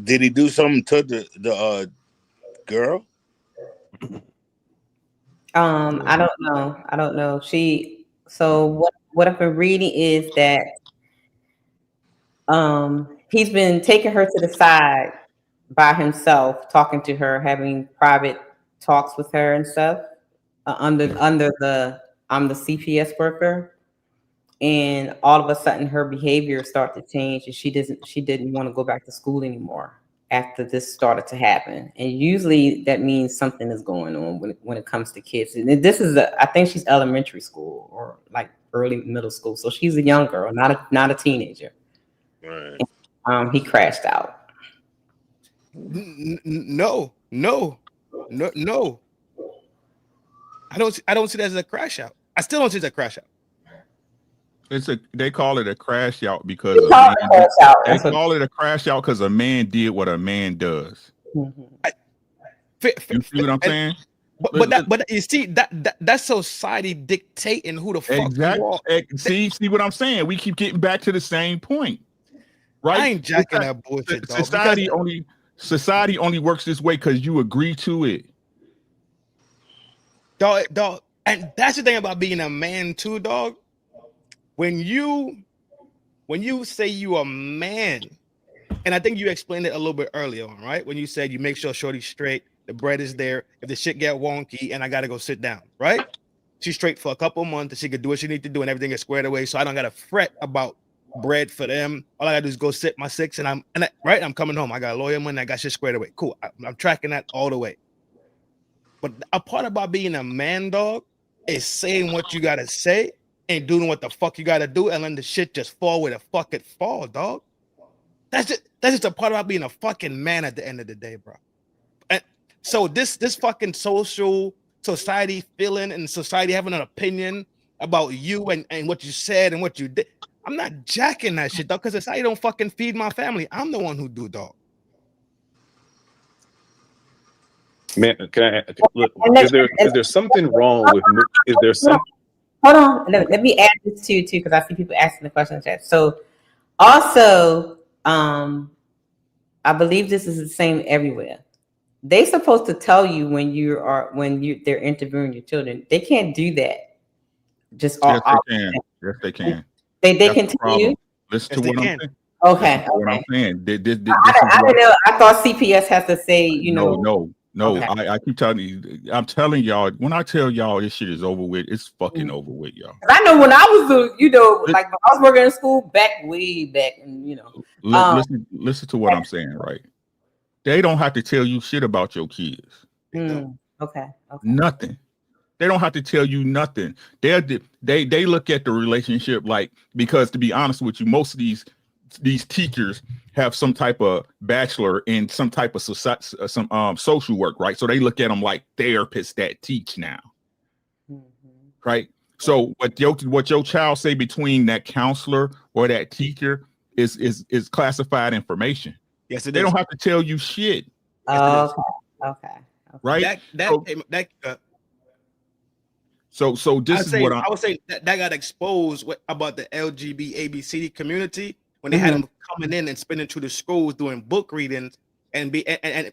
S14: Did he do something to the girl?
S6: I don't know. So what I've been reading is that he's been taking her to the side by himself, talking to her, having private talks with her and stuff. Under the I'm the CPS worker, and all of a sudden her behavior started to change, and she didn't want to go back to school anymore after this started to happen. And usually that means something is going on when it comes to kids. And this is I think she's elementary school or like early middle school, so she's a young girl, not a teenager.
S14: Right.
S6: And, he crashed out.
S9: No. I don't see that as a crash out. I still don't see it as a crash out.
S3: They call it a crash out because
S6: they call
S3: it a crash out because a man did what a man does.
S6: Mm-hmm.
S3: You see what I'm saying?
S9: But you see that's society dictating who the fuck
S3: exactly.
S9: you are.
S3: See what I'm saying? We keep getting back to the same point, right?
S9: I ain't jacking that bullshit.
S3: Society only works this way because you agree to it.
S9: Dog, and that's the thing about being a man too, dog. When you say you a man, and I think you explained it a little bit earlier on, right? When you said you make sure shorty's straight, the bread is there. If the shit get wonky and I gotta go sit down, right? She's straight for a couple months and she could do what she need to do and everything is squared away. So I don't gotta fret about bread for them. All I gotta do is go sit my 6 and I'm coming home. I got a lawyer money, I got shit squared away. Cool. I'm tracking that all the way. But a part about being a man, dog, is saying what you gotta say and doing what the fuck you gotta do and letting the shit just fall where the fuck it fall, dog. That's just a part about being a fucking man at the end of the day, bro. And so this fucking social society feeling and society having an opinion about you and what you said and what you did. I'm not jacking that shit, dog, because society don't fucking feed my family. I'm the one who do, dog.
S10: Man, is there something wrong with? Is there some?
S6: Hold on. Let me add this too, because I see people asking the question in chat. So, also, I believe this is the same everywhere. They're supposed to tell you when they're interviewing your children. They can't do that.
S3: Yes, they can.
S6: They can tell you.
S3: Listen to what I'm saying.
S6: Okay.
S3: What I'm saying.
S6: I didn't know. I thought CPS has to say,
S3: No.
S6: Okay.
S3: I keep telling you. I'm telling y'all. When I tell y'all this shit is over with, it's fucking over with, y'all.
S6: I know when I was, like when I was working in school way back, and
S3: listen to what I'm saying, right? They don't have to tell you shit about your kids.
S6: Okay.
S3: Nothing. They don't have to tell you nothing. They look at the relationship because to be honest with you, most of these teachers have some type of bachelor in some type of social work, right? So they look at them like therapists that teach now, right? So what your child say between that counselor or that teacher is classified information.
S9: Yes,
S3: they don't have to tell you shit.
S6: Okay.
S3: Right. So this is what
S9: I would say that got exposed about the LGBT community when they had them coming in and spinning through the schools doing book readings and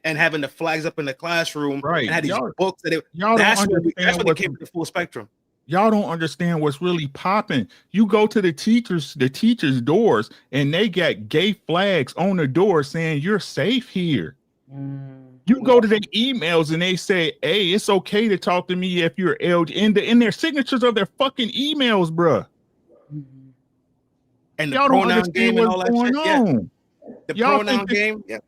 S9: having the flags up in the classroom,
S3: right?
S9: And had these books that that's when it came to the full spectrum.
S3: Y'all don't understand what's really popping. You go to the teachers' doors and they got gay flags on the door saying you're safe here. You go to their emails and they say, "Hey, it's okay to talk to me if you're LGBT." In their signatures of their fucking emails, bruh.
S9: And
S3: y'all don't understand what's going on.
S9: The pronoun game. Yeah.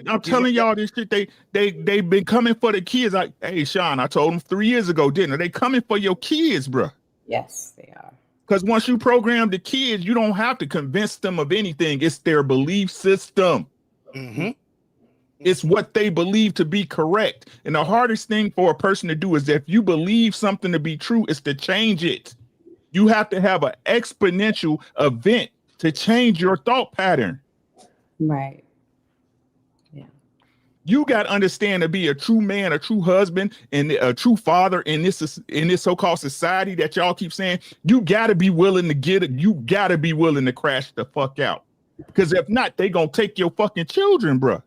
S3: I'm telling y'all this shit. They've been coming for the kids. Like, hey, Sean, I told them 3 years ago, didn't I? They coming for your kids, bruh.
S6: Yes, they are.
S3: Because once you program the kids, you don't have to convince them of anything. It's their belief system. It's what they believe to be correct. And the hardest thing for a person to do is if you believe something to be true, is to change it. You have to have an exponential event to change your thought pattern.
S6: Right.
S3: You got to understand to be a true man, a true husband, and a true father in this so-called society that y'all keep saying. You got to be willing to get it. You got to be willing to crash the fuck out. Because if not, they going to take your fucking children, bruh.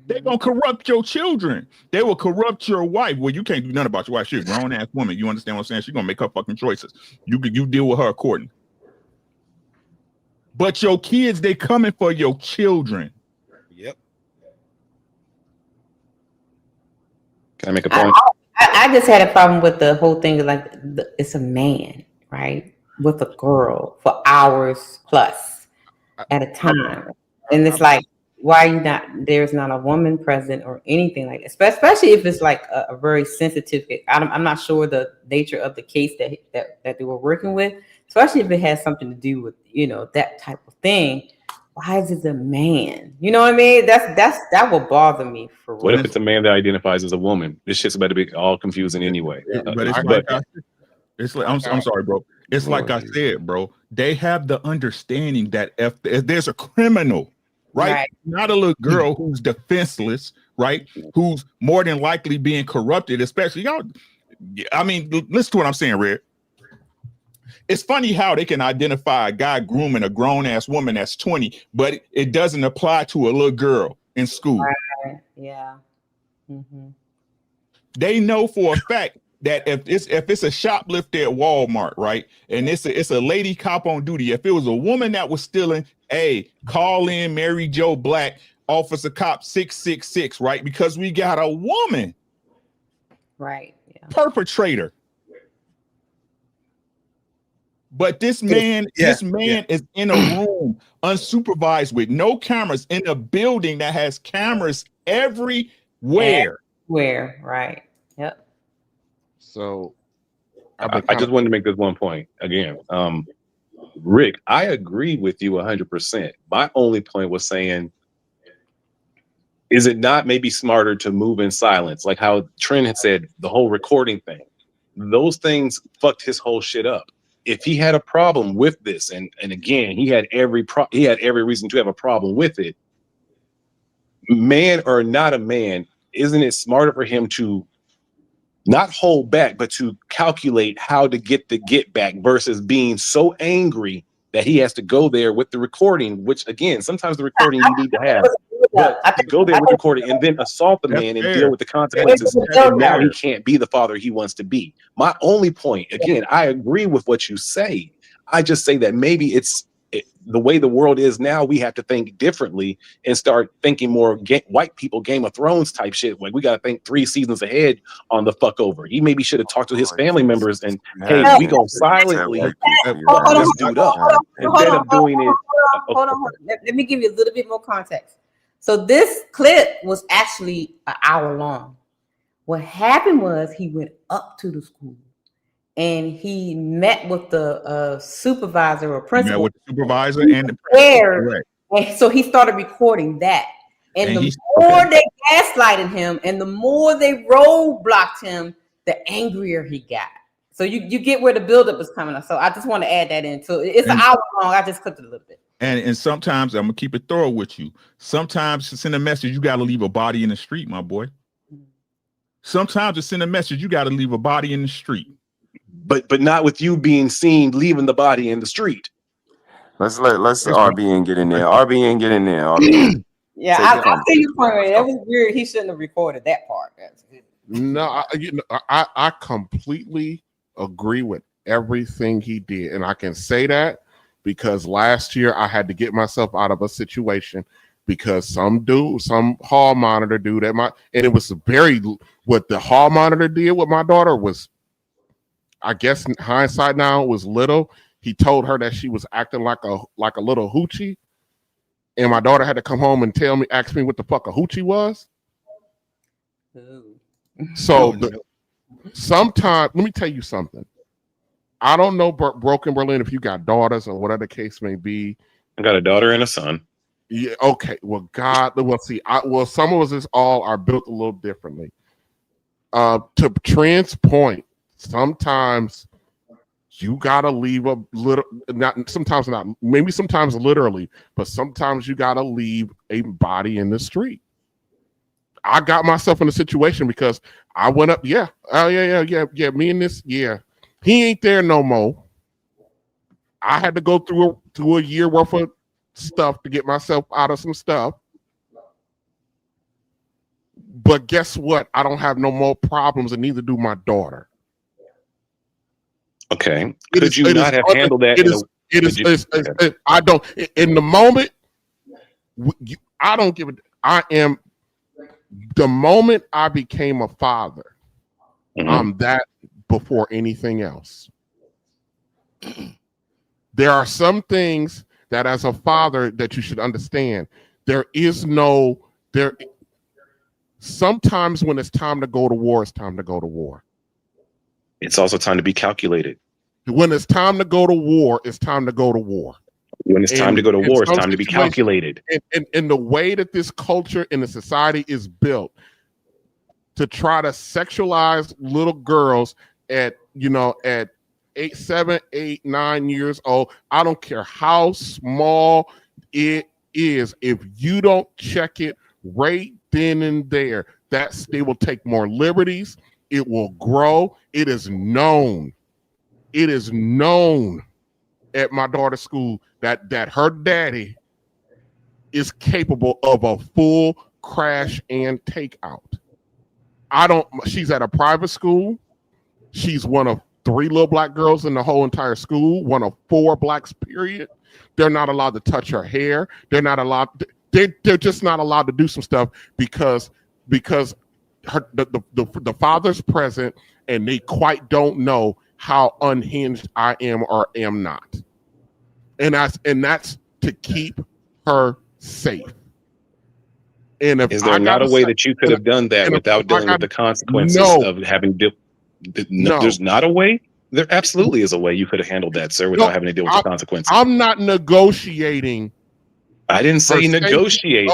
S3: They going to corrupt your children. They will corrupt your wife. Well, you can't do nothing about your wife. She's a grown-ass woman. You understand what I'm saying? She's going to make her fucking choices. You deal with her accordingly. But your kids, they coming for your children.
S9: Yep.
S10: Can I make a point?
S6: I just had a problem with the whole thing. Like, it's a man, right, with a girl for hours plus at a time, and it's like, why are you not? There's not a woman present or anything like that. Especially if it's like a very sensitive. I'm not sure the nature of the case that they were working with. Especially if it has something to do with that type of thing. Why is it a man? You know what I mean? That will bother me for real.
S10: What if it's a man that identifies as a woman? This shit's about to be all confusing anyway.
S3: But it's like I'm sorry, bro. It's like I said, bro. They have the understanding that if there's a criminal, right? Not a little girl who's defenseless, right? Who's more than likely being corrupted, especially y'all. I mean, listen to what I'm saying, Red. It's funny how they can identify a guy grooming a grown-ass woman that's 20, but it doesn't apply to a little girl in school.
S6: Right. Yeah. Mm-hmm.
S3: They know for a fact that if it's a shoplifter at Walmart, right, and it's a lady cop on duty, if it was a woman that was stealing, hey, call in Mary Jo Black, Officer Cop 666, right? Because we got a woman.
S6: Right. Yeah.
S3: Perpetrator. But this man is in a room unsupervised with no cameras in a building that has cameras everywhere.
S6: Right. Yep.
S10: So I just wanted to make this one point again. Rick, I agree with you 100%. My only point was saying, is it not maybe smarter to move in silence? Like how Trent had said, the whole recording thing. Those things fucked his whole shit up. If he had a problem with this, and again, he had every reason to have a problem with it, man or not a man, isn't it smarter for him to not hold back, but to calculate how to get the get back versus being so angry that he has to go there with the recording, which again, sometimes the recording you need to have, but to go there with the recording and then assault the man and deal with the consequences, and now he can't be the father he wants to be. My only point, again, I agree with what you say. I just say that maybe the way the world is now, we have to think differently and start thinking more white people Game of Thrones type shit. Like we got to think 3 seasons ahead on the fuck over. He maybe should have talked to his family members and, hey, we gonna silently fuck this dude up instead of doing it.
S6: Hold on. Let me give you a little bit more context. So this clip was actually an hour long. What happened was he went up to the school and he met with the supervisor or principal.
S3: Met with the supervisor and the principal.
S6: Right. And so he started recording that. And the more they gaslighted him and the more they roadblocked him, the angrier he got. So you get where the buildup is coming up. So I just want to add that in. So it's an hour long. I just clipped it a little bit.
S3: And sometimes I'm gonna keep it thorough with you. Sometimes to send a message, you got to leave a body in the street, my boy. Sometimes to send a message, you got to leave a body in the street.
S10: But not with you being seen leaving the body in the street.
S2: Let's RBN get in there. RBN get in there. RBN.
S6: Yeah, I see your point. That was weird. He shouldn't have recorded that part.
S15: No, I completely agree with everything he did, and I can say that because last year I had to get myself out of a situation because some hall monitor dude and it was what the hall monitor did with my daughter was, I guess in hindsight now, was little. He told her that she was acting like a little hoochie, and my daughter had to come home and ask me what the fuck a hoochie was. So sometimes, let me tell you something. I don't know, Broken Berlin, if you got daughters or whatever the case may be.
S10: I got a daughter and a son.
S15: Yeah. Okay. Well, see. Some of us all are built a little differently. To Trent's point, sometimes you gotta leave a little. Sometimes literally, but sometimes you gotta leave a body in the street. I got myself in a situation because I went up. Yeah. Me and this. Yeah. He ain't there no more. I had to go through a year worth of stuff to get myself out of some stuff. But guess what? I don't have no more problems, and neither do my daughter.
S10: Okay. Could you not have handled that?
S15: I don't. In the moment, I don't give a. I am The moment I became a father,
S10: Mm-hmm.
S15: I'm that before anything else. There are some things that as a father that you should understand. Sometimes when it's time to go to war, it's time to go to war.
S10: It's also time to be calculated.
S15: When it's time to go to war, it's time to go to war.
S10: When it's time to go to war, it's time to be calculated.
S15: And the way that this culture and the society is built to try to sexualize little girls at 7, 8, 9 years old. I don't care how small it is. If you don't check it right then and there, they will take more liberties. It will grow. It is known. It is known at my daughter's school that her daddy is capable of a full crash and takeout. She's at a private school. She's one of 3 little black girls in the whole entire school, one of 4 blacks, period. They're not allowed to touch her hair. They're not allowed. They're just not allowed to do some stuff because the father's present and they quite don't know how unhinged I am or am not. And that's to keep her safe. And if
S10: is there not a way that you could have done that without dealing with the consequences of having no, there's not a way? There absolutely is a way you could have handled that, sir, without having to deal with the consequences.
S15: I'm not negotiating.
S10: I didn't say negotiate.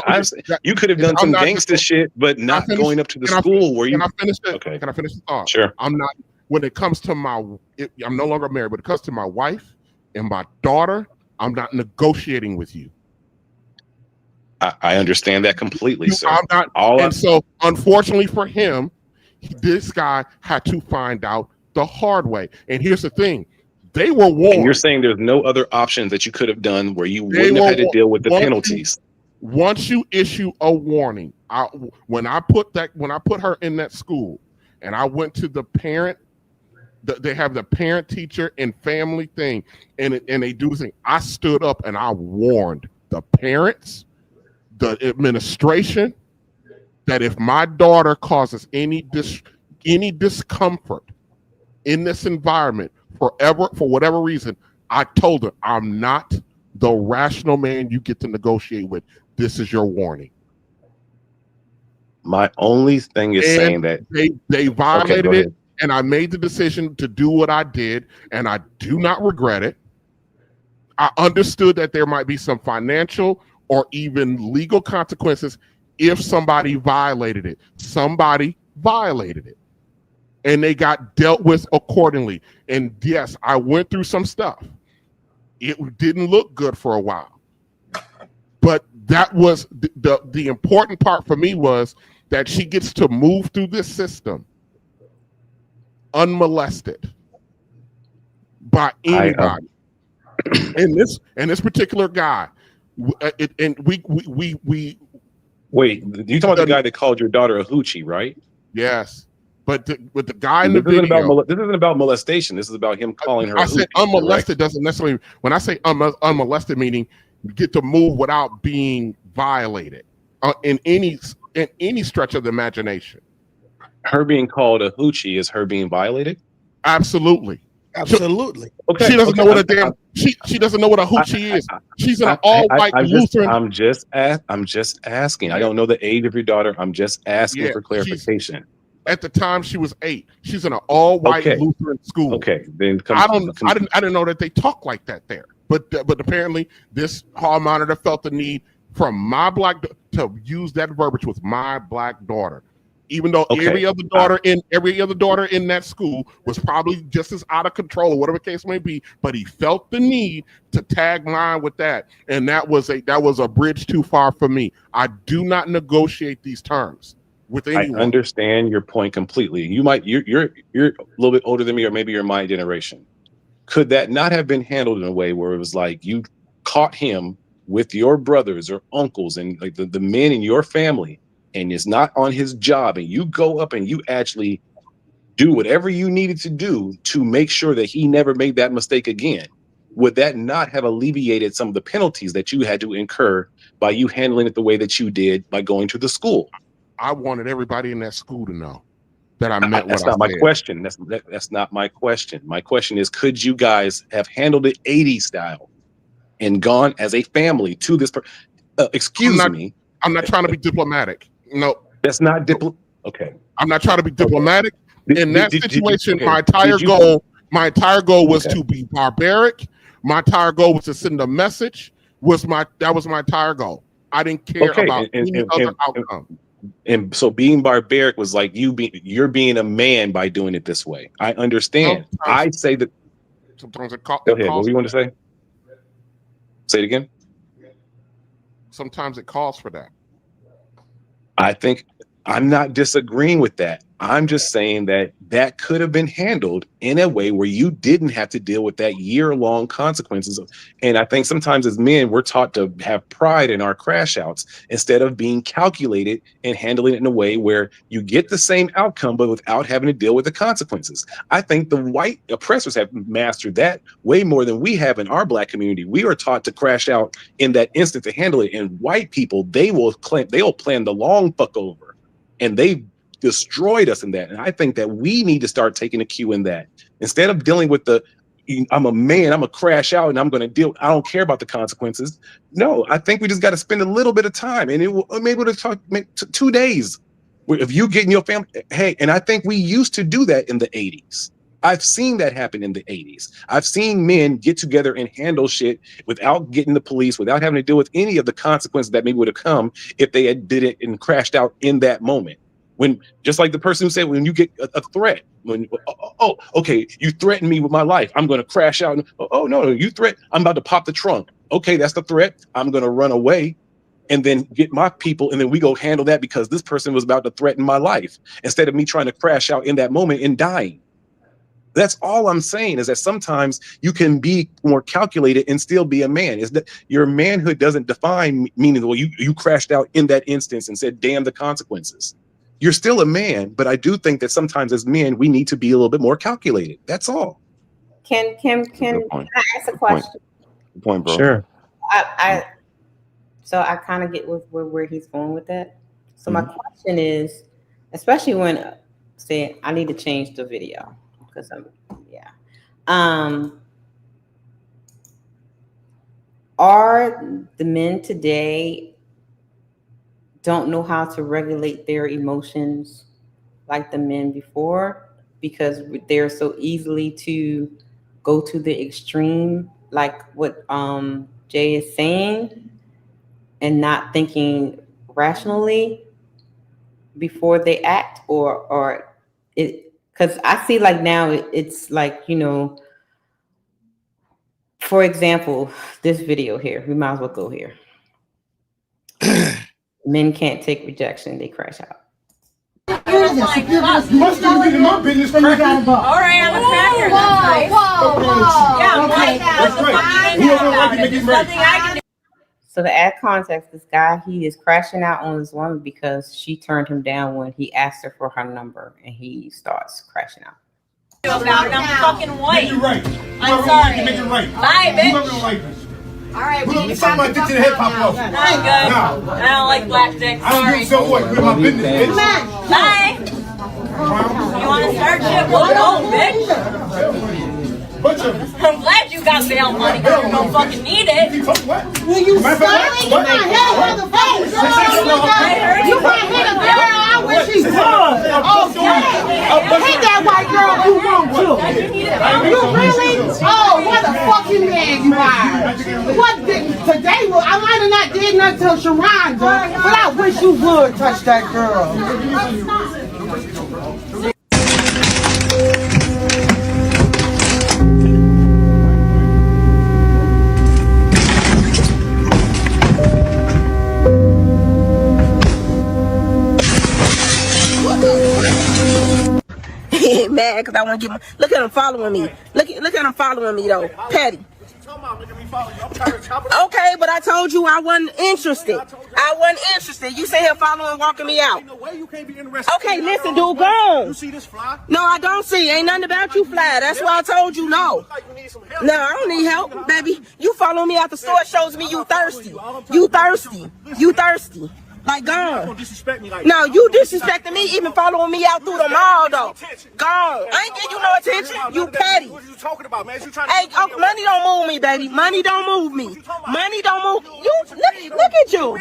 S10: You could have done some gangster shit, but not going up to the school where you.
S15: Can I finish it?
S10: Okay.
S15: Can I finish the thought?
S10: Sure.
S15: I'm not. When it comes to I'm no longer married, but it comes to my wife and my daughter, I'm not negotiating with you.
S10: I understand that completely, sir.
S15: I'm not. So, unfortunately for him, this guy had to find out the hard way. And here's the thing. They were warned.
S10: And you're saying there's no other options that you could have done where you wouldn't have had to deal with the penalties.
S15: Once you issue a warning, when I put her in that school and I went to the parent, they have the parent, teacher, and family thing, and they do the thing. I stood up and I warned the parents, the administration, that if my daughter causes any discomfort in this environment for whatever reason, I told her I'm not the rational man you get to negotiate with. This is your warning.
S10: My only thing is saying that
S15: they violated it, and I made the decision to do what I did, and I do not regret it. I understood that there might be some financial or even legal consequences if somebody violated it. Somebody violated it, and they got dealt with accordingly. And yes, I went through some stuff. It didn't look good for a while, but that was the important part for me, was that she gets to move through this system unmolested by anybody. And this particular guy, wait,
S10: you talking about the guy that called your daughter a hoochie, right?
S15: Yes, but the guy in the video.
S10: This isn't about molestation. This is about him calling her.
S15: I said unmolested doesn't necessarily. When I say unmolested, meaning you get to move without being violated in any stretch of the imagination.
S10: Her being called a hoochie is her being violated?
S15: Absolutely.
S9: Absolutely.
S15: Okay. She doesn't know what a she doesn't know what a hoochie is. She's an all-white Lutheran.
S10: I'm just asking. I don't know the age of your daughter. I'm just asking for clarification.
S15: At the time she was 8. She's in an all-white Lutheran school.
S10: Okay. Then
S15: I didn't know that they talk like that there. But apparently this hall monitor felt the need from my black to use that verbiage with my black daughter. Even though every other daughter in that school was probably just as out of control or whatever the case may be, but he felt the need to tag mine with that, and that was a bridge too far for me. I do not negotiate these terms with anyone.
S10: I understand your point completely. You're a little bit older than me, or maybe you're my generation. Could that not have been handled in a way where it was like you caught him with your brothers or uncles and like the men in your family, and it's not on his job, and you go up and you actually do whatever you needed to do to make sure that he never made that mistake again? Would that not have alleviated some of the penalties that you had to incur by you handling it the way that you did by going to the school?
S15: I wanted everybody in that school to know that I meant
S10: That's
S15: what
S10: not
S15: I
S10: my
S15: said.
S10: question. That's not my question. My question is, could you guys have handled it 80s style and gone as a family to this? Excuse me.
S15: I'm not trying to be diplomatic. No,
S10: that's not Okay.
S15: I'm not trying to be diplomatic. In that situation,
S10: okay.
S15: my entire goal was to be barbaric. My entire goal was to send a message. That was my entire goal. I didn't care about any other outcome.
S10: And so being barbaric was like you're being a man by doing it this way. I understand. I say that
S15: sometimes it
S10: Go ahead. What do you want to say? Say it again.
S15: Sometimes it calls for that.
S10: I think I'm not disagreeing with that. I'm just saying that could have been handled in a way where you didn't have to deal with that year-long consequences. And I think sometimes as men, we're taught to have pride in our crash outs instead of being calculated and handling it in a way where you get the same outcome, but without having to deal with the consequences. I think the white oppressors have mastered that way more than we have in our Black community. We are taught to crash out in that instant to handle it. And white people, they'll plan the long fuck over, and they destroyed us in that. And I think that we need to start taking a cue in that instead of dealing with I'm a man, I'm gonna crash out and I'm gonna I don't care about the consequences. No, I think we just got to spend a little bit of time, and maybe we'll talk 2 days if you get in your family. Hey, and I think we used to do that in the 80s. I've seen that happen in the 80s. I've seen men get together and handle shit without getting the police, without having to deal with any of the consequences that maybe would have come if they had did it and crashed out in that moment. When, just like the person who said, when you get a threat, okay, you threaten me with my life, I'm going to crash out. No, you I'm about to pop the trunk. Okay, that's the threat. I'm going to run away and then get my people, and then we go handle that because this person was about to threaten my life instead of me trying to crash out in that moment and dying. That's all I'm saying, is that sometimes you can be more calculated and still be a man. Is that your manhood doesn't define meaning, well, you crashed out in that instance and said, damn the consequences. You're still a man, but I do think that sometimes as men, we need to be a little bit more calculated. That's all.
S6: Can I ask a question?
S2: Good point, bro.
S10: Sure.
S6: So I kind of get where he's going with that. So my question is, especially when say I need to change the video because are the men today don't know how to regulate their emotions like the men before, because they're so easily to go to the extreme, like what Jay is saying, and not thinking rationally before they act, or it, because I see like now it's like, for example, this video here, we might as well go here. Men can't take rejection, they crash out.
S16: All right, I'm a cracker. Yeah,
S6: so to add context, this guy, he is crashing out on this woman because she turned him down when he asked her for her number, and he starts crashing out.
S16: I'm fucking white. I'm sorry. Make it right. Bye, bitch. All right, we suck my dick to the hip hop off. I'm good. I don't like black dick. Sorry. So what? You're my business, bitch. Bye. You want to start shit? Well, go, bitch. I'm glad you got bail money because you don't fucking need it. Will you stop? You got hit with the phone. You got hit a girl. I wish she was. Okay. Hit that white girl if you want to. You really? Oh, what a fucking man you are. What today? Well, I might have not did nothing to Sharonda, but I wish you would touch that girl.
S19: Mad because I want to get look at him following me. Look at him following me though. Petty. Okay, but I told you I wasn't interested. You sit here following, walking me out. Okay, listen, dude, go. You see this fly? No, I don't see. Ain't nothing about you fly. That's why I told you no. No, I don't need help, baby. You follow me out the store, shows me you thirsty. You thirsty. Like, gone.
S16: Don't disrespect me like
S19: No, you disrespecting me, even following me out through the mall, though. Gone. I ain't give you no attention. You petty.
S16: What are you talking about, man? You trying to
S19: Hey, money don't move me, baby. Money don't move me. Money don't move you. Look at you.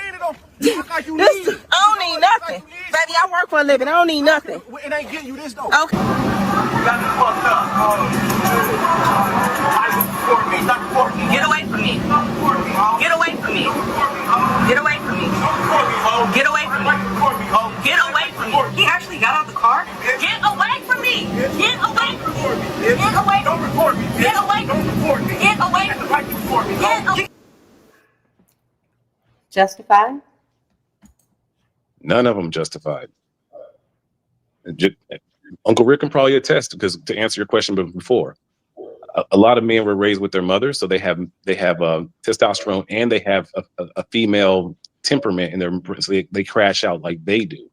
S19: I don't need nothing. Baby, I work for a living. I don't need nothing.
S16: It ain't getting you this, though.
S19: Okay.
S16: Got me fucked up.
S19: Get away from me. Get away from me. Get away from me. Get away from me. Get away from me. He actually got out the car. Get away from me. Get away from me. Get away. Don't record me. Get away. Don't record me. Get away. Get away.
S6: Justified?
S10: None of them justified. Uncle Rick can probably attest, because to answer your question before, a lot of men were raised with their mothers, so they have testosterone, and they have a female temperament in their, so they crash out like they do.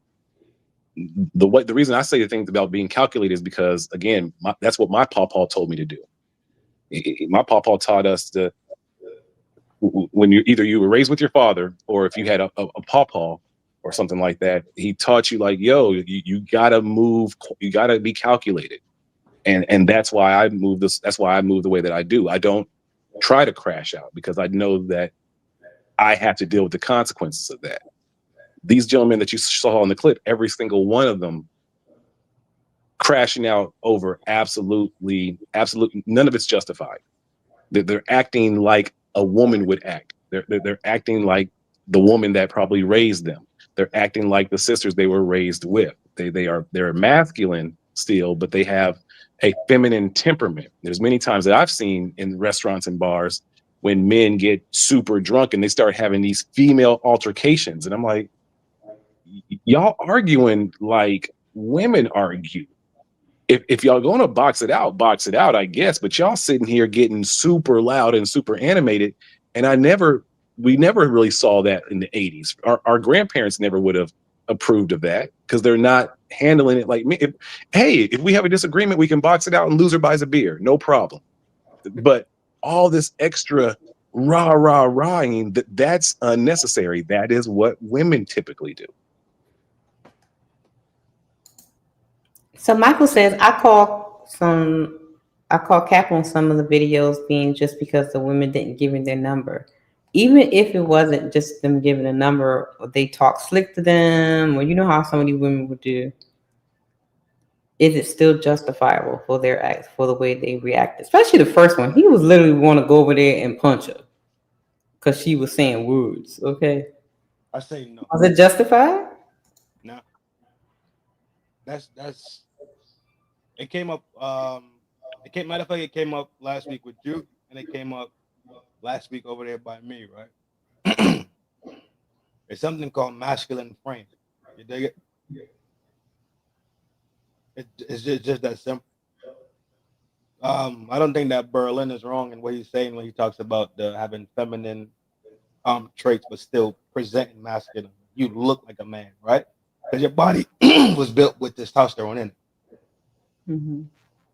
S10: The reason I say the things about being calculated is because, again, that's what my pawpaw told me to do. My pawpaw taught us to, when you were raised with your father, or if you had a pawpaw or something like that, he taught you, like, yo, you gotta move, you gotta be calculated. And that's why I move this. That's why I move the way that I do. I don't try to crash out, because I know that I have to deal with the consequences of that. These gentlemen that you saw in the clip, every single one of them crashing out over absolutely, none of it's justified. They're acting like a woman would act. They're acting like the woman that probably raised them. They're acting like the sisters they were raised with. They're masculine still, but they have a feminine temperament. There's many times that I've seen in restaurants and bars when men get super drunk and they start having these female altercations. And I'm like, y'all arguing like women argue. If y'all going to box it out, I guess. But y'all sitting here getting super loud and super animated. And we never really saw that in the 80s. Our grandparents never would have approved of that, because they're not handling it like me. If we have a disagreement, we can box it out and loser buys a beer, no problem. But all this extra rah-ing, that's unnecessary. That is what women typically do.
S6: So Michael says, I call cap on some of the videos being just because the women didn't give him their number. Even if it wasn't just them giving a number, or they talk slick to them, or you know how so many women would do, is it still justifiable for their acts, for the way they react? Especially the first one. He was literally want to go over there and punch her because she was saying words. Okay.
S9: I say no.
S6: Was it justified?
S9: No. That's it came up. Matter of fact, it came up last week with you, and it came up last week over there by me, right? It's something called masculine frame. You dig it? It's just that simple. I don't think that Berlin is wrong in what he's saying when he talks about having feminine traits but still presenting masculine. You look like a man, right? Because your body was built with testosterone in it.
S6: Mm-hmm.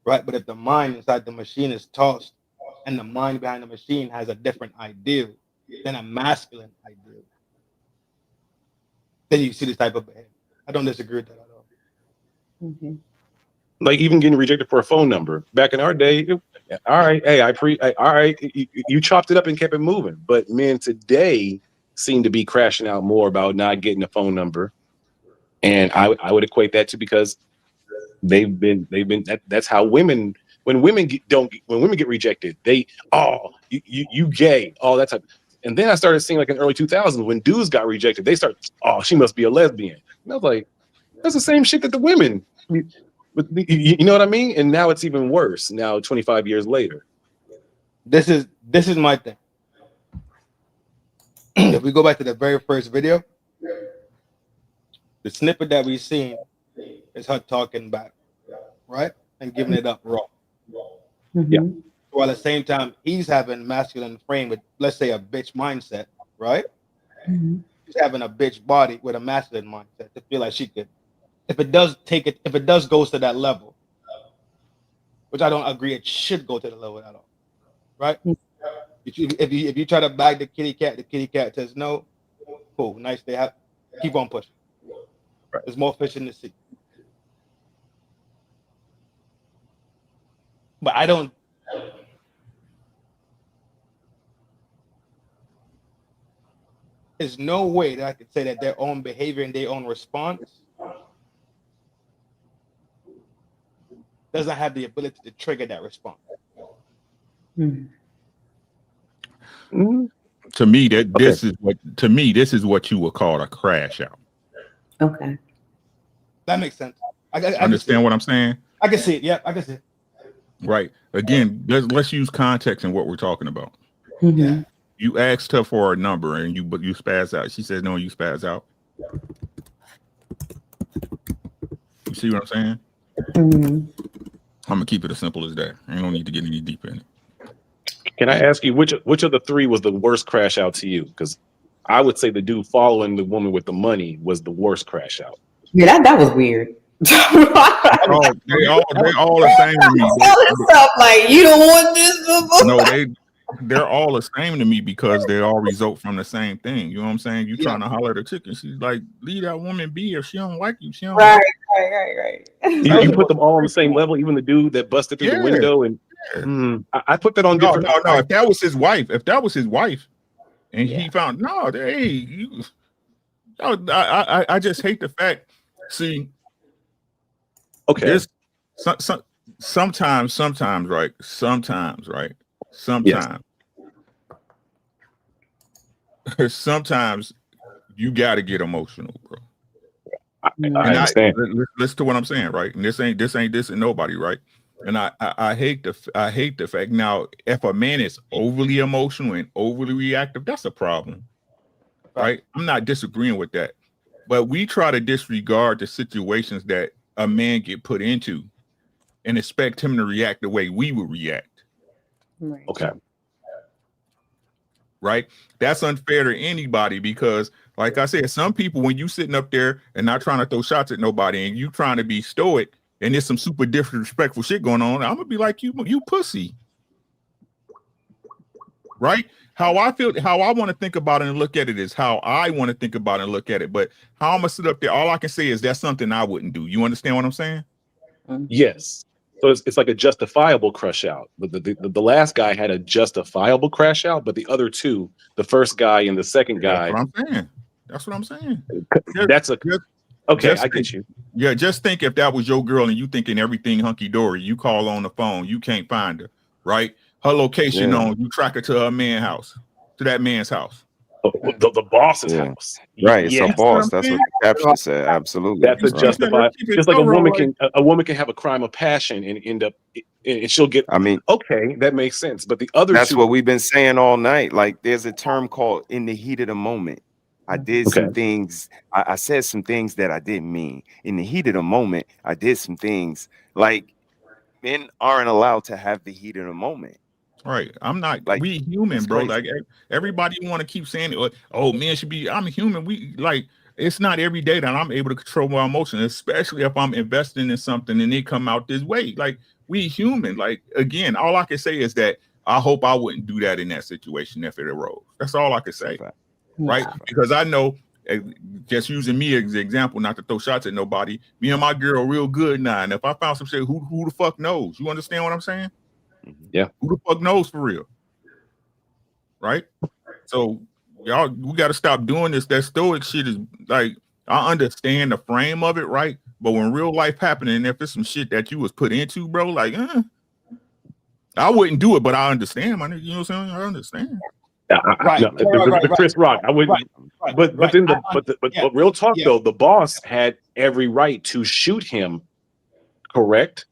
S9: Right? But if the mind inside the machine is tossed, and the mind behind the machine has a different ideal than a masculine ideal, then you see this type of behavior. I don't disagree with that at all.
S6: Mm-hmm.
S10: Like even getting rejected for a phone number. Back in our day, all right, hey, all right, you chopped it up and kept it moving. But men today seem to be crashing out more about not getting a phone number, and I would equate that to because they've been that's how women. When women get rejected, you gay, all that type. And then I started seeing, like in early 2000s, when dudes got rejected, they start, she must be a lesbian. And I was like, that's the same shit that the women, you know what I mean? And now it's even worse. Now 25 years later,
S9: this is my thing. If we go back to the very first video, the snippet that we've seen is her talking back, right, and giving it up raw.
S6: Mm-hmm.
S9: Yeah. While at the same time, he's having masculine frame with, let's say, a bitch mindset, right?
S6: Mm-hmm.
S9: She's having a bitch body with a masculine mindset to feel like she could, if it does goes to that level, which I don't agree it should go to the level at all, right?
S6: Mm-hmm.
S9: If you try to bag the kitty cat says no, cool, nice day. keep on pushing.
S10: Right.
S9: There's more fish in the sea. But I don't. There's no way that I could say that their own behavior and their own response doesn't have the ability to trigger that response.
S3: To me, this is what you would call a crash out.
S6: Okay.
S9: That makes sense. I
S3: Understand what I'm saying?
S9: I can see it. Yeah, I can see it.
S3: Right. Again, let's use context in what we're talking about.
S6: Mm-hmm.
S3: You asked her for a number and you spaz out. She says no, you spaz out. You see what I'm saying?
S6: Mm-hmm.
S3: I'm gonna keep it as simple as that. I don't need to get any deeper in it.
S10: Can I ask you which of the three was the worst crash out to you? Because I would say the dude following the woman with the money was the worst crash out.
S6: Yeah, that was weird.
S3: They all the same to me.
S6: All this stuff like you don't want this.
S3: No, they're all the same to me because they all result from the same thing. You know what I'm saying? You trying to holler at the chicken. She's like, leave that woman be. If she don't like you, she don't like you.
S6: Right.
S10: You put them all on the same level, even the dude that busted through the window. And I put that on different.
S3: No. If that was his wife, and he found I just hate the fact. See,
S10: okay.
S3: Sometimes, right? Sometimes you got to get emotional, bro.
S10: I understand.
S3: Listen to what I'm saying, right? And this ain't dissing nobody, right? And I hate the fact. Now, if a man is overly emotional and overly reactive, that's a problem, right? I'm not disagreeing with that, but we try to disregard the situations that a man get put into and expect him to react the way we would react.
S6: Right.
S10: Okay.
S3: Right? That's unfair to anybody because, like I said, some people, when you sitting up there and not trying to throw shots at nobody and you trying to be stoic and there's some super disrespectful shit going on, I'm gonna be like, you pussy. Right? How I want to think about it and look at it is how I want to think about it and look at it. But how I'm gonna sit up there, all I can say is that's something I wouldn't do. You understand what I'm saying?
S10: Yes. So it's like a justifiable crash out. But the last guy had a justifiable crash out, but the other two, the first guy and the second guy.
S3: That's what I'm saying.
S10: I get you.
S3: Yeah, just think if that was your girl and you thinking everything hunky dory, you call on the phone, you can't find her, right? Her location on, you track her to her man's house, to that man's house.
S10: The boss's house.
S2: Right, it's
S10: Yes.
S2: a boss. That's what the caption said. Absolutely.
S10: That's a justified. Just like a woman can have a crime of passion and end up, and she'll get.
S2: I mean,
S10: okay, that makes sense. But the other
S2: that's
S10: two,
S2: what we've been saying all night. Like, there's a term called "in the heat of the moment." I did some things. I said some things that I didn't mean. In the heat of the moment, I did some things. Like, men aren't allowed to have the heat of the moment.
S3: Right. I'm not like we human, bro. Like everybody want to keep saying it. Oh, men should be. I'm a human. We like it's not every day that I'm able to control my emotions, especially if I'm investing in something and it come out this way. Like we human. Like again, all I can say is that I hope I wouldn't do that in that situation if it arose. That's all I can say. Right. Because I know, just using me as an example, not to throw shots at nobody. Me and my girl real good now. And if I found some shit, who the fuck knows? You understand what I'm saying?
S10: Yeah.
S3: Who the fuck knows for real? Right? So y'all, we got to stop doing this. That stoic shit is like, I understand the frame of it, right? But when real life happening, if it's some shit that you was put into, bro, like, I wouldn't do it, but I understand, my nigga. You know what I'm saying? I understand.
S10: Chris Rock, I wouldn't. But real talk though, the boss had every right to shoot him. Correct.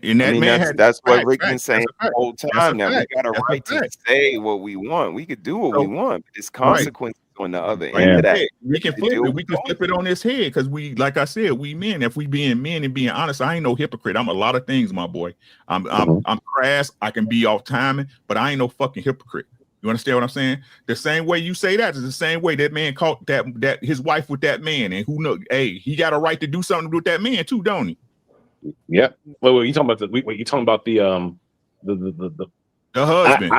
S3: And that
S2: that's what Rick been saying the whole time. Now we got a right to say what we want. We could do what we want, but there's consequences on the other end of that.
S3: We can flip it. We can flip it on his head because we, like I said, we men. If we being men and being honest, I ain't no hypocrite. I'm a lot of things, my boy. I'm crass. I can be off timing, but I ain't no fucking hypocrite. You understand what I'm saying? The same way you say that is the same way that man caught that his wife with that man, and who knows? Hey, he got a right to do something with that man too, don't he?
S10: Yeah. Well, you talking about the husband?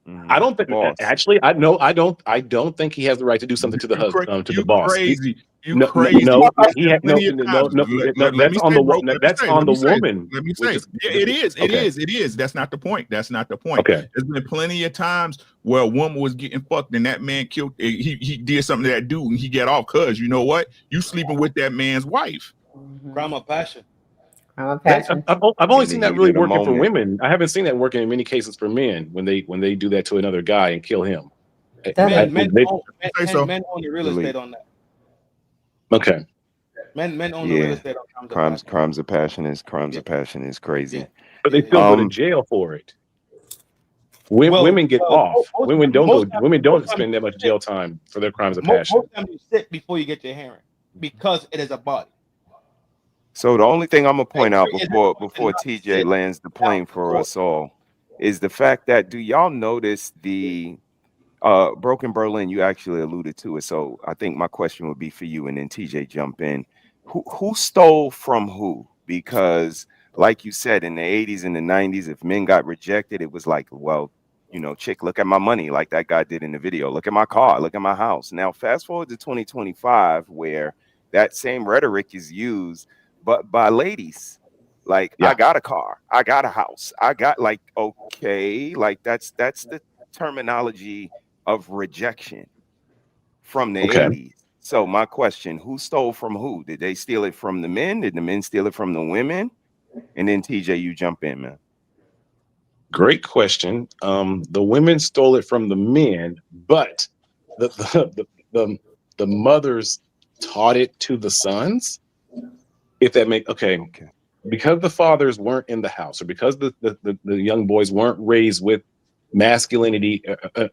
S10: I don't think actually. I don't think he has the right to do something to the husband, to the boss.
S3: Crazy. You
S10: No,
S3: crazy.
S10: no,
S3: I've
S10: he
S3: said
S10: had no,
S3: plenty of
S10: no,
S3: times.
S10: no, no.
S3: Let
S10: That's
S3: me
S10: on
S3: say,
S10: the
S3: bro.
S10: that's on the woman.
S3: Let me
S10: which
S3: say.
S10: is-
S3: Yeah, it is. It
S10: okay.
S3: is. It is. That's not the point. That's not the point.
S10: Okay.
S3: There's been plenty of times where a woman was getting fucked and that man killed. He did something to that dude and he got off because you know what? You sleeping with that man's wife.
S9: Crime of passion.
S10: I've only
S2: In
S10: seen
S2: the
S10: that
S2: heat
S10: really
S2: of the
S10: working for
S2: moment.
S10: women. I haven't seen that working in many cases for men when they do that to another guy and kill him.
S9: Men
S10: They-
S9: own the real estate on that.
S10: okay.
S9: Men own the real
S2: Yeah,
S9: estate on crimes of passion.
S2: crimes of passion is crazy.
S10: But they still go to jail for it. Women get off. Women don't spend that much jail time for their crimes of passion.
S9: Most times you sit before you get your hearing because it is a body.
S2: So the only thing I'm gonna point out before TJ lands the plane for us all is the fact that do y'all notice the Broken Berlin? You actually alluded to it. So I think my question would be for you, and then TJ jump in. Who stole from who? Because like you said, in the 80s and the 90s, if men got rejected, it was like, well, you know, chick, look at my money, like that guy did in the video. Look at my car, look at my house. Now, fast forward to 2025, where that same rhetoric is used, but by ladies. Like, I got a car, I got a house, I got like, okay, like that's the terminology of rejection from the 80s. So my question, who stole from who? Did they steal it from the men? Did the men steal it from the women? And then TJ, you jump in, man.
S10: Great question. The women stole it from the men, but the mothers taught it to the sons. If that make okay. Because the fathers weren't in the house, or because the young boys weren't raised with masculinity,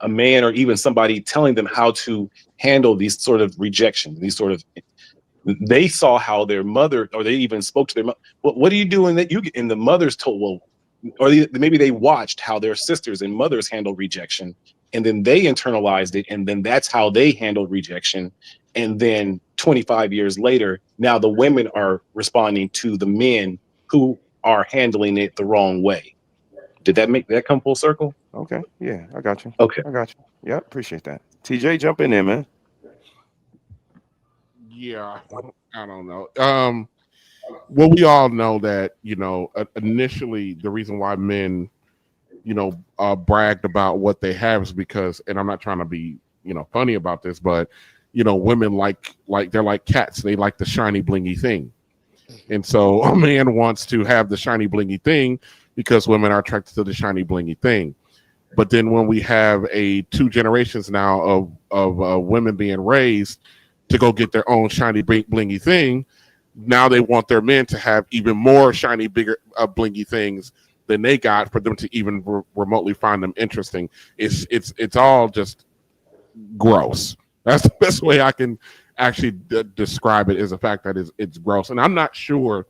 S10: a man or even somebody telling them how to handle these sort of rejections, these sort of, they saw how their mother, or they even spoke to their mother. What are you doing that you get? And the mothers told, well, or maybe they watched how their sisters and mothers handled rejection, and then they internalized it, and then that's how they handled rejection. And then 25 years later, now the women are responding to the men who are handling it the wrong way. Did that make that come full circle?
S2: Okay, yeah, I got you.
S10: Okay,
S2: I got you. Yeah, appreciate that. TJ, jump in there, man.
S15: Yeah, I don't know. Well, we all know that, you know, initially the reason why men, you know, bragged about what they have is because, and I'm not trying to be, you know, funny about this, but, you know, women like they're like cats. They like the shiny blingy thing. And so a man wants to have the shiny blingy thing because women are attracted to the shiny blingy thing. But then when we have two generations now of women being raised to go get their own shiny blingy thing, now they want their men to have even more shiny, bigger blingy things than they got for them to even remotely find them interesting. It's all just gross. That's the best way I can actually describe it, is the fact that it's gross. And I'm not sure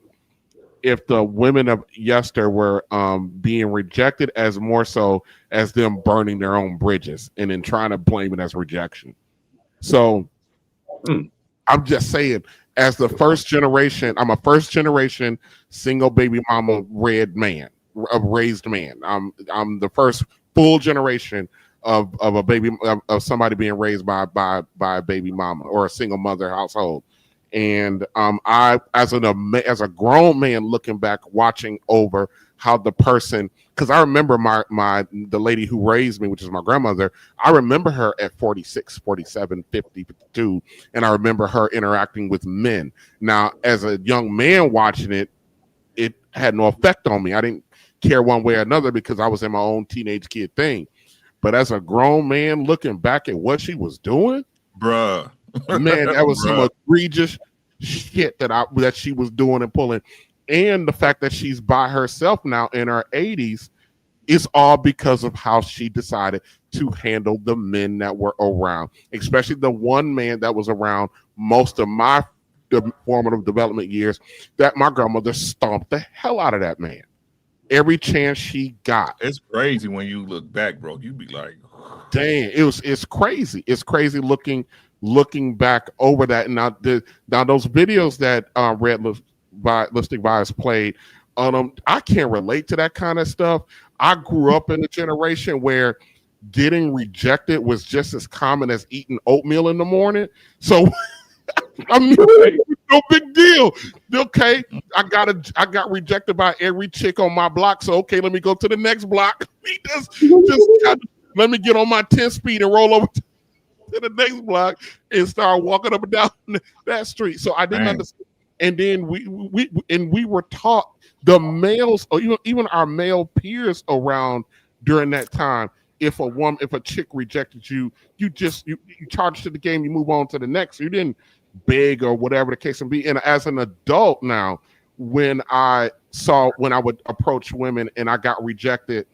S15: if the women of yester were being rejected as more so as them burning their own bridges and then trying to blame it as rejection. So I'm just saying, as the first generation, I'm a first generation single baby mama raised man. I'm the first full generation of a baby of somebody being raised by a baby mama or a single mother household. And I, as a grown man looking back, watching over how the person, because I remember the lady who raised me, which is my grandmother, I remember her at 46, 47, 50, 52, and I remember her interacting with men. Now, as a young man watching it, it had no effect on me. I didn't care one way or another because I was in my own teenage kid thing. But as a grown man looking back at what she was doing,
S3: bruh,
S15: man, that was some egregious shit that she was doing and pulling. And the fact that she's by herself now in her 80s is all because of how she decided to handle the men that were around, especially the one man that was around most of my formative development years, that my grandmother stomped the hell out of that man every chance she got.
S3: It's crazy when you look back, bro. You be like,
S15: dang, it's crazy. It's crazy looking back over that. And now those videos that Red Lipstick Bias played, I can't relate to that kind of stuff. I grew up in a generation where getting rejected was just as common as eating oatmeal in the morning. So I mean, no big deal. Okay, I got rejected by every chick on my block. So okay, let me go to the next block. Let me get on my 10-speed and roll over to the next block and start walking up and down that street. So I didn't understand. And then we were taught, the males, or even our male peers around during that time, if a chick rejected you, you charge to the game, you move on to the next. You didn't beg or whatever the case may be. And as an adult now, when I would approach women and I got rejected,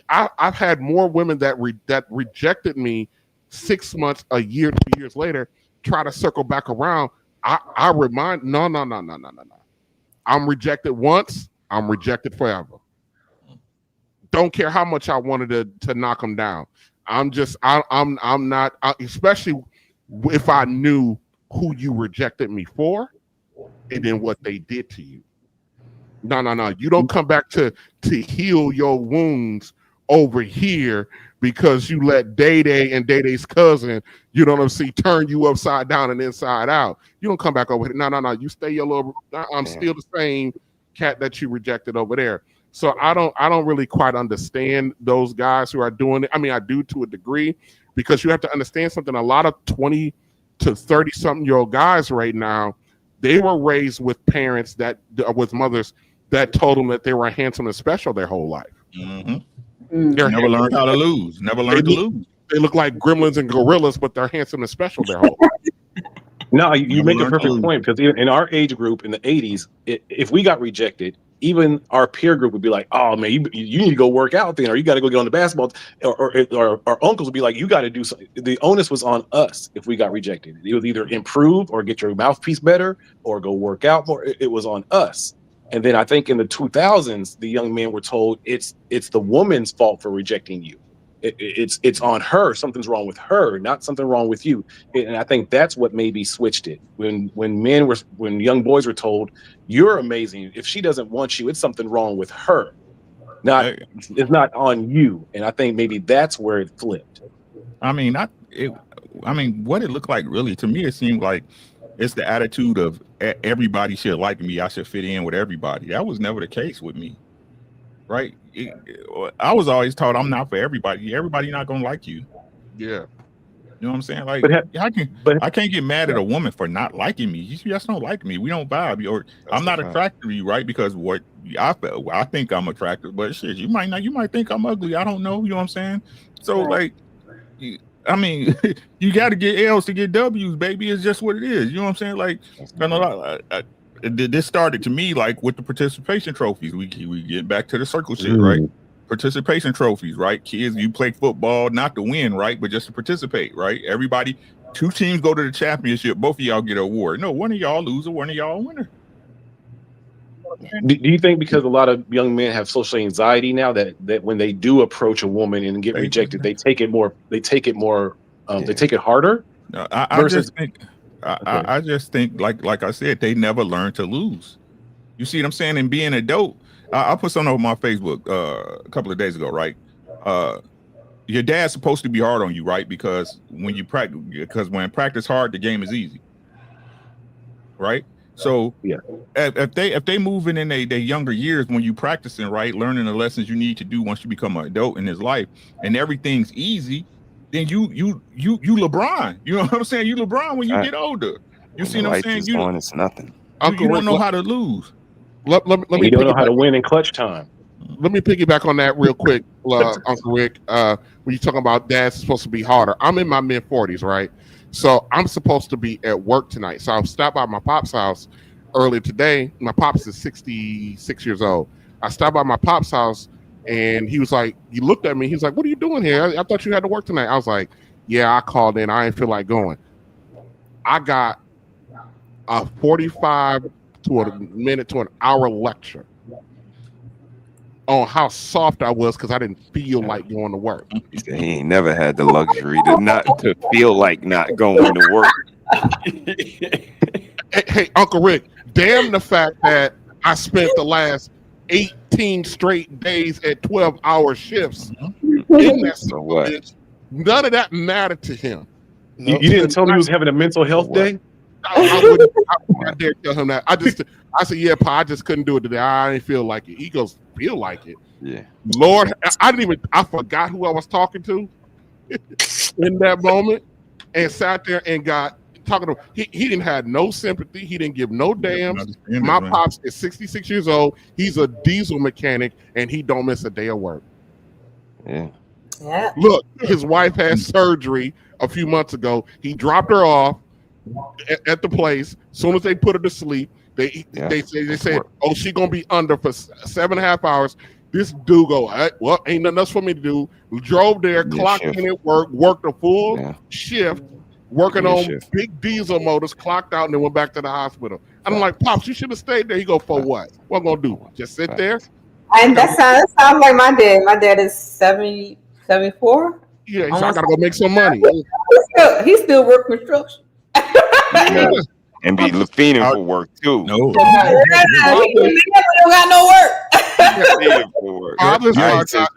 S15: I've had more women that rejected me 6 months, a year, 2 years later, try to circle back around. I remind, no. I'm rejected once, I'm rejected forever. Don't care how much I wanted to knock them down. I'm not, especially if I knew who you rejected me for and then what they did to you. No. You don't come back to heal your wounds over here because you let Day and Day-Day's cousin, you know what I'm saying, turn you upside down and inside out. You don't come back over here. No. You stay your little, I'm still the same cat that you rejected over there. So I don't really quite understand those guys who are doing it. I mean, I do to a degree, because you have to understand something. A lot of 20 to 30 something year old guys right now, they were raised with parents with mothers that told them that they were handsome and special their whole life.
S3: Mm-hmm. Never learned how to lose. Never learned to lose.
S15: They look like gremlins and gorillas, but they're handsome and special their whole life.
S10: No, you make a perfect point, because in our age group in the 80s, if we got rejected, even our peer group would be like, "Oh man, you need to go work out then, or you got to go get on the basketball." Or our uncles would be like, "You got to do something." The onus was on us if we got rejected. It was either improve or get your mouthpiece better or go work out more. It was on us. And then I think in the 2000s, the young men were told it's the woman's fault for rejecting you. It's on her. Something's wrong with her, not something wrong with you. And I think that's what maybe switched it. When young boys were told, "You're amazing. If she doesn't want you, it's something wrong with her. It's not on you." And I think maybe that's where it flipped.
S3: I mean, what it looked like, really, to me, it seemed like it's the attitude of everybody should like me. I should fit in with everybody. That was never the case with me, right? I was always taught I'm not for everybody. Everybody not gonna like you.
S15: Yeah,
S3: you know what I'm saying? Like, I can't get mad at a woman for not liking me. You just don't like me. We don't vibe, or I'm not attracted to you, right? Because what I think I'm attractive, but shit, you might not. You might think I'm ugly. I don't know. You know what I'm saying? So like, I mean, you got to get L's to get W's, baby. It's just what it is. You know what I'm saying? Like, this started to me like with the participation trophies. We get back to the circle shit, right? Participation trophies, right? Kids, you play football not to win, right? But just to participate, right? Everybody, 2 teams go to the championship. Both of y'all get an award. No, one of y'all loser, one of y'all winner.
S10: Do you think because a lot of young men have social anxiety now that when they do approach a woman and get rejected, they take it harder?
S3: No, I just think like I said, they never learn to lose. You see what I'm saying? And being an adult, I put something on my Facebook a couple of days ago, right? Your dad's supposed to be hard on you, right? Because when practice hard, the game is easy, right? So if they moving in their younger years, when you practicing, right, learning the lessons you need to do once you become an adult in his life, and everything's easy, then you LeBron. You know what I'm saying? You LeBron when you get older. You see what I'm saying?
S2: It's nothing.
S3: You don't know how to lose.
S15: Let me
S10: you don't know how to win in clutch time.
S15: Let me piggyback on that real quick, Uncle Rick. When you're talking about dad's supposed to be harder, I'm in my mid-40s, right? So I'm supposed to be at work tonight. So I stopped by my pop's house earlier today. My pops is 66 years old. I stopped by my pop's house and he was like, he looked at me. He's like, "What are you doing here? I thought you had to work tonight." I was like, "Yeah, I called in. I didn't feel like going." I got a 45 to a minute to an hour lecture on how soft I was because I didn't feel like going to work.
S2: He ain't never had the luxury to feel like not going to work.
S15: Hey, Uncle Rick, damn the fact that I spent the last 18 straight days at 12-hour shifts in that
S2: So what?
S15: bitch. None of that mattered to him.
S10: You didn't tell me he was having a mental health day?
S15: I wouldn't dare tell him that. I said, yeah, Pa, I just couldn't do it today. I didn't feel like it. He goes, feel like it.
S2: Yeah.
S15: Lord, I forgot who I was talking to in that moment and sat there and got talking to him. He didn't have no sympathy. He didn't give no damns. My pops is 66 years old. He's a diesel mechanic and he don't miss a day of work.
S2: Yeah.
S6: Yeah.
S15: Look, his wife had surgery a few months ago. He dropped her off at the place. As soon as they put her to sleep, they said, oh, she gonna be under for 7.5 hours. This dude go, well, ain't nothing else for me to do. Drove there, clocked in at work, worked a full shift, working on big diesel motors, clocked out, and then went back to the hospital. I'm like, Pops, you should have stayed there. He go, for what? What I'm gonna do? Just sit there?
S6: And that sounds like my dad. My dad is 70, 74.
S15: Yeah, he said, I gotta go make some money.
S6: He still work construction.
S2: And be fiending for work too.
S10: No.
S6: He don't got no work.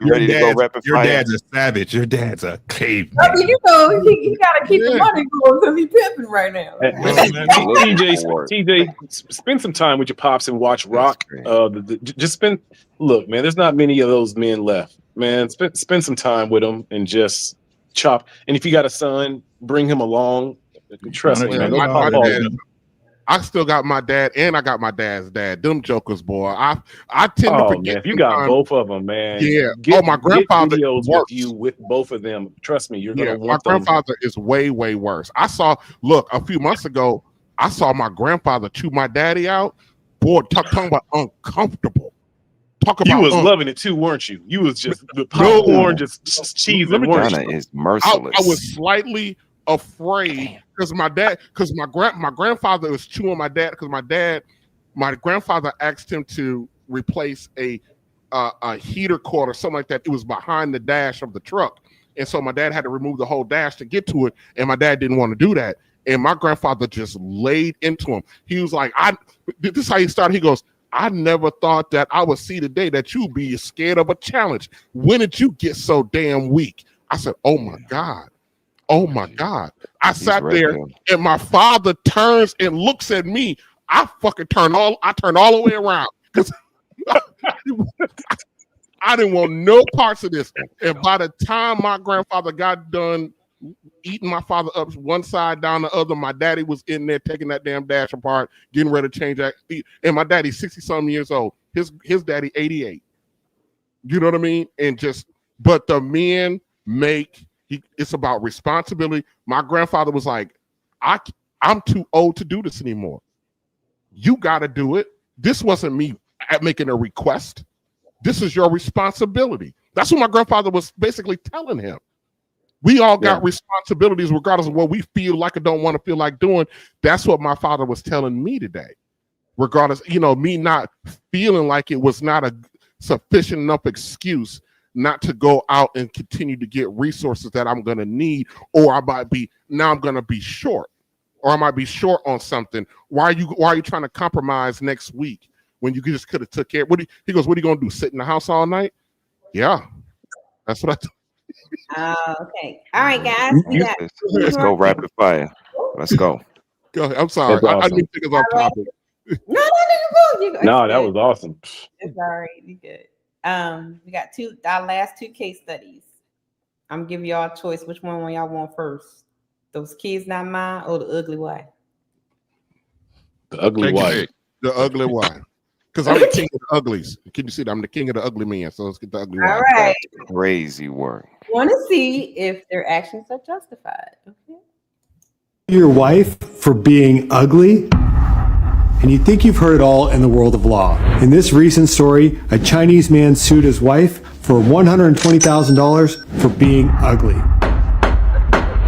S2: Ready to go rapid
S20: Your
S2: fire.
S20: dad's a savage. Your dad's a caveman.
S6: I mean, you know, he gotta keep the money going because he's pimping right now.
S10: TJ, spend some time with your pops and watch Rock. Look, man, there's not many of those men left. Man, spend some time with them and just chop. And if you got a son, bring him along. Trust me, man.
S15: I still got my dad and I got my dad's dad. Them jokers, boy. I tend to forget.
S10: Man, if you got both of them, man.
S15: Yeah. My grandfather
S10: videos with you with both of them. Trust me, you're gonna want
S15: my grandfather is way, way worse. A few months ago, I saw my grandfather chew my daddy out. Boy, talking about uncomfortable.
S10: You was loving it too, weren't you? You was just the popcorn, just cheesing.
S2: Ghana is merciless.
S15: I was slightly afraid because my grandfather was chewing my dad because my grandfather asked him to replace a heater cord or something like that. It was behind the dash of the truck, and so my dad had to remove the whole dash to get to it, and my dad didn't want to do that, and my grandfather just laid into him. He was like, this is how he started. He goes, I never thought that I would see the day that you'd be scared of a challenge. When did you get so damn weak? I said, oh my God. Oh my God. I sat there and my father turns and looks at me. I turn all the way around because I didn't want no parts of this. And by the time my grandfather got done eating my father up one side down the other, my daddy was in there taking that damn dash apart, getting ready to change that. And my daddy's 60-something years old. His daddy 88. You know what I mean? But the men it's about responsibility. My grandfather was like, I'm too old to do this anymore. You got to do it. This wasn't me making a request. This is your responsibility. That's what my grandfather was basically telling him. We all got responsibilities regardless of what we feel like or don't want to feel like doing. That's what my father was telling me today. Regardless, me not feeling like it was not a sufficient enough excuse not to go out and continue to get resources that I'm going to need, or I'm going to be short, or I might be short on something. Why are you trying to compromise next week when you just could have took care? He goes, what are you going to do? Sit in the house all night? Yeah, that's what I do.
S6: Okay. All right, guys.
S2: Let's go rapid fire. Let's go.
S15: Go ahead. I'm sorry.
S10: Awesome.
S15: I didn't think it was off topic.
S10: No, that was awesome.
S6: It's all right. You good. We got our last two case studies. I'm giving y'all a choice. Which one y'all want first? Those kids not mine or the ugly wife?
S10: The ugly wife.
S15: The ugly wife. Because I'm the king of the uglies. Can you see that? I'm the king of the ugly men. So let's get the ugly wife.
S6: All right.
S2: Crazy work.
S6: Want to see if their actions are justified. Okay.
S21: Your wife for being ugly? And you think you've heard it all in the world of law. In this recent story, a Chinese man sued his wife for $120,000 for being ugly.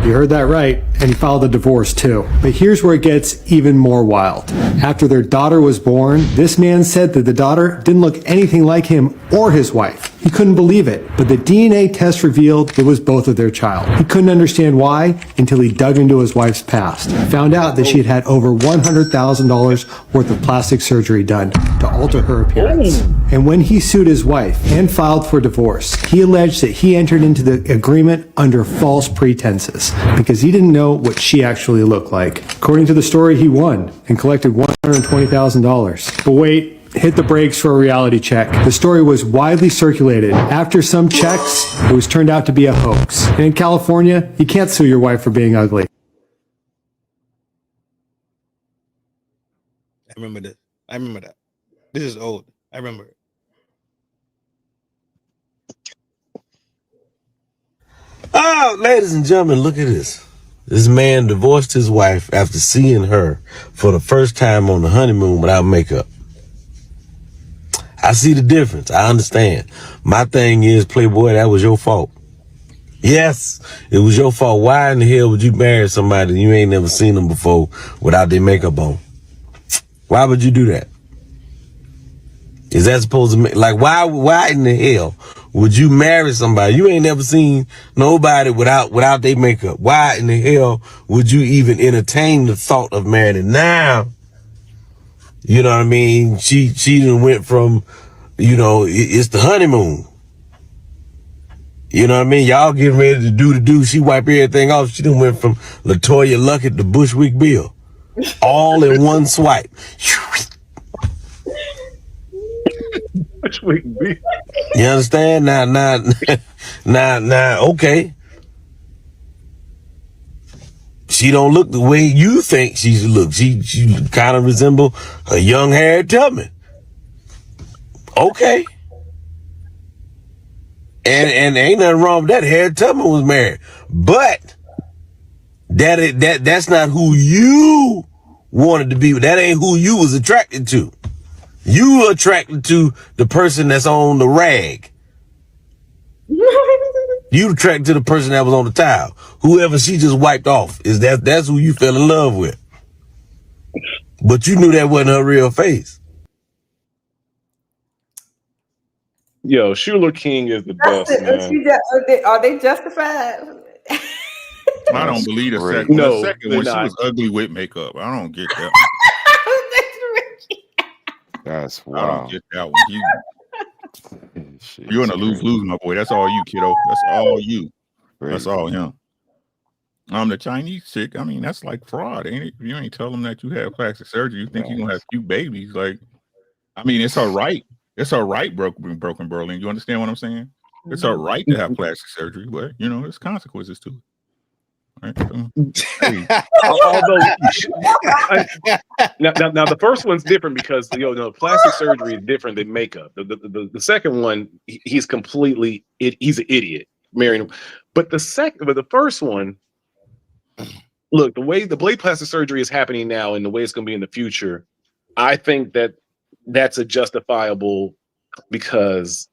S21: You heard that right, and he filed a divorce too. But here's where it gets even more wild. After their daughter was born, this man said that the daughter didn't look anything like him or his wife. He couldn't believe it, but the DNA test revealed it was both of their child. He couldn't understand why until he dug into his wife's past. Found out that she had had over $100,000 worth of plastic surgery done to alter her appearance. And when he sued his wife and filed for divorce, he alleged that he entered into the agreement under false pretenses because he didn't know what she actually looked like. According to the story, he won and collected $120,000. But wait, hit the brakes for a reality check. The story was widely circulated. After some checks, it was turned out to be a hoax. And in California, you can't sue your wife for being ugly.
S9: I remember that. This is old. I remember it.
S4: Oh, ladies and gentlemen, look at this. This man divorced his wife after seeing her for the first time on the honeymoon without makeup. I see the difference. I understand. My thing is, Playboy, that was your fault. Yes, it was your fault. Why in the hell would you marry somebody you ain't never seen them before without their makeup on? Why would you do that? Is that supposed to make, like, why in the hell would you marry somebody you ain't never seen nobody without their makeup? Why in the hell would you even entertain the thought of marrying them? Now, you know what I mean? She done went from, it's the honeymoon. You know what I mean? Y'all getting ready to do the do. She wiped everything off. She done went from LaToya Luckett to Bushwick Bill. All in one swipe.
S10: Bushwick Bill.
S4: You understand? Now, okay. She don't look the way you think she should look. She kind of resemble a young Harriet Tubman. Okay. And ain't nothing wrong with that. Harriet Tubman was married. But that's not who you wanted to be with. That ain't who you was attracted to. You were attracted to the person that's on the rag. You attracted to the person that was on the towel. Whoever she just wiped off, that's who you fell in love with. But you knew that wasn't her real face.
S10: Yo, Shuler King is the best, man.
S6: Are they justified?
S3: I don't believe the second.
S10: No,
S3: the second
S10: they're
S3: one, she
S10: not.
S3: was ugly with makeup. I don't get that.
S2: That's
S3: I
S2: wow.
S3: don't get that one. You're in a lose-lose, my boy. That's all you, kiddo. That's all you. That's all him. The Chinese chick, I mean, that's like fraud, ain't it? If you ain't tell them that you had plastic surgery, you think you're gonna have cute babies. Like, I mean, it's her right. It's her right, broken Berlin. You understand what I'm saying? It's her right to have plastic surgery, but there's consequences to it. Right?
S10: Although now the first one's different because plastic surgery is different than makeup. The second one, he's completely he's an idiot marrying him. But the first one, look, the way the blade plastic surgery is happening now and the way it's going to be in the future, I think that's a justifiable because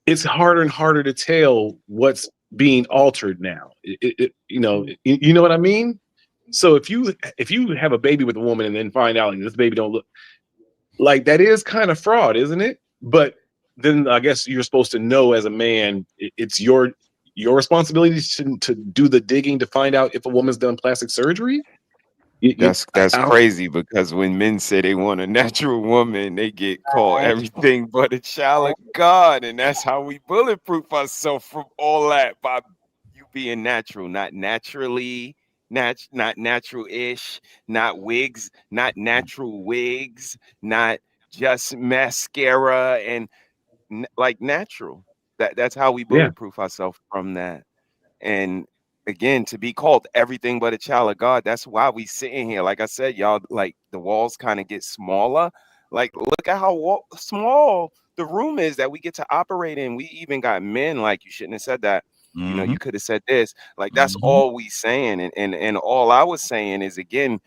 S10: it's harder and harder to tell what's being altered now. You know what I mean? So if you have a baby with a woman and then find out this baby don't look like, that is kind of fraud, isn't it? But then I guess you're supposed to know as a man, it's your responsibility to do the digging to find out if a woman's done plastic surgery.
S2: That's crazy because when men say they want a natural woman, they get called everything but a child of God, and that's how we bulletproof ourselves from all that by you being natural, not naturally, not natural-ish, not wigs, not natural wigs, not just mascara and like natural. That's how we bulletproof ourselves from that. And again, to be called everything but a child of God, that's why we sitting here. Like I said, y'all, like the walls kind of get smaller. Like, look at how small the room is that we get to operate in. We even got men, like, you shouldn't have said that. You could have said this. Like, that's all we saying. And all I was saying is, again,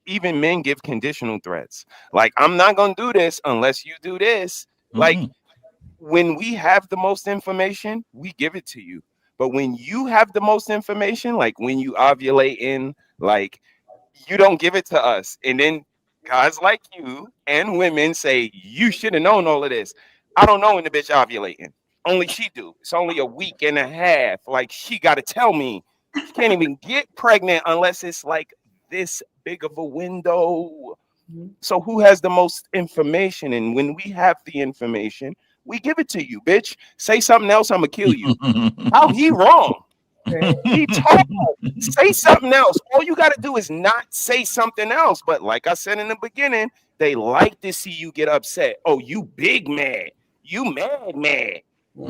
S2: even men give conditional threats. Like, I'm not going to do this unless you do this. Like, when we have the most information, we give it to you. But when you have the most information, like when you ovulate in, like, you don't give it to us. And then guys like you and women say, you should have known all of this. I don't know when the bitch ovulating. Only she do. It's only a week and a half. Like, she got to tell me. She can't even get pregnant unless it's like this big of a window. So who has the most information? And when we have the information, we give it to you, bitch. Say something else, I'm gonna kill you. How he wrong? He told say something else. All you gotta do is not say something else. But like I said in the beginning, they like to see you get upset. Oh, you big mad. You mad.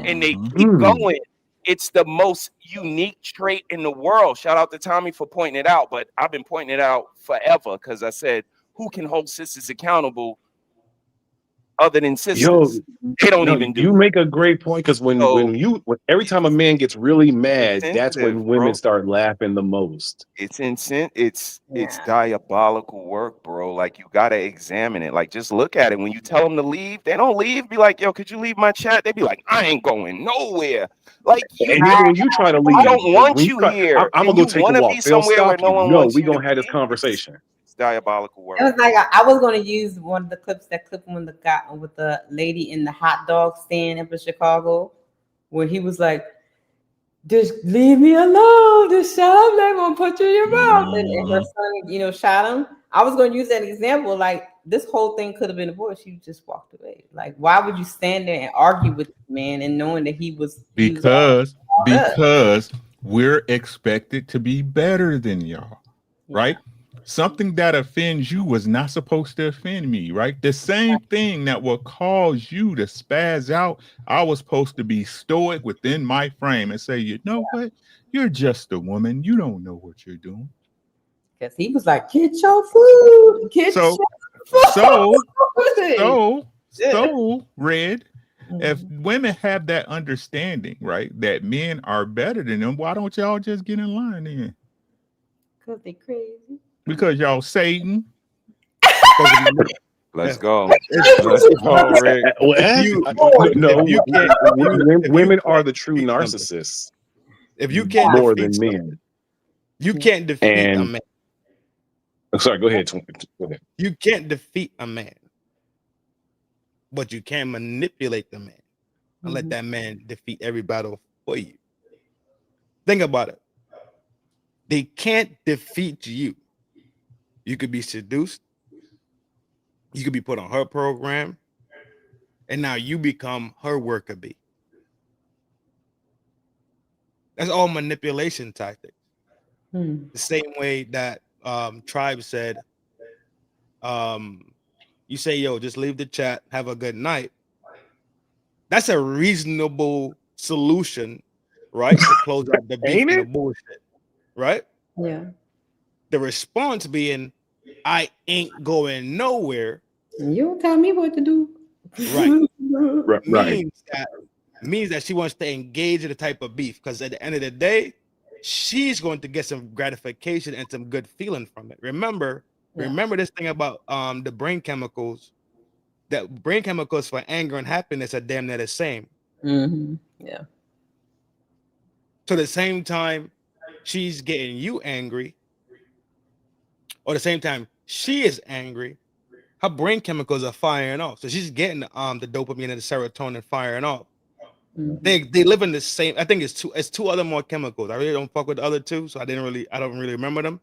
S2: And they keep going. It's the most unique trait in the world. Shout out to Tommy for pointing it out. But I've been pointing it out forever because I said, who can hold sisters accountable other than sisters?
S10: Yo,
S2: they don't even do.
S10: You make a great point because when every time a man gets really mad, that's when women start laughing the most.
S2: It's it's diabolical work, bro. Like, you gotta examine it. Like, just look at it. When you tell them to leave, they don't leave. Be like, yo, could you leave my chat? They be like, I ain't going nowhere. Like,
S10: and then when you try to leave,
S2: I don't want you here.
S10: I'm gonna go take a walk. They'll stop you. No, we gonna have this conversation.
S2: It's diabolical work.
S6: It was like I was going to use one of the clips that clip when the guy with the lady in the hot dog stand up in Chicago, where he was like, "Just leave me alone. Just shut up. They're gonna put you in your mouth." And her son, shot him. I was going to use that example. Like, this whole thing could have been avoided. She just walked away. Like, why would you stand there and argue with the man and knowing that he was
S3: because we're expected to be better than y'all, right? Something that offends you was not supposed to offend me, right? The same thing that will cause you to spaz out, I was supposed to be stoic within my frame and say, you know what? You're just a woman. You don't know what you're doing.
S6: Because he was like, get your food. Get your food.
S3: So, Red, if women have that understanding, right, that men are better than them, why don't y'all just get in line then?
S6: Because they crazy.
S3: Because y'all Satan.
S2: Let's go.
S10: Rick. Women are the true narcissists.
S9: If you can't
S10: more than men,
S9: you can't defeat a man.
S10: Sorry, go ahead.
S9: You can't defeat a man, but you can manipulate the man and let that man defeat every battle for you. Think about it. They can't defeat you. You could be seduced. You could be put on her program. And now you become her worker bee. That's all manipulation tactics. The same way that Tribe said, you say, yo, just leave the chat, have a good night. That's a reasonable solution, right? To close out the beef and the bullshit, right?
S6: Yeah.
S9: The response being, I ain't going nowhere.
S6: You don't tell me what to do.
S9: Right. Means that she wants to engage in the type of beef, because at the end of the day, she's going to get some gratification and some good feeling from it. Remember this thing about the brain chemicals. That brain chemicals for anger and happiness are damn near the same.
S6: Yeah.
S9: So at the same time she's getting you angry, or the same time she is angry, her brain chemicals are firing off. So she's getting the dopamine and the serotonin firing off. They live in the same. I think it's two other more chemicals. I really don't fuck with the other two, so I don't really remember them.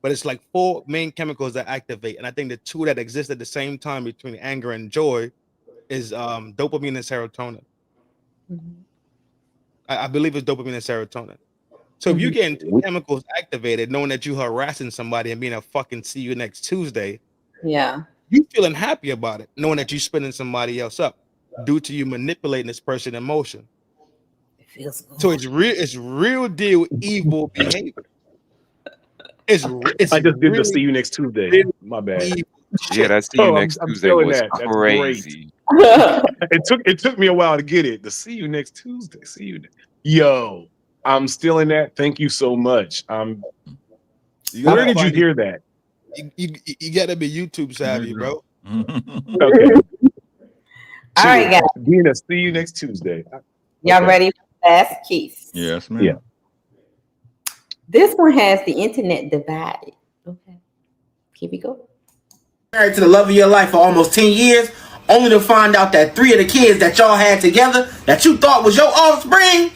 S9: But it's like 4 main chemicals that activate, and I think the 2 that exist at the same time between anger and joy is dopamine and serotonin. I believe it's dopamine and serotonin. So if you're getting 2 chemicals activated, knowing that you're harassing somebody and being a fucking see you next Tuesday, you feeling happy about it, knowing that you're spinning somebody else up due to you manipulating this person in motion.
S6: It feels good.
S9: So it's real deal evil behavior. It's
S10: I just did the see you next Tuesday. My bad.
S2: Yeah, that see you next Tuesday was crazy.
S10: It took me a while to get it. The see you next Tuesday. See you. Yo, I'm still in that. Thank you so much. Where did you hear that?
S9: You gotta be YouTube savvy, bro.
S10: Okay.
S6: All right, guys.
S10: Dina, see you next Tuesday.
S6: Y'all ready for last case?
S3: Yes, ma'am.
S10: Yeah.
S6: This one has the internet divided. Okay. Keep it going.
S5: Married to the love of your life for almost 10 years,
S19: only to find out that 3 of the kids that y'all had together, that you thought was your offspring,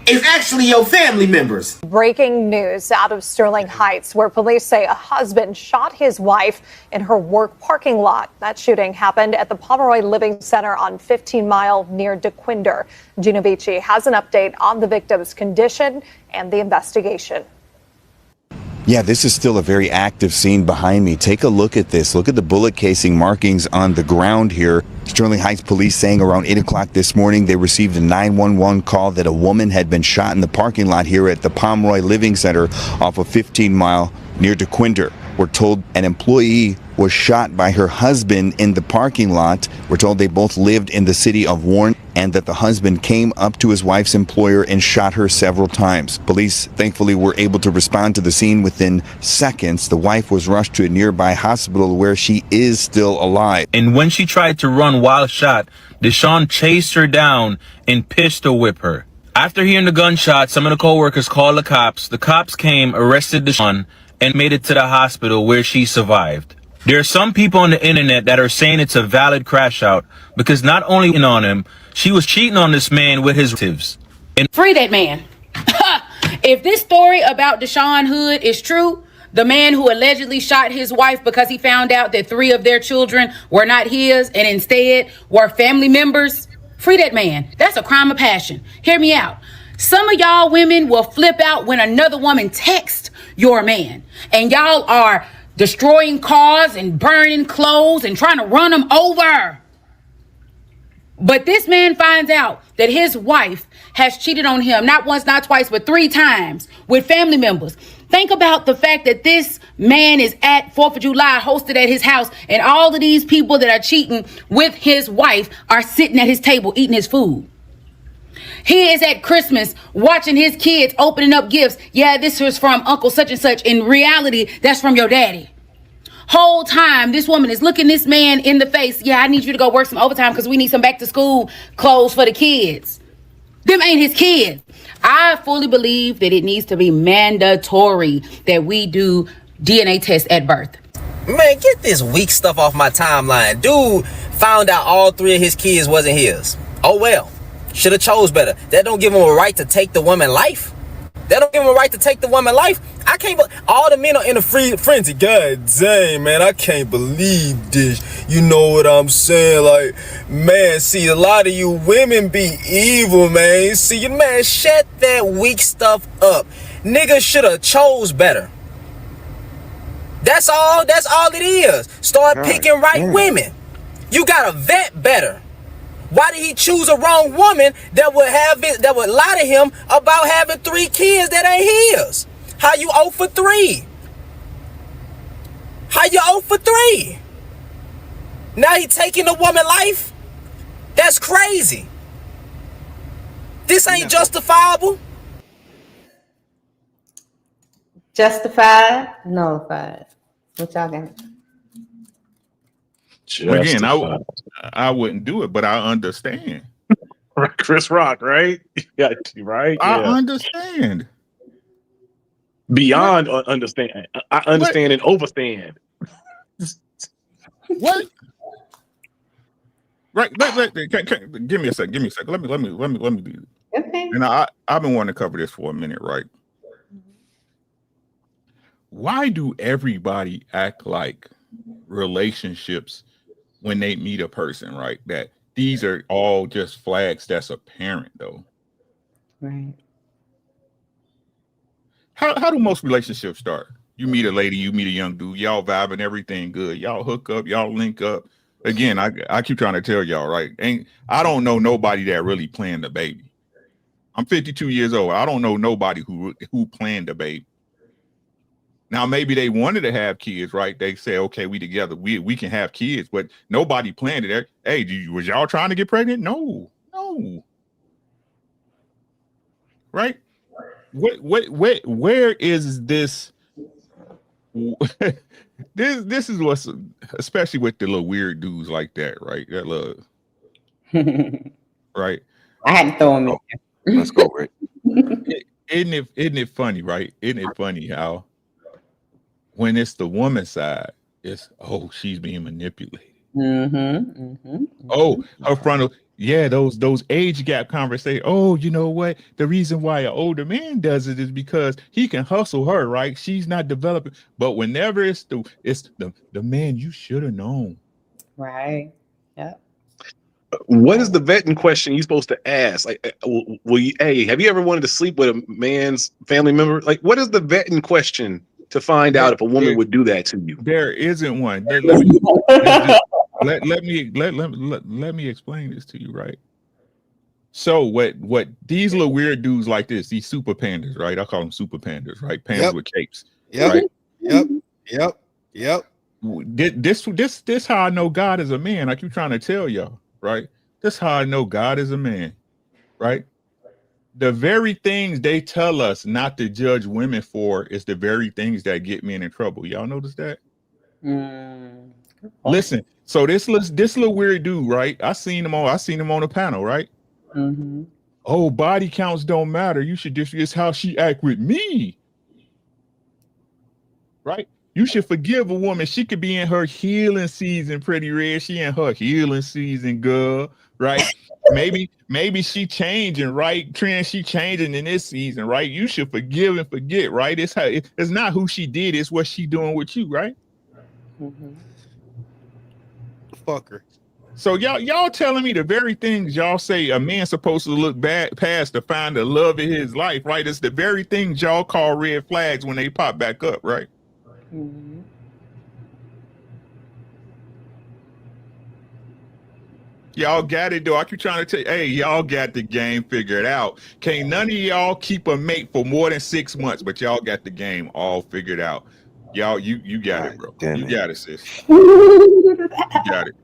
S19: is actually your family members.
S5: Breaking news out of Sterling Heights, where police say a husband shot his wife in her work parking lot. That shooting happened at the Pomeroy Living Center on 15 Mile near DeQuinder. Gina Vici has an update on the victim's condition and the investigation.
S22: Yeah, this is still a very active scene behind me. Take a look at this. Look at the bullet casing markings on the ground here. Sterling Heights police saying around 8 o'clock this morning they received a 911 call that a woman had been shot in the parking lot here at the Pomeroy Living Center off of 15 Mile near DeQuinder. We're told an employee was shot by her husband in the parking lot. We're told they both lived in the city of Warren and that the husband came up to his wife's employer and shot her several times. Police thankfully were able to respond to the scene within seconds. The wife was rushed to a nearby hospital where she is still alive.
S23: And when she tried to run while shot, Deshaun chased her down and pistol whipped her. After hearing the gunshot, some of the co-workers called the cops. The cops came, arrested Deshaun, and made it to the hospital where she survived. There are some people on the internet that are saying it's a valid crash out because not only on him, she was cheating on this man with his relatives. And
S24: free that man. If this story about Deshaun Hood is true, the man who allegedly shot his wife because he found out that 3 of their children were not his and instead were family members, free that man. That's a crime of passion. Hear me out. Some of y'all women will flip out when another woman texts your man, and y'all are destroying cars and burning clothes and trying to run them over. But this man finds out that his wife has cheated on him, not once, not twice, but 3 times with family members. Think about the fact that this man is at 4th of July, hosted at his house, and all of these people that are cheating with his wife are sitting at his table eating his food. He is at Christmas watching his kids opening up gifts. Yeah, this was from Uncle such and such. In reality, that's from your daddy. Whole time, this woman is looking this man in the face. Yeah, I need you to go work some overtime because we need some back to school clothes for the kids. Them ain't his kids. I fully believe that it needs to be mandatory that we do DNA tests at birth.
S25: Man, get this weak stuff off my timeline. Dude found out all 3 of his kids wasn't his. Oh well. Should have chose better. That don't give him a right to take the woman's life. That don't give him a right to take the woman's life. I can't. All the men are in a frenzy. God dang, man, I can't believe this. You know what I'm saying? Like, man, see, a lot of you women be evil, man. See, you man, shut that weak stuff up. Niggas should have chose better. That's all. That's all it is. Start picking right women. You gotta vet better. Why did he choose a wrong woman that would lie to him about having 3 kids that ain't his? How you 0 for 3? How you 0 for 3? Now he taking the woman's life? That's crazy. This ain't justifiable.
S6: Justified, nullified. What y'all got?
S3: Again, I wouldn't do it, but I understand.
S10: Chris Rock, right? Yeah, right.
S3: I
S10: Yeah.
S3: understand.
S10: Beyond understand, I understand and overstand.
S3: What? Right? Give me a second. Give me a second. Let me do it.
S6: Okay.
S3: And I've been wanting to cover this for a minute, right? Why do everybody act like relationships when they meet a person, right? That these are all just flags that's apparent, though.
S6: Right.
S3: How do most relationships start? You meet a lady, you meet a young dude, y'all vibing, everything good. Y'all hook up, y'all link up. Again, I keep trying to tell y'all, right? I don't know nobody that really planned a baby. I'm 52 years old. I don't know nobody who planned a baby. Now, maybe they wanted to have kids, right? They say, okay, we together, we can have kids, but nobody planned it. Hey, was y'all trying to get pregnant? No. Right? Where is this? This is what's, especially with the little weird dudes like that, right? That love, right?
S6: I had to throw him in.
S2: Let's go, Rick.
S3: Isn't it funny, right? Isn't it funny how when it's the woman's side, it's she's being manipulated. Oh, her frontal. Yeah, those age gap conversations. Oh, you know what? The reason why an older man does it is because he can hustle her, right? She's not developing. But whenever it's the man you should have known.
S6: Right. Yep.
S10: What is the vetting question you supposed to ask? Like, will you? Hey, have you ever wanted to sleep with a man's family member? Like, what is the vetting question to find out if a woman would do that to you?
S3: There isn't one. Let me explain this to you, right? So what these little weird dudes like this, these super pandas, right? I call them super pandas, right? Pandas with capes, right?
S9: Yep.
S3: This how I know God is a man. I keep trying to tell y'all, right? This how I know God is a man, right? The very things they tell us not to judge women for is the very things that get men in trouble. Y'all notice that? Listen, so this little weird dude, right? I seen him on the panel, right? Oh, body counts don't matter. You should just how she act with me, right? You should forgive a woman. She could be in her healing season, Pretty Red. She in her healing season, girl, right? Maybe she changing, right? Trend, she changing in this season, right? You should forgive and forget, right? It's not who she did, it's what she doing with you, right?
S9: Fuck her.
S3: So y'all telling me the very things y'all say a man's supposed to look back past to find the love of his life, right? It's the very things y'all call red flags when they pop back up, right? Y'all got it, though. I keep trying to tell you, hey, y'all got the game figured out. Can't none of y'all keep a mate for more than 6 months, but y'all got the game all figured out. Y'all, you got it, bro. You got it, sis. You got it.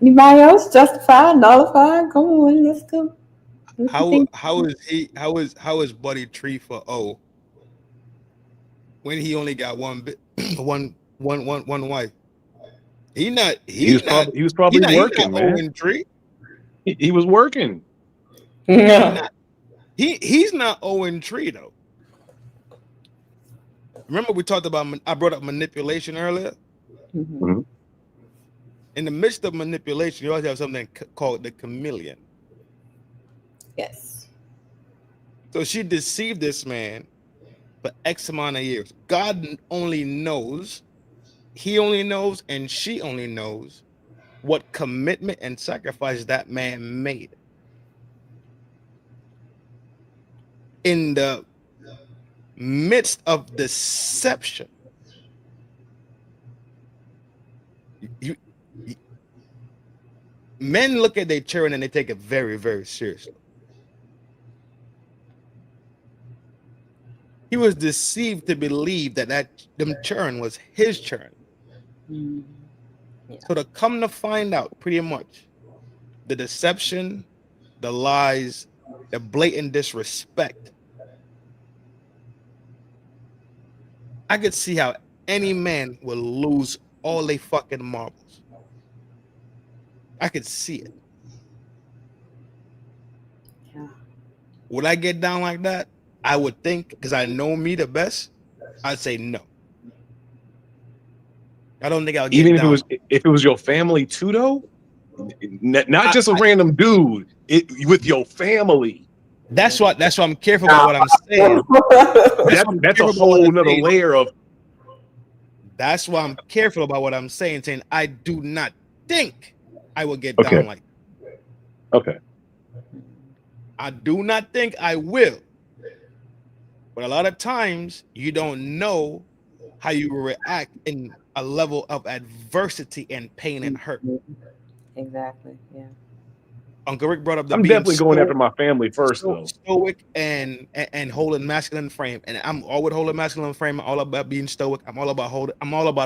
S6: Anybody else? Justified, nullified? Come on, let's go.
S9: How is Buddy Tree for O when he only got one wife? He was
S10: probably working, man.
S9: Tree.
S10: He was working.
S9: He's not Owen Tree though. Remember we talked about, I brought up manipulation earlier. In the midst of manipulation, you always have something called the chameleon.
S6: Yes.
S9: So she deceived this man for X amount of years. God only knows, he only knows, and she only knows what commitment and sacrifice that man made. In the midst of deception, men look at their children and they take it very, very seriously. He was deceived to believe that them children was his children. So to come to find out, pretty much, the deception, the lies, the blatant disrespect, I could see how any man will lose all they fucking marbles. I could see it. Would I get down like that? I would think, because I know me the best, I'd say no. I don't think I'll get
S10: Even
S9: down.
S10: if it was your family too, though, not just a random dude. With your family.
S9: That's why I'm careful about what I'm saying.
S10: That's a whole nother layer of.
S9: That's why I'm careful about what I'm saying. Saying I do not think I will get down like that.
S10: Okay.
S9: I do not think I will. But a lot of times you don't know how you react in a level of adversity and pain and hurt.
S6: Exactly. Yeah.
S9: Uncle Rick brought up the
S10: I'm definitely going after my family first, though.
S9: Stoic and holding masculine frame, and I'm all with holding masculine frame. I'm all about being stoic. I'm all about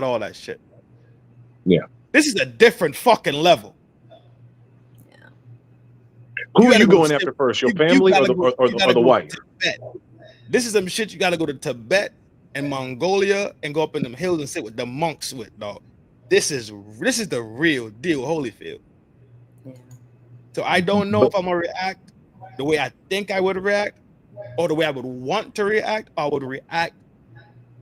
S9: all that shit.
S10: Yeah.
S9: This is a different fucking level.
S6: Yeah.
S10: Who are you going after first? Your family or the wife?
S9: This is some shit you got to go to Tibet and Mongolia and go up in them hills and sit with the monks with, dog. This is the real deal, Holyfield.
S6: Yeah.
S9: So I don't know if I'm gonna react the way I think I would react, or the way I would want to react. I would react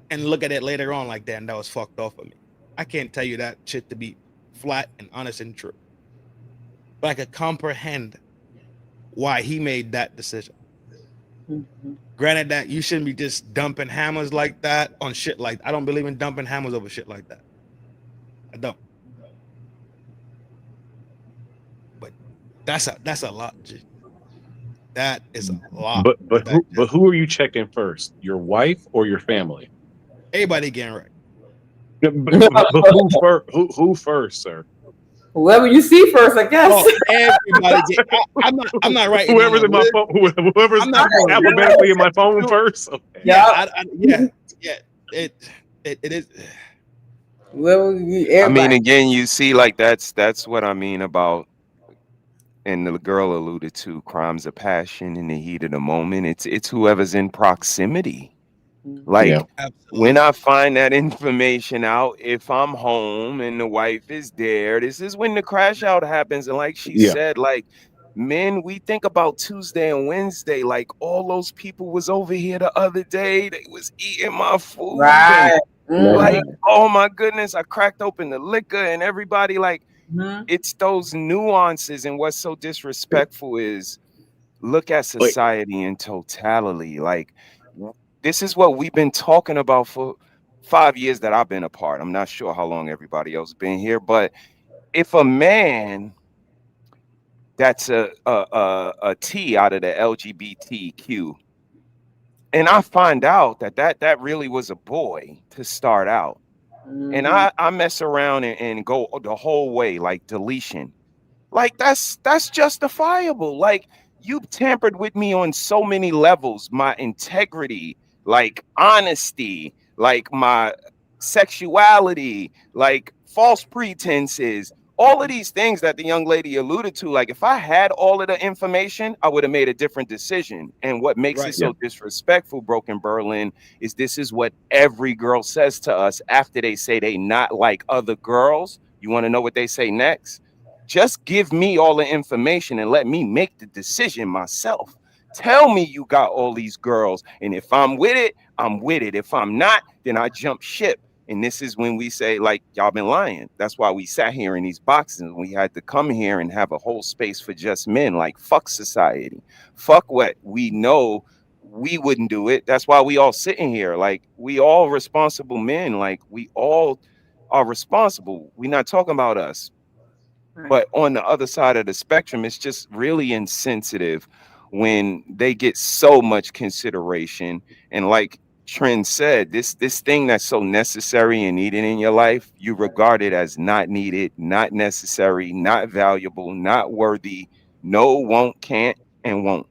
S9: and look at it later on like, damn, that was fucked off of me. I can't tell you that shit to be flat and honest and true. But I could comprehend why he made that decision. Granted that you shouldn't be just dumping hammers like that on shit like I don't believe in dumping hammers over shit like that. I don't. But that's a lot, G. That is a lot.
S10: But who are you checking first? Your wife or your family?
S9: Everybody getting right.
S10: But who first, sir?
S1: Whoever you see first, I guess.
S9: Oh, everybody I'm not writing.
S10: Whoever's in my phone, whoever's alphabetically in my phone first. Okay.
S9: Yeah, it is.
S2: I mean, again, you see, like that's what I mean about, and the girl alluded to crimes of passion in the heat of the moment. It's whoever's in proximity. Like when I find that information out, if I'm home and the wife is there, this is when the crash out happens. And like she said, like men, we think about Tuesday and Wednesday. Like all those people was over here the other day. They was eating my food.
S1: Right.
S2: Like, oh my goodness, I cracked open the liquor and everybody like it's those nuances. And what's so disrespectful is look at society in totality. Like this is what we've been talking about for 5 years that I've been apart. I'm not sure how long everybody else been here, but if a man that's a T out of the LGBTQ, and I find out that really was a boy to start out, and I mess around and go the whole way, like deletion, like that's justifiable. Like you tampered with me on so many levels, my integrity, like honesty, like my sexuality, like false pretenses, all of these things that the young lady alluded to. Like if I had all of the information, I would have made a different decision. And what makes it so disrespectful, Broken Berlin, is this is what every girl says to us after they say they not like other girls. You want to know what they say next? Just give me all the information and let me make the decision myself. Tell me you got all these girls, and if I'm with it, I'm with it. If I'm not, then I jump ship. And this is when we say, like, y'all been lying. That's why we sat here in these boxes and we had to come here and have a whole space for just men. Like, fuck society. Fuck what we know. We wouldn't do it. That's why we all sitting here. Like, we all responsible men. Like, we all are responsible. We're not talking about us. But on the other side of the spectrum, it's just really insensitive when they get so much consideration. And like Trent said, this thing that's so necessary and needed in your life, you regard it as not needed, not necessary, not valuable, not worthy. No, won't, can't, and won't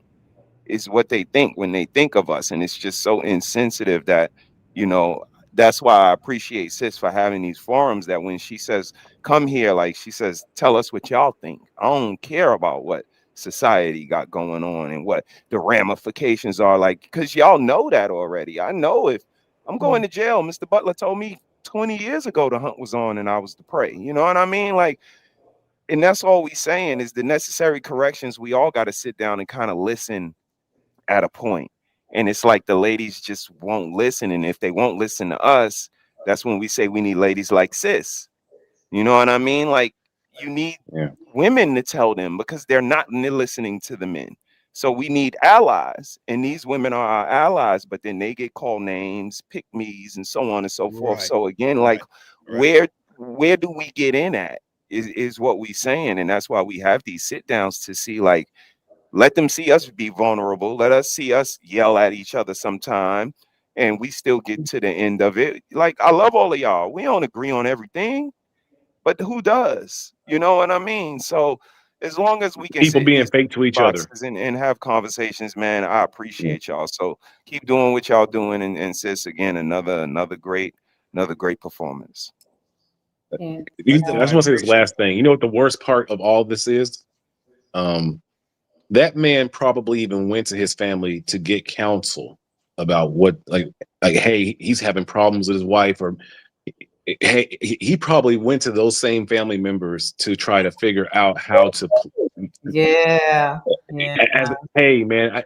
S2: is what they think when they think of us. And it's just so insensitive that, you know, that's why I appreciate Sis for having these forums, that when she says, come here, like she says, tell us what y'all think. I don't care about what society got going on and what the ramifications are, like, because y'all know that already. I know if I'm going to jail, Mr. Butler told me 20 years ago the hunt was on and I was to pray. You know what I mean? Like, and that's all we saying is the necessary corrections. We all got to sit down and kind of listen at a point. And it's like the ladies just won't listen. And if they won't listen to us, that's when we say we need ladies like Sis. You know what I mean? Like you need women to tell them because they're not listening to the men. So we need allies. And these women are our allies, but then they get called names, pick me's, and so on and so forth. So again, like where do we get in at is what we saying. And that's why we have these sit downs to see, like, let them see us be vulnerable. Let us see us yell at each other sometime. And we still get to the end of it. Like, I love all of y'all. We don't agree on everything, but who does? You know what I mean? So as long as we can
S10: people being fake to each other
S2: and have conversations, man, I appreciate y'all. So keep doing what y'all doing. And Sis, again, another great performance.
S10: I just want to say this last thing. You know what the worst part of all this is? That man probably even went to his family to get counsel about what, like, hey, he's having problems with his wife, or hey, he probably went to those same family members to try to figure out how to. Hey, man,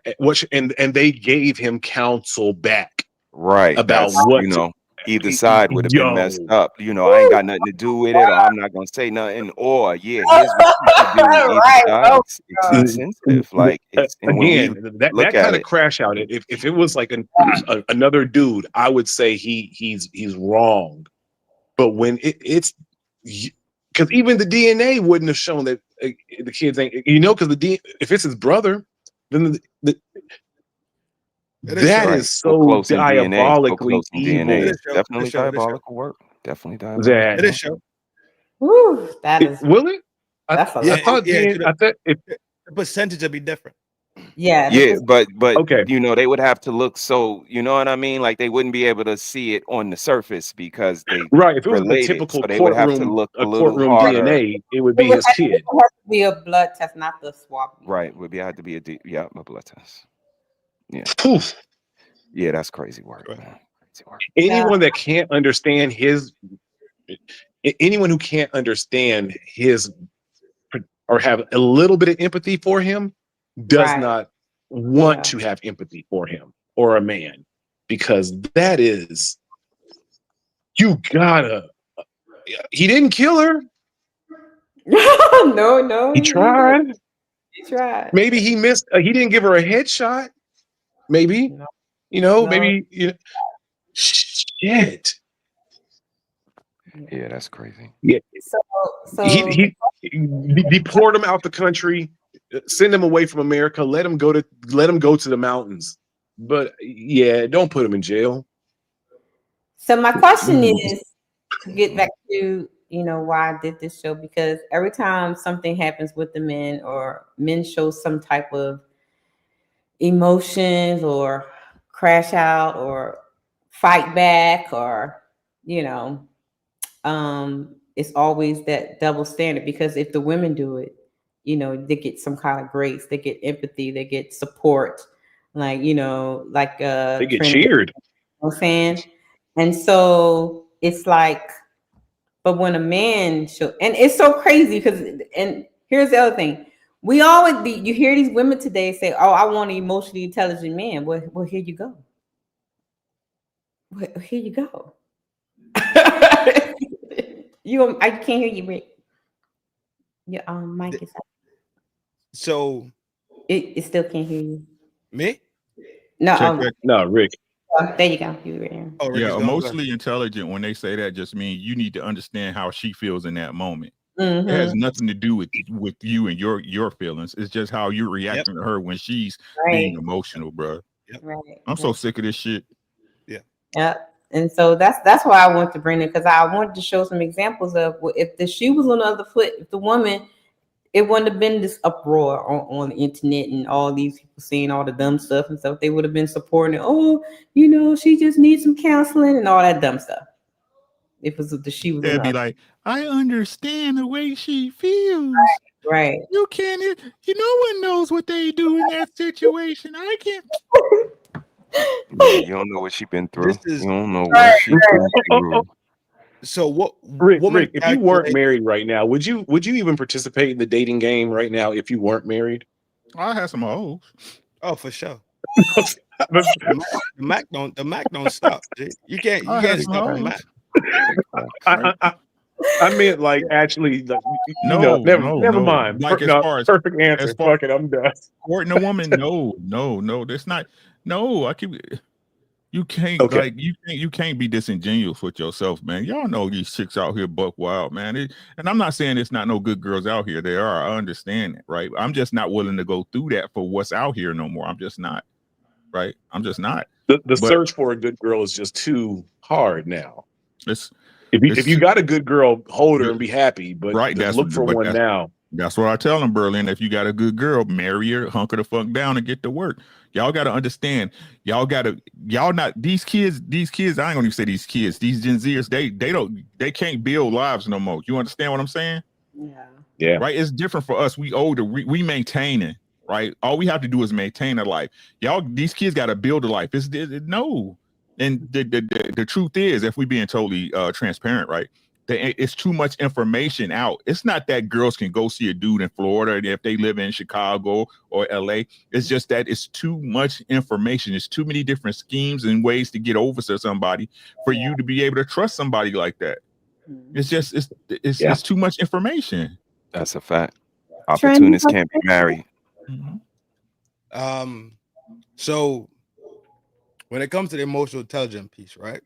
S10: and they gave him counsel back,
S2: right?
S10: About
S2: that's,
S10: what
S2: you know. either side would have been messed
S10: Yo.
S2: up. You know, I ain't got nothing to do with it, or I'm not gonna say nothing, or yeah, here's what you should do. Either
S6: Right.
S2: side,
S6: Oh,
S2: it's
S6: God.
S2: insensitive. Like it's, and when we
S10: Again, that
S2: look
S10: kind
S2: at
S10: of
S2: it,
S10: crash out. If it was like another dude, I would say he's wrong. But when it's because even the DNA wouldn't have shown that the kids ain't, because if it's his brother, then that
S2: right,
S10: is
S2: so
S10: so
S2: close in DNA, so
S10: diabolically
S2: close in DNA.
S10: evil
S2: It's definitely diabolical work. Definitely diabolical.
S10: that
S9: It is show.
S6: Whew, that is.
S10: will it?
S6: That's a
S10: I
S6: lot.
S10: thought if
S9: the percentage would be different.
S6: Yeah.
S2: Yeah, but
S10: okay,
S2: you know, they would have to look, so you know what I mean? Like they wouldn't be able to see it on the surface because they
S10: right. If it was a
S2: related.
S10: typical
S2: So they would have to
S10: courtroom
S2: look a little harder.
S10: DNA, it would be his kid.
S6: It has to be a blood test, not the swab.
S2: Right. Would be have to be a blood test. Yeah.
S10: Poof.
S2: Yeah, that's crazy work, man. Crazy work.
S10: Anyone that can't understand anyone who can't understand his or have a little bit of empathy for him does not want to have empathy for him or a man, because that is, he didn't kill her.
S6: No.
S10: He tried.
S6: He tried.
S10: Maybe he missed. He didn't give her a headshot. Maybe, maybe. Shit.
S2: Yeah, that's crazy.
S10: Yeah.
S6: So
S10: he deport him out the country, send him away from America, let him go to the mountains. But yeah, don't put him in jail.
S6: So my question is, to get back to why I did this show, because every time something happens with the men, or men show some type of emotions or crash out or fight back, or it's always that double standard, because if the women do it, they get some kind of grace, they get empathy, they get support, like they get
S10: cheered.
S6: You know what I'm saying? And so it's like, but when a man and it's so crazy because, and here's the other thing, we always you hear these women today say, "Oh, I want an emotionally intelligent man." Well, here you go. Well, here you go. I can't hear you, Rick. Your mic is up.
S9: So
S6: it still can't hear you.
S9: Me?
S6: No,
S10: no, Rick.
S6: There you go. You were there.
S3: Yeah, emotionally intelligent, when they say that, just means you need to understand how she feels in that moment.
S6: Mm-hmm.
S3: It has nothing to do with you and your feelings. It's just how you're reacting to her when she's being emotional, bro.
S6: Right.
S3: I'm so sick of this shit.
S6: Yeah. And so that's why I wanted to bring it, because I wanted to show some examples of if the shoe was on the other foot, if the woman, it wouldn't have been this uproar on the internet and all these people seeing all the dumb stuff and stuff. They would have been supporting it. Oh, she just needs some counseling and all that dumb stuff. If it was the she was,
S3: they'd be like, I understand the way she feels.
S6: Right.
S3: You can't. No one knows what they do in that situation. I can't.
S2: Yeah, you don't know what she's been through. You don't know what she's been through.
S9: So what,
S10: Rick, if you weren't married right now, would you even participate in the dating game right now if you weren't married?
S3: I had some hoes.
S9: Oh, for sure. the Mac don't stop. You can't stop the Mac.
S10: I meant like actually. Never mind.
S3: Like as far as
S10: perfect answer. Fuck it, I'm done.
S3: Courting a woman, no, that's not. No, you can't you can't be disingenuous with yourself, man. Y'all know these chicks out here buck wild, man. And I'm not saying it's not no good girls out here. There are. I understand it, right? I'm just not willing to go through that for what's out here no more. I'm just not, right? I'm just not.
S10: The search for a good girl is just too hard now. If you got a good girl, hold her and be happy. But
S3: right,
S10: look for one now.
S3: That's what I tell them, Berlin. If you got a good girl, marry her, hunker the fuck down, and get to work. Y'all got to understand. Y'all not these kids. I ain't gonna even say these kids. These Gen Zers, they can't build lives no more. You understand what I'm saying?
S10: Yeah.
S3: Right. It's different for us. We older. We maintaining. Right. All we have to do is maintain a life. These kids got to build a life. No. And the truth is, if we being totally transparent, right? it's too much information out. It's not that girls can go see a dude in Florida if they live in Chicago or LA. It's just that it's too much information. It's too many different schemes and ways to get over to somebody for you to be able to trust somebody like that. It's just it's too much information.
S2: That's a fact. Opportunists can't be married.
S9: So when it comes to the emotional intelligence piece, right?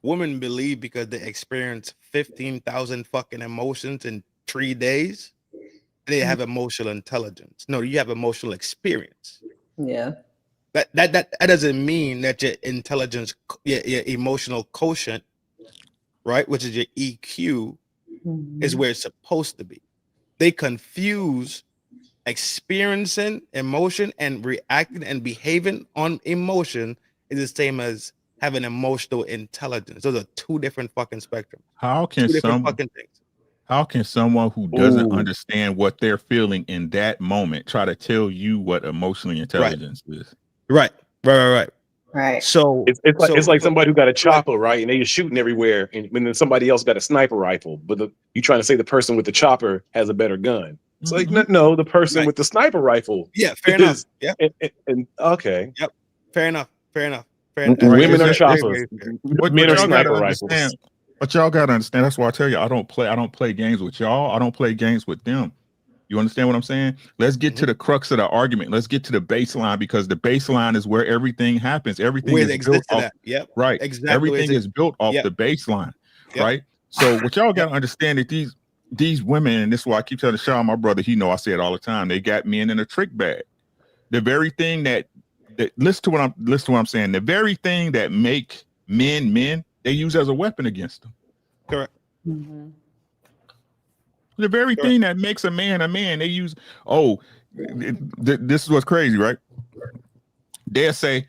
S9: Women believe because they experience 15,000 fucking emotions in 3 days, they have emotional intelligence. No, you have emotional experience.
S1: Yeah.
S9: That doesn't mean that your intelligence, your emotional quotient, right, which is your EQ, is where it's supposed to be. They confuse experiencing emotion and reacting and behaving on emotion is the same as having emotional intelligence. Those are two different fucking spectrums.
S3: How can someone who doesn't understand what they're feeling in that moment try to tell you what emotional intelligence is?
S9: Right. So
S10: it's like somebody who got a chopper, right? And they just shooting everywhere, and then somebody else got a sniper rifle. But you trying to say the person with the chopper has a better gun? It's like no, the person with the sniper rifle.
S9: Yeah, fair enough. Yeah,
S10: and okay.
S9: Yep, fair enough.
S10: Women are choppers. Men are sniper rifles.
S3: But y'all gotta understand. That's why I tell you, I don't play games with y'all. I don't play games with them. You understand what I'm saying? Let's get to the crux of the argument. Let's get to the baseline, because the baseline is where everything happens. Everything is built off.
S9: Yep.
S3: Right.
S9: Exactly.
S3: Everything is built off the baseline. Yep. Right. So what y'all gotta understand that these women, and this is why I keep telling Sean, my brother, he know I say it all the time. They got men in a trick bag. The very thing that listen to what I'm saying. The very thing that make men, they use as a weapon against them.
S9: Correct.
S3: The very thing that makes a man, they use. This is what's crazy, right? They'll say,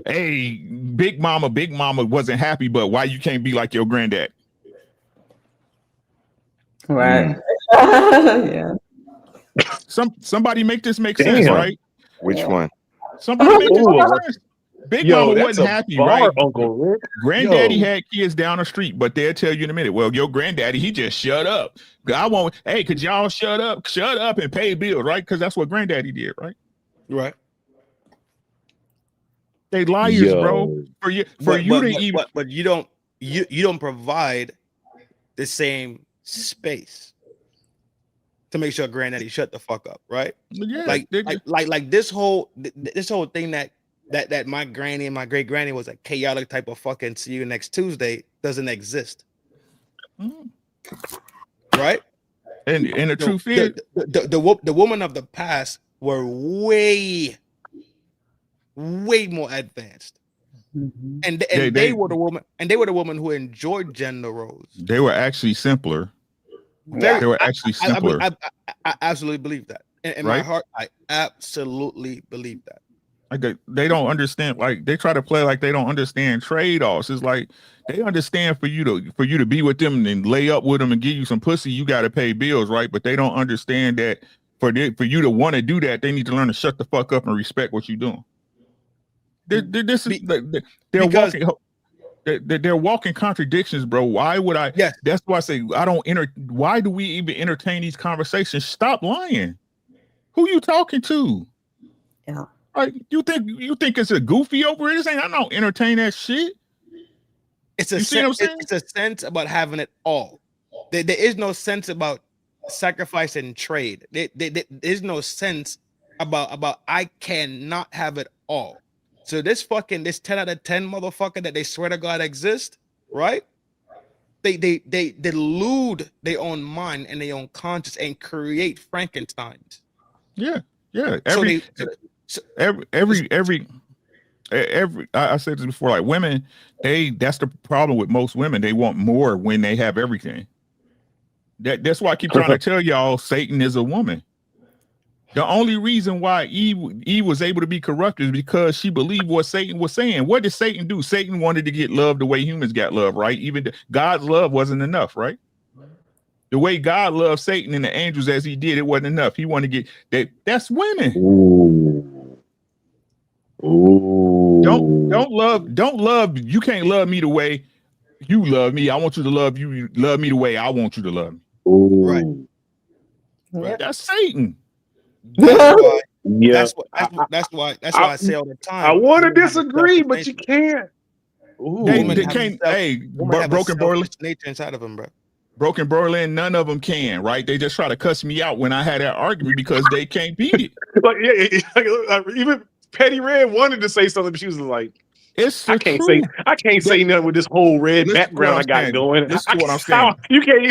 S3: hey, big mama wasn't happy, but why you can't be like your granddad?
S1: Right. Yeah.
S3: Somebody make this make sense, right?
S2: Which one?
S3: Somebody make this make sense. Big mama wasn't happy, right?
S10: Uncle Rick.
S3: Granddaddy had kids down the street, but they'll tell you in a minute. Well, your granddaddy, he just shut up. Hey, could y'all shut up and pay bills, right? Because that's what granddaddy did, right?
S9: Right.
S3: They liars, bro. But you
S9: don't provide the same space to make sure granddaddy shut the fuck up, right?
S3: Yeah.
S9: Like this whole thing that my granny and my great granny was a chaotic type of fucking see you next Tuesday doesn't exist. Right?
S3: And the truth is
S9: the women of the past were way more advanced. And they were the woman who enjoyed gender roles.
S3: They were actually simpler. They were actually simpler.
S9: I absolutely believe that. In my heart, I absolutely believe that.
S3: Like they don't understand. Like they try to play like they don't understand trade-offs. It's like they understand for you to be with them and lay up with them and give you some pussy, you got to pay bills, right? But they don't understand that for you to want to do that, they need to learn to shut the fuck up and respect what you're doing. They're walking contradictions, bro. Why would I? Yes. That's why I say I don't why do we even entertain these conversations? Stop lying. Who you talking to?
S1: Yeah.
S3: Like you think it's a goofy over here? I don't entertain that shit.
S9: It's a sense about having it all. There is no sense about sacrifice and trade. There's no sense about I cannot have it all. So this 10 out of 10 motherfucker that they swear to God exists, right? They delude their own mind and their own conscience and create Frankensteins.
S3: Yeah. I said this before, like women, that's the problem with most women. They want more when they have everything. That's why I keep trying to tell y'all Satan is a woman. The only reason why Eve was able to be corrupted is because she believed what Satan was saying. What did Satan do? Satan wanted to get love the way humans got love, right? Even God's love wasn't enough, right? The way God loved Satan and the angels as he did, it wasn't enough. He wanted to get that. That's women. Don't love. You can't love me the way You love me. I want you to love you. You love me the way I want you to love me.
S10: Right.
S6: Yep.
S3: That's Satan.
S10: Yeah.
S9: That's why I say all the time.
S10: I want to
S9: women have a
S10: disagree, but
S9: selfish
S10: you
S9: nature.
S10: can't.
S3: They can't. Hey,
S9: Women have a
S3: broken
S9: selfish
S3: Berlin.
S9: nature inside of them, bro.
S3: Broken Berlin. None of them can. Right? They just try to cuss me out when I had that argument because they can't beat it.
S10: Like, even Petty Red wanted to say something, but she was like,
S3: "It's
S10: I can't say nothing with this whole red background I got going."
S3: Listen to what I'm saying.
S10: You can't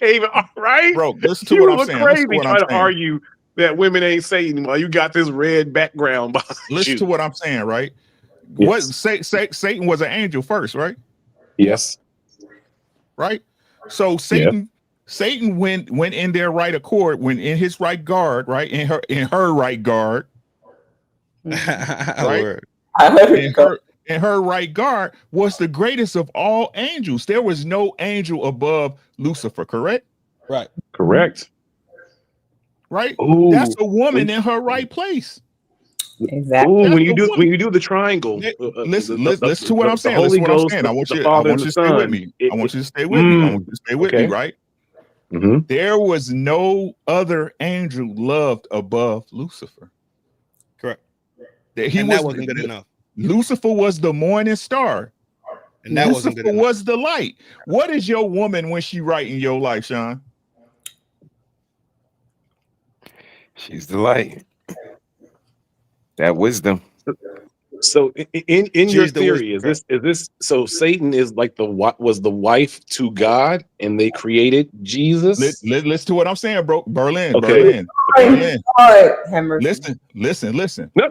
S10: even. Right,
S3: bro. Listen to
S10: you
S3: what I'm
S10: look
S3: saying.
S10: crazy
S3: Listen to what I'm
S10: trying to
S3: saying.
S10: argue that women ain't Satan while you got this red background behind
S3: Listen
S10: you.
S3: to what I'm saying, right?
S10: Yes.
S3: Satan was an angel first, right?
S10: Yes.
S3: Right. So Satan went in their right accord, went in his right guard, right? In her right guard. Right? In her right guard was the greatest of all angels. There was no angel above Lucifer, correct?
S9: Right.
S10: Correct.
S3: Right?
S10: Ooh.
S3: That's a woman in her right place.
S1: Exactly.
S10: Ooh, when you do the triangle,
S3: Listen to what I'm saying.
S10: The Holy
S3: Listen to what I'm
S10: Ghost,
S3: saying. I want
S10: the
S3: you
S10: Father, and
S3: to
S10: the
S3: stay with
S10: Son.
S3: me. I want you to stay with me. I want you to stay with me, right?
S10: Mm-hmm.
S3: There was no other angel loved above Lucifer.
S9: Correct.
S3: That
S9: wasn't good enough.
S3: Lucifer was the morning star.
S9: And that wasn't good enough.
S3: Was the light. What is your woman when she right in your life, Sean?
S2: She's the light. That wisdom.
S10: So in your theory, is this so Satan is like was the wife to God and they created Jesus?
S3: Listen to what I'm saying, bro. Berlin.
S10: Okay.
S3: Listen.
S10: No,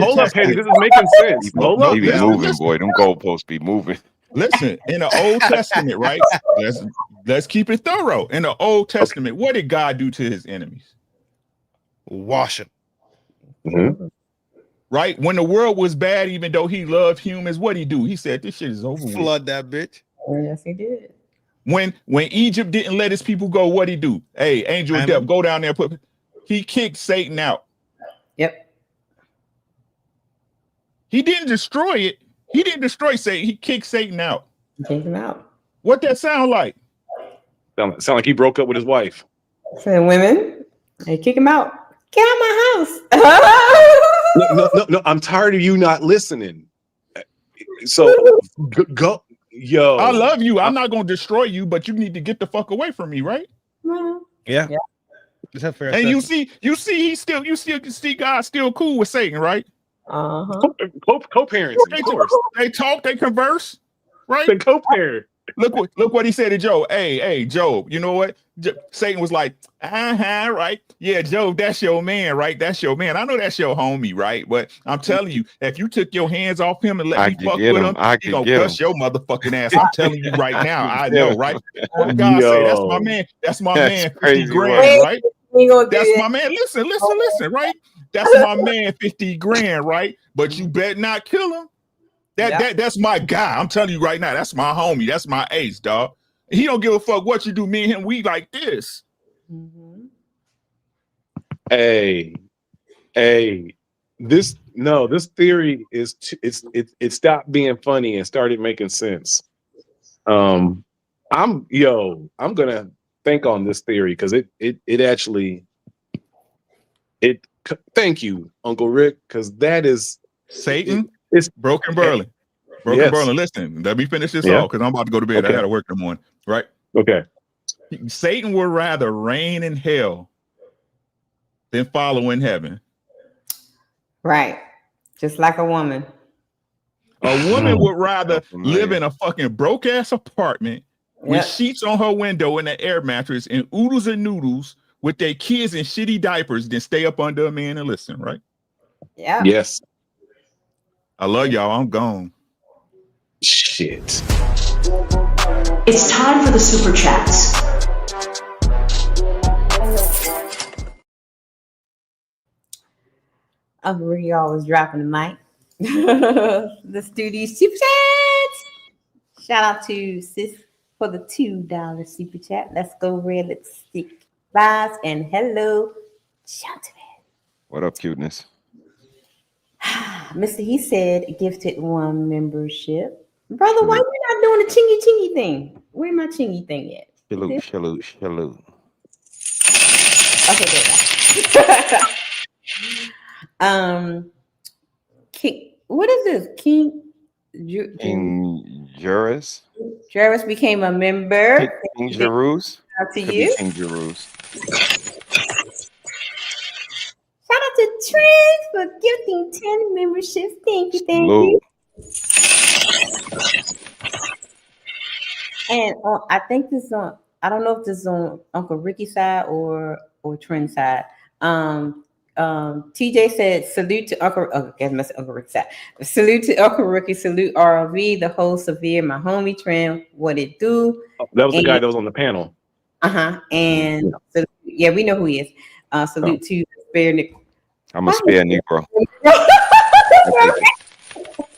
S10: hold up, Petty. This is making sense. Hold up.
S2: He be moving, boy. Them goalposts be moving.
S3: Listen, in the Old Testament, right? Let's keep it thorough. In the Old Testament, what did God do to his enemies?
S9: Wash them.
S10: Mm-hmm.
S3: Right? When the world was bad, even though he loved humans, what'd he do? He said, this shit is over with.
S9: Flood that bitch.
S1: Yes, he did.
S3: When Egypt didn't let his people go, what'd he do? Hey, angel of death, go down there. He kicked Satan out.
S1: Yep.
S3: He didn't destroy it. He didn't destroy Satan. He kicked Satan out.
S1: Kicked him out.
S3: What that sound like?
S10: Sound like he broke up with his wife.
S1: So women, they kick him out. Get out of my house.
S10: No. I'm tired of you not listening. So go, yo.
S3: I love you. I'm not gonna destroy you, but you need to get the fuck away from me, right?
S9: Yeah. Is that fair?
S3: And you see, you can see God still cool with Satan, right?
S10: Co-parents, of course.
S3: They talk, they converse, right?
S10: They co-parent.
S3: Look what he said to Job. Hey, Job, you know what? Satan was like, right? Yeah, Job, that's your man, right? That's your man. I know that's your homie, right? But I'm telling you, if you took your hands off him and let me fuck with him, he gonna cuss your motherfucking ass. I'm telling you right now. I know, right? What God say? That's my man. That's my man. 50 grand, right? That's my man. Listen, right? That's my man. 50 grand, right? But you better not kill him. That's my guy. I'm telling you right now, that's my homie. That's my ace, dog. He don't give a fuck what you do. Me and him, we like this.
S1: Mm-hmm.
S10: Hey, this theory is it stopped being funny and started making sense. I'm gonna think on this theory because it actually thank you, Uncle Rick, because that is
S3: Satan.
S10: It's
S3: Broken Berlin. Berlin. Listen, let me finish this off because I'm about to go to bed.
S10: Okay.
S3: I gotta work in the morning. Right?
S10: Okay.
S3: Satan would rather reign in hell than follow in heaven.
S1: Right. Just like a woman.
S3: A woman would rather live in a fucking broke ass apartment with sheets on her window and an air mattress and oodles and noodles with their kids in shitty diapers than stay up under a man and listen, right?
S1: Yeah.
S10: Yes.
S3: I love y'all. I'm gone.
S10: Shit.
S7: It's time for the super chats.
S1: Uncle Ricky always dropping the mic. Let's do these super chats. Shout out to Sis for the $2 super chat. Let's go red lipstick vibes and hello, gentlemen.
S2: What up, cuteness?
S1: Mr. He said gifted one membership. Brother, why you not doing
S6: doing the chingy chingy thing. Where my chingy thing at?
S2: Shalute.
S6: Okay, there we go. King, what is this? King
S2: Juris.
S6: Jarvis became a member.
S2: King Jerus.
S6: Out to
S2: Could
S6: you.
S2: be King Jerus.
S6: Shout out to Trent for gifting 10 memberships. Thank you. And I think this on, I don't know if this is on Uncle Ricky's side or Trent's side. TJ said, salute to Uncle, Uncle Ricky's side. Salute to Uncle Ricky, salute RLV, the whole Severe, my homie Trent, what it do.
S10: That was the guy that was on the panel.
S6: And so, yeah, we know who he is. Salute to Spare Nick.
S2: I'm a spare Negro. I'll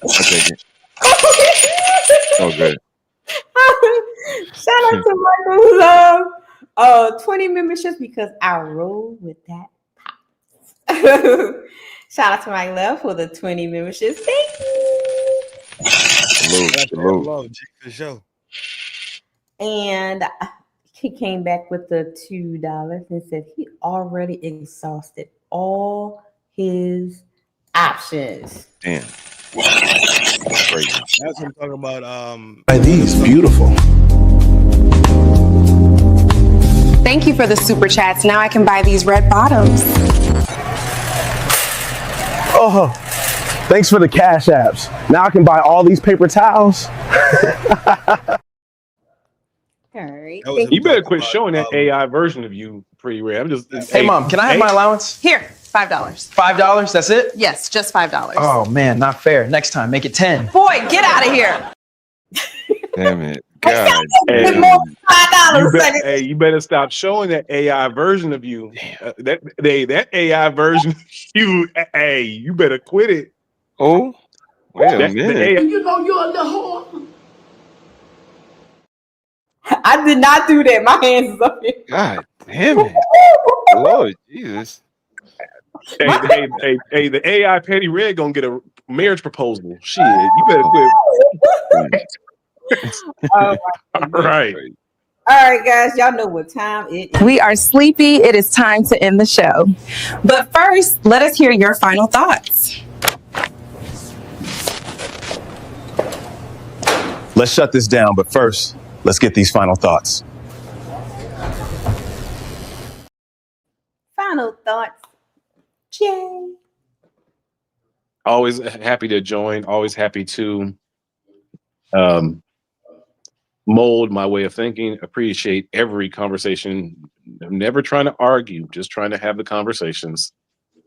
S2: take it. Oh, good.
S6: Shout out to Michael Love. 20 memberships because I roll with that pop. Shout out to Mike Love for the 20 memberships. Thank you.
S2: Salute.
S9: For sure.
S6: And he came back with the $2 and said he already exhausted all his options.
S2: Damn.
S9: That's what I'm talking about.
S22: Are these beautiful?
S8: Thank you for the super chats. Now I can buy these red bottoms.
S11: Oh, thanks for the cash apps. Now I can buy all these paper towels.
S6: All right.
S10: You better quit showing that AI version of you, Pretty Red. I'm just.
S12: Hey, Mom, can I have my allowance?
S8: Here, $5.
S12: $5? That's it?
S8: Yes, just $5.
S12: Oh man, not fair. Next time, make it 10.
S8: Boy, get out of here.
S2: Damn it. God.
S10: You better stop showing that AI version of you. That AI version of you. Hey, you better quit it.
S2: Oh, wait a minute.
S16: You know you're a little whore.
S6: I did not do that. My hands is up here.
S2: God damn it. Lord Jesus.
S10: Hey, the AI Petty Red gonna get a marriage proposal. Shit, you better quit.
S6: All
S10: right.
S6: All right, guys, y'all know what time it is.
S8: We are sleepy. It is time to end the show. But first, let us hear your final thoughts.
S22: Let's shut this down, but first, let's get these final thoughts.
S6: Final thoughts. Jay.
S10: Always happy to join. Always happy to mold my way of thinking. Appreciate every conversation. I'm never trying to argue, just trying to have the conversations.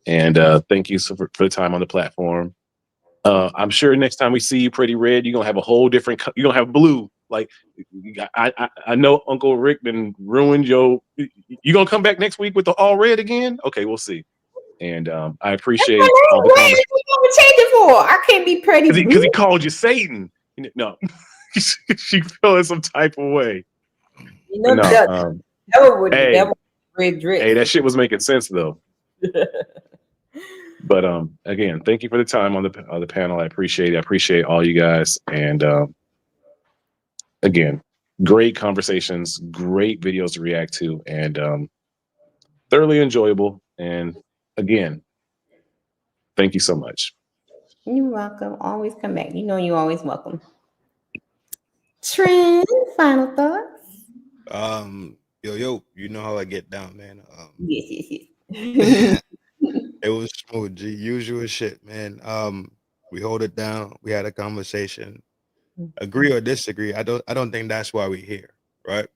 S10: And thank you for the time on the platform. I'm sure next time we see you, Pretty Red, you're gonna have a whole different. You're gonna have blue. Like I know Uncle Rick then ruined your. You gonna come back next week with the all red again? Okay, we'll see. And I appreciate all the
S6: conversations. What you change it for? I can't be pretty
S10: because he called you Satan. No, she feeling some type of way.
S6: You know,
S10: hey, that shit was making sense though. But again, thank you for the time on the panel. I appreciate it. I appreciate all you guys. And again, great conversations, great videos to react to, and thoroughly enjoyable. And again, thank you so much.
S6: You're welcome. Always come back. You know you're always welcome. Trent, final thoughts?
S9: Yo, you know how I get down, man.
S6: Yes.
S9: It was smooth, G. Usual shit, man. We hold it down. We had a conversation. Agree or disagree, I don't think that's why we're here, right?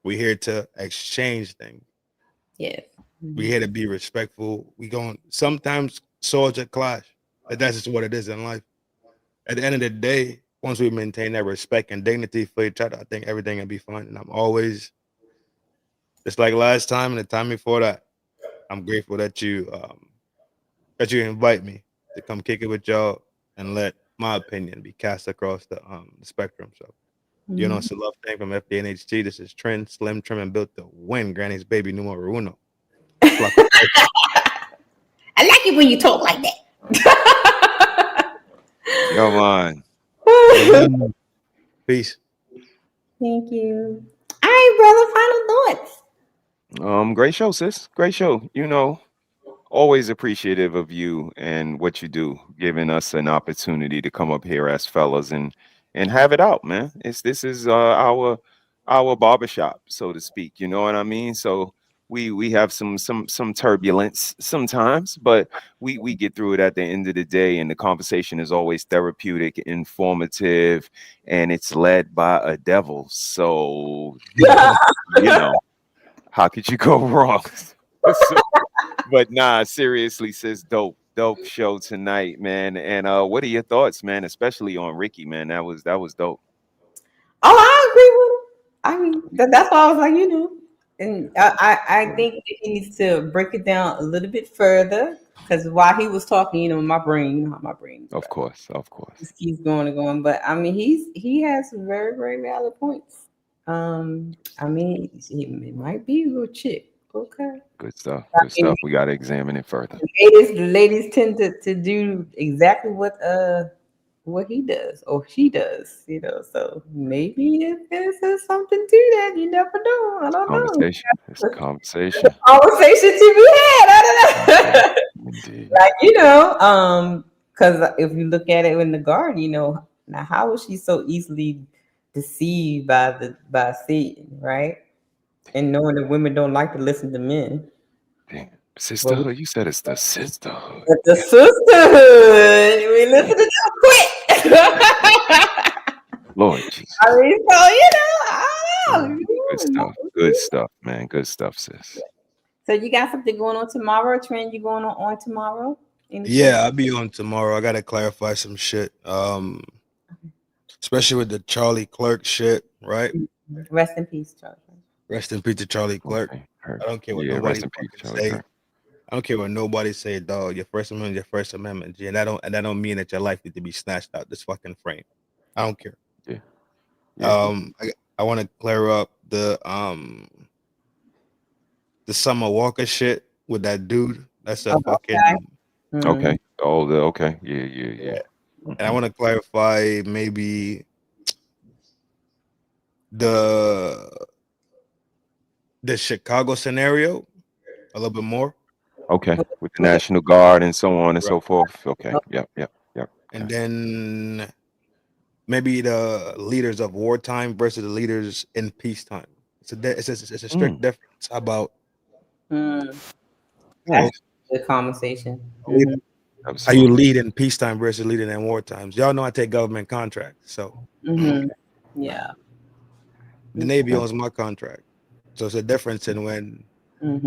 S9: We're here to exchange things.
S6: Yeah.
S9: We're here to be respectful. We going sometimes swords at clash, but that's just what it is in life. At the end of the day, once we maintain that respect and dignity for each other, I think everything will be fine. And I'm always, just like last time and the time before that, I'm grateful that you invite me to come kick it with y'all and let my opinion be cast across the spectrum. So, you know, it's a love thing from FDNHT. This is Trend, Slim, Trim, and Built to Win. Granny's baby numero uno.
S6: I like it when you talk like that.
S2: Come on.
S9: Peace.
S6: Thank you. All right, brother. Final thoughts.
S2: Great show, sis. Great show. You know, always appreciative of you and what you do, giving us an opportunity to come up here as fellas and have it out, man. This is our barbershop, so to speak. You know what I mean? So we have some turbulence sometimes, but we get through it at the end of the day, and the conversation is always therapeutic, informative, and it's led by a devil. So you know, how could you go wrong? So, but nah, seriously, sis, dope show tonight, man. And what are your thoughts, man? Especially on Ricky, man. That was dope.
S6: Oh, I agree with him. I mean, that's why I was like, and I think that he needs to break it down a little bit further because while he was talking, my brain,
S2: Of course.
S6: just keeps going and going. But I mean, he has very, very valid points. I mean, it might be a little chick. Okay.
S2: Good stuff. We got to examine it further.
S6: The ladies tend to do exactly what he does or she does, so maybe there's something to that. You never know. I don't know.
S2: It's a conversation.
S6: Conversation to be had. I don't know. Like, because if you look at it in the garden, now how was she so easily deceived by Satan, right? And knowing that women don't like to listen to men.
S2: Damn. Sisterhood, you said it's the sisterhood.
S6: It's the sisterhood. We listen to them quick.
S2: Lord Jesus.
S6: I mean, so I don't know.
S2: Good stuff, man. Good stuff, sis.
S6: So you got something going on tomorrow? Trend you going on tomorrow?
S9: Yeah, I'll be on tomorrow. I gotta clarify some shit. Especially with the Charlie Clerk shit, right?
S6: Rest in peace, Charlie.
S9: Rest in peace to Charlie Clerk.
S2: Okay.
S9: I don't care what nobody say. I don't care what nobody say, dog. Your First Amendment, G, and that don't mean that your life needs to be snatched out this fucking frame. I don't care.
S2: Yeah.
S9: I want to clear up the Summer Walker shit with that dude. That's a fucking
S2: Okay. Okay. Yeah.
S9: And I want to clarify maybe the Chicago scenario a little bit more.
S2: Okay. With the National Guard and so on and so forth. Okay. Yep.
S9: And then maybe the leaders of wartime versus the leaders in peacetime. It's a strict difference. How about
S6: That's the conversation.
S9: How you lead in peacetime versus leading in war times. Y'all know I take government contracts, so
S6: yeah.
S9: The Navy owns my contract, so it's a difference in when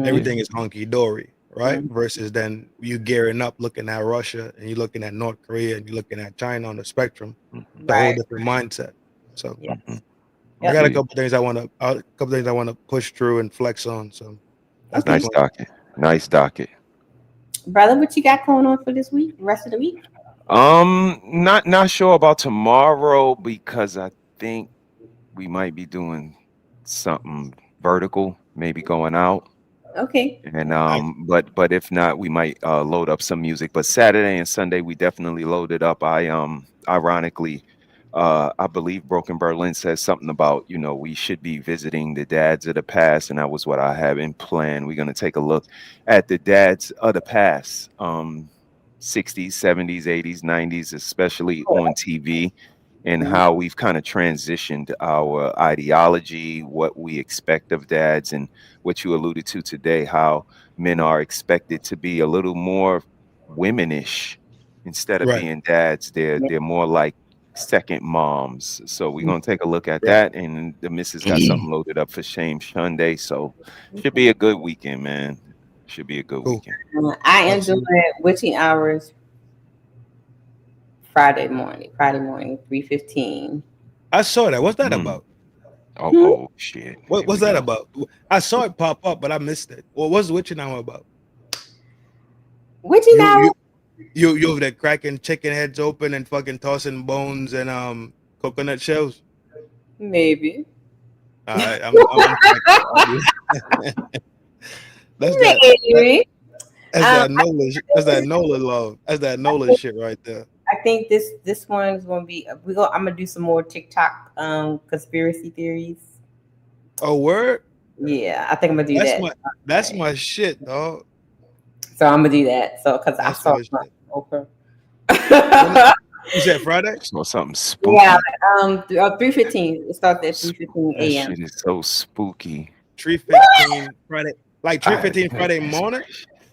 S9: everything is hunky dory, right? Versus then you gearing up, looking at Russia, and you're looking at North Korea, and you're looking at China on the spectrum. It's a whole different mindset. So I got a couple things I want to push through and flex on. So that's
S2: nice docket.
S6: Brother, what you got going on for this week? Rest of the week?
S2: Not sure about tomorrow because I think we might be doing something vertical, maybe going out.
S6: Okay.
S2: And but if not, we might load up some music. But Saturday and Sunday we definitely loaded up. Ironically, I believe Broken Berlin says something about, we should be visiting the dads of the past, and that was what I have in plan. We're going to take a look at the dads of the past, 60s, 70s, 80s, 90s, especially on TV, and how we've kind of transitioned our ideology, what we expect of dads, and what you alluded to today, how men are expected to be a little more womanish instead of being dads. They're more like second moms. So we're gonna take a look at that, and the missus got something loaded up for Shame Sunday. So should be a good weekend, man. Should be a good weekend.
S6: I enjoy witching hours Friday morning, 3:15.
S9: I saw that. What's that about?
S2: Oh shit.
S9: What's that about? I saw it pop up, but I missed it. Well, what's witching hour about?
S6: Witching hour?
S9: You over there cracking chicken heads open and fucking tossing bones and coconut shells?
S6: Maybe.
S9: All right, that's that Nola love. That's that Nola shit right there.
S6: I think this one's gonna be. I'm gonna do some more TikTok conspiracy theories.
S9: Oh, word?
S6: Yeah, I think I'm gonna do that.
S9: That's my shit, dog.
S6: So I'm gonna do that. So because I
S9: That's
S6: saw
S9: my shit.
S6: something. Okay.
S9: You said Friday?
S2: Saw something spooky.
S6: Yeah, 3:15. It starts at 3:15
S2: That
S6: a.m.
S2: shit is so spooky.
S9: 3:15 Friday, like 3:15 Friday morning.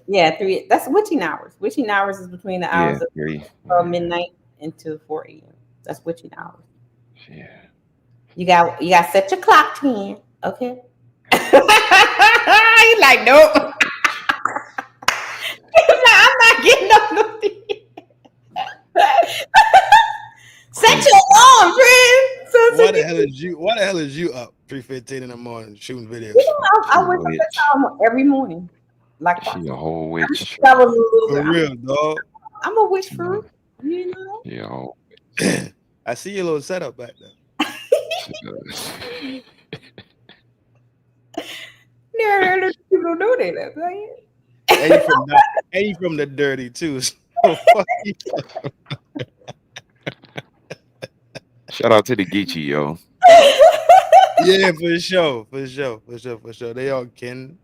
S6: Yeah, 3. That's witching hours. Witching hours is between the hours
S2: Yeah,
S6: of
S2: 3.
S6: midnight until 4 a.m. That's witching hours.
S2: Yeah.
S6: You got set your clock to 10. Okay. He's like, nope. I'm not getting up no set your alarm, friend.
S9: Why the hell is you up 3:15 in the morning shooting videos?
S6: I wake up that time every morning. Like
S2: She a whole witch.
S6: I was a little
S9: For
S6: girl.
S9: real, dog.
S6: I'm a witch for real. You know.
S2: Yo.
S9: I see your little setup back there.
S6: No, people don't know that. Right?
S9: And you from the dirty too. So fuck you.
S2: Shout out to the Geechee, yo.
S9: Yeah, for sure. They all kin.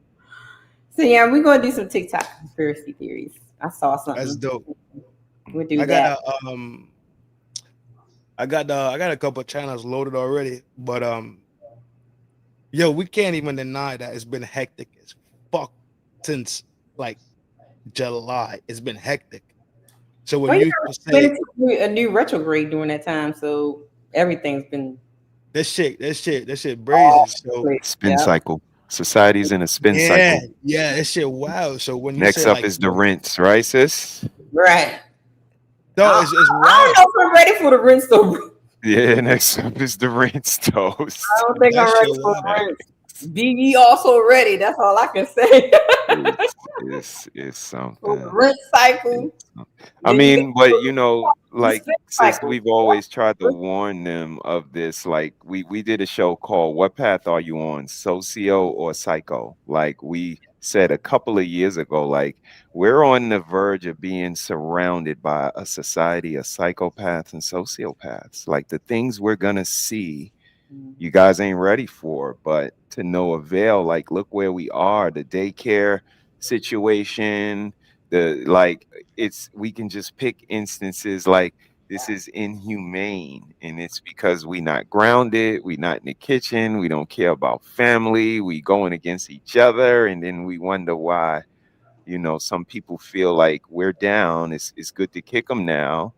S6: So yeah, we're gonna do some TikTok conspiracy theories. I saw something.
S9: That's dope.
S6: We'll do that.
S9: I got a couple of channels loaded already, but yo, we can't even deny that it's been hectic as fuck since like July. It's been hectic. So when you say
S6: a new retrograde during that time, so everything's been
S9: that shit brazy. So
S2: spin cycle. Society's in a spin cycle.
S9: Yeah, that shit wow. So when you
S2: next
S9: say,
S2: up
S9: like,
S2: is the rinse, right, sis?
S6: Right.
S9: No, it's wild.
S6: I don't know if I'm ready for the rinse though.
S2: Yeah, next up is the rinse toast.
S6: I don't think I'm ready for the rinse. BB also ready. That's all I can say.
S2: It's something.
S6: Rinse cycle.
S2: I mean, but you know, like since we've always tried to warn them of this, like we did a show called "What Path Are You On, Socio or Psycho?" Like we said a couple of years ago, like we're on the verge of being surrounded by a society of psychopaths and sociopaths. Like the things we're gonna see, you guys ain't ready for, but to no avail. Like look where we are, the daycare situation, we can just pick instances like this is inhumane, and it's because we not grounded, we not in the kitchen, we don't care about family, we going against each other, and then we wonder why, you know, some people feel like we're down. It's good to kick them now.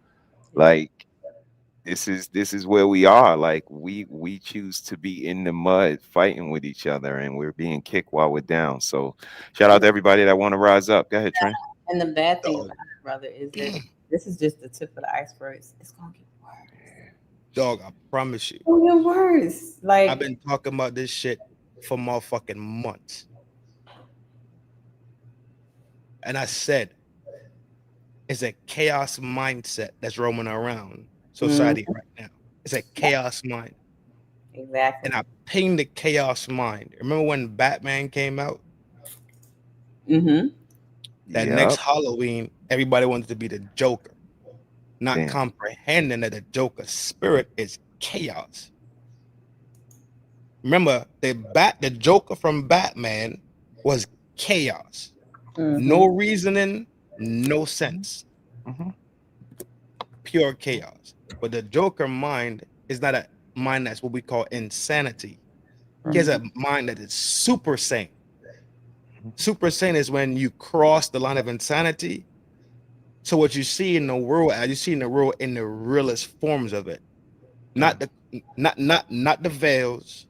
S2: Like this is where we are. Like we choose to be in the mud fighting with each other, and we're being kicked while we're down. So shout out to everybody that want to rise up. Go ahead, Trent.
S6: And the bad thing about it, brother, is that this is just the tip of the iceberg. It's gonna get worse.
S9: Dog, I promise you.
S6: It's gonna get worse. Like
S9: I've been talking about this shit for motherfucking months. And I said it's a chaos mindset that's roaming around society right now. It's a chaos mind.
S6: Exactly.
S9: And I pinged the chaos mind. Remember when Batman came out?
S6: Mm-hmm.
S9: That next Halloween, everybody wanted to be the Joker, not comprehending that the Joker spirit is chaos. Remember, the Joker from Batman was chaos. No reasoning, no sense. Pure chaos. But the Joker mind is not a mind that's what we call insanity. He has a mind that is super sane. Super sane is when you cross the line of insanity. So what you see in the world, you see in the world in the realest forms of it. Not the veils,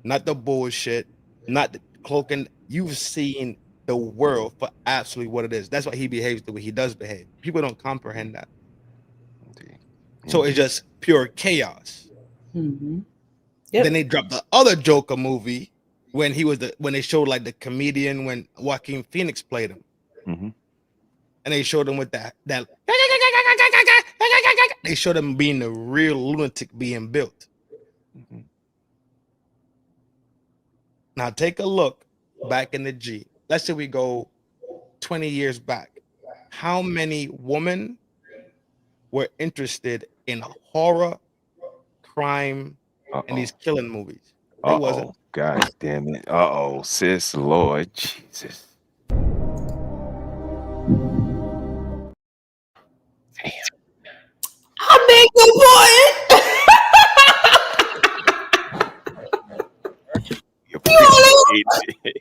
S9: not the bullshit, not the cloaking. You've seen the world for absolutely what it is. That's why he behaves the way he does behave. People don't comprehend that. So it's just pure chaos.
S6: Yep.
S9: Then they dropped the other Joker movie when they showed like the comedian when Joaquin Phoenix played him, and they showed him with that they showed him being the real lunatic being built. Now take a look back in the G. Let's say we go 20 years back. How many women were interested in horror, crime, and these killing movies. They wasn't.
S2: God damn it. Sis, Lord Jesus.
S6: I make the point.
S2: You appreciate it.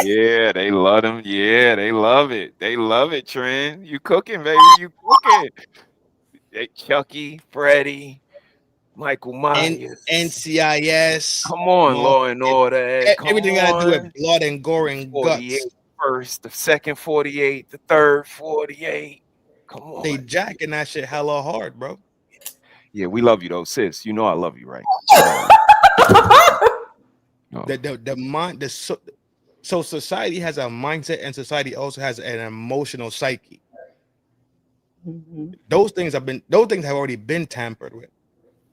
S2: Yeah, they love them. Yeah, they love it. They love it, Trent. You cooking, baby. You cooking. They Chucky, Freddy, Michael Myers.
S9: NCIS.
S2: Come on, Law and Order. Ed. Come
S9: Everything got to do with
S2: on.
S9: blood and gore and
S2: 48
S9: guts.
S2: first, the second 48, the third 48. Come on.
S9: They jacking that shit hella hard, bro.
S2: Yeah, we love you though, sis. You know I love you, right?
S9: So society has a mindset, and society also has an emotional psyche. Those things have already been tampered with.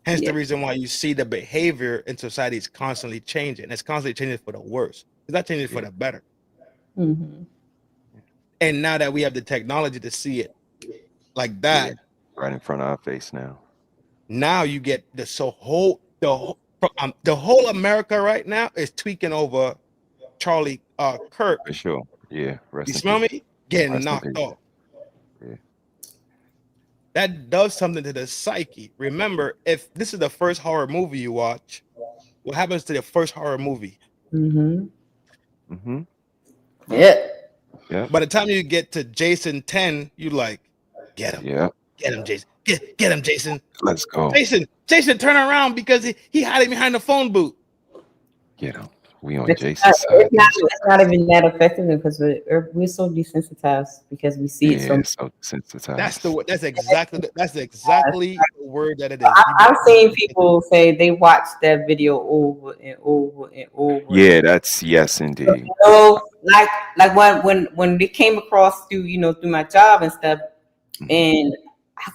S9: Hence the reason why you see the behavior in society is constantly changing. It's constantly changing for the worse. It's not changing for the better. And now that we have the technology to see it like that,
S2: right in front of our face now.
S9: Now you get the whole America right now is tweaking over Charlie Kirk.
S2: For sure. Yeah.
S9: You smell me? Getting knocked off.
S2: Yeah.
S9: That does something to the psyche. Remember, if this is the first horror movie you watch, what happens to the first horror movie?
S6: Yeah.
S9: By the time you get to Jason 10, you like, get him.
S2: Yeah.
S9: Get him, Jason. Get him, Jason.
S2: Let's go.
S9: Jason, turn around because he hiding behind the phone booth.
S2: Get him. We on
S6: It's
S2: Jason's side.
S6: it's not even that effective because we're so desensitized because we see it
S2: so desensitized.
S9: That's exactly the word that it is.
S6: I've seen people say they watch that video over and over and over.
S2: Yeah, that's yes indeed.
S6: So like when it came across through through my job and stuff, and I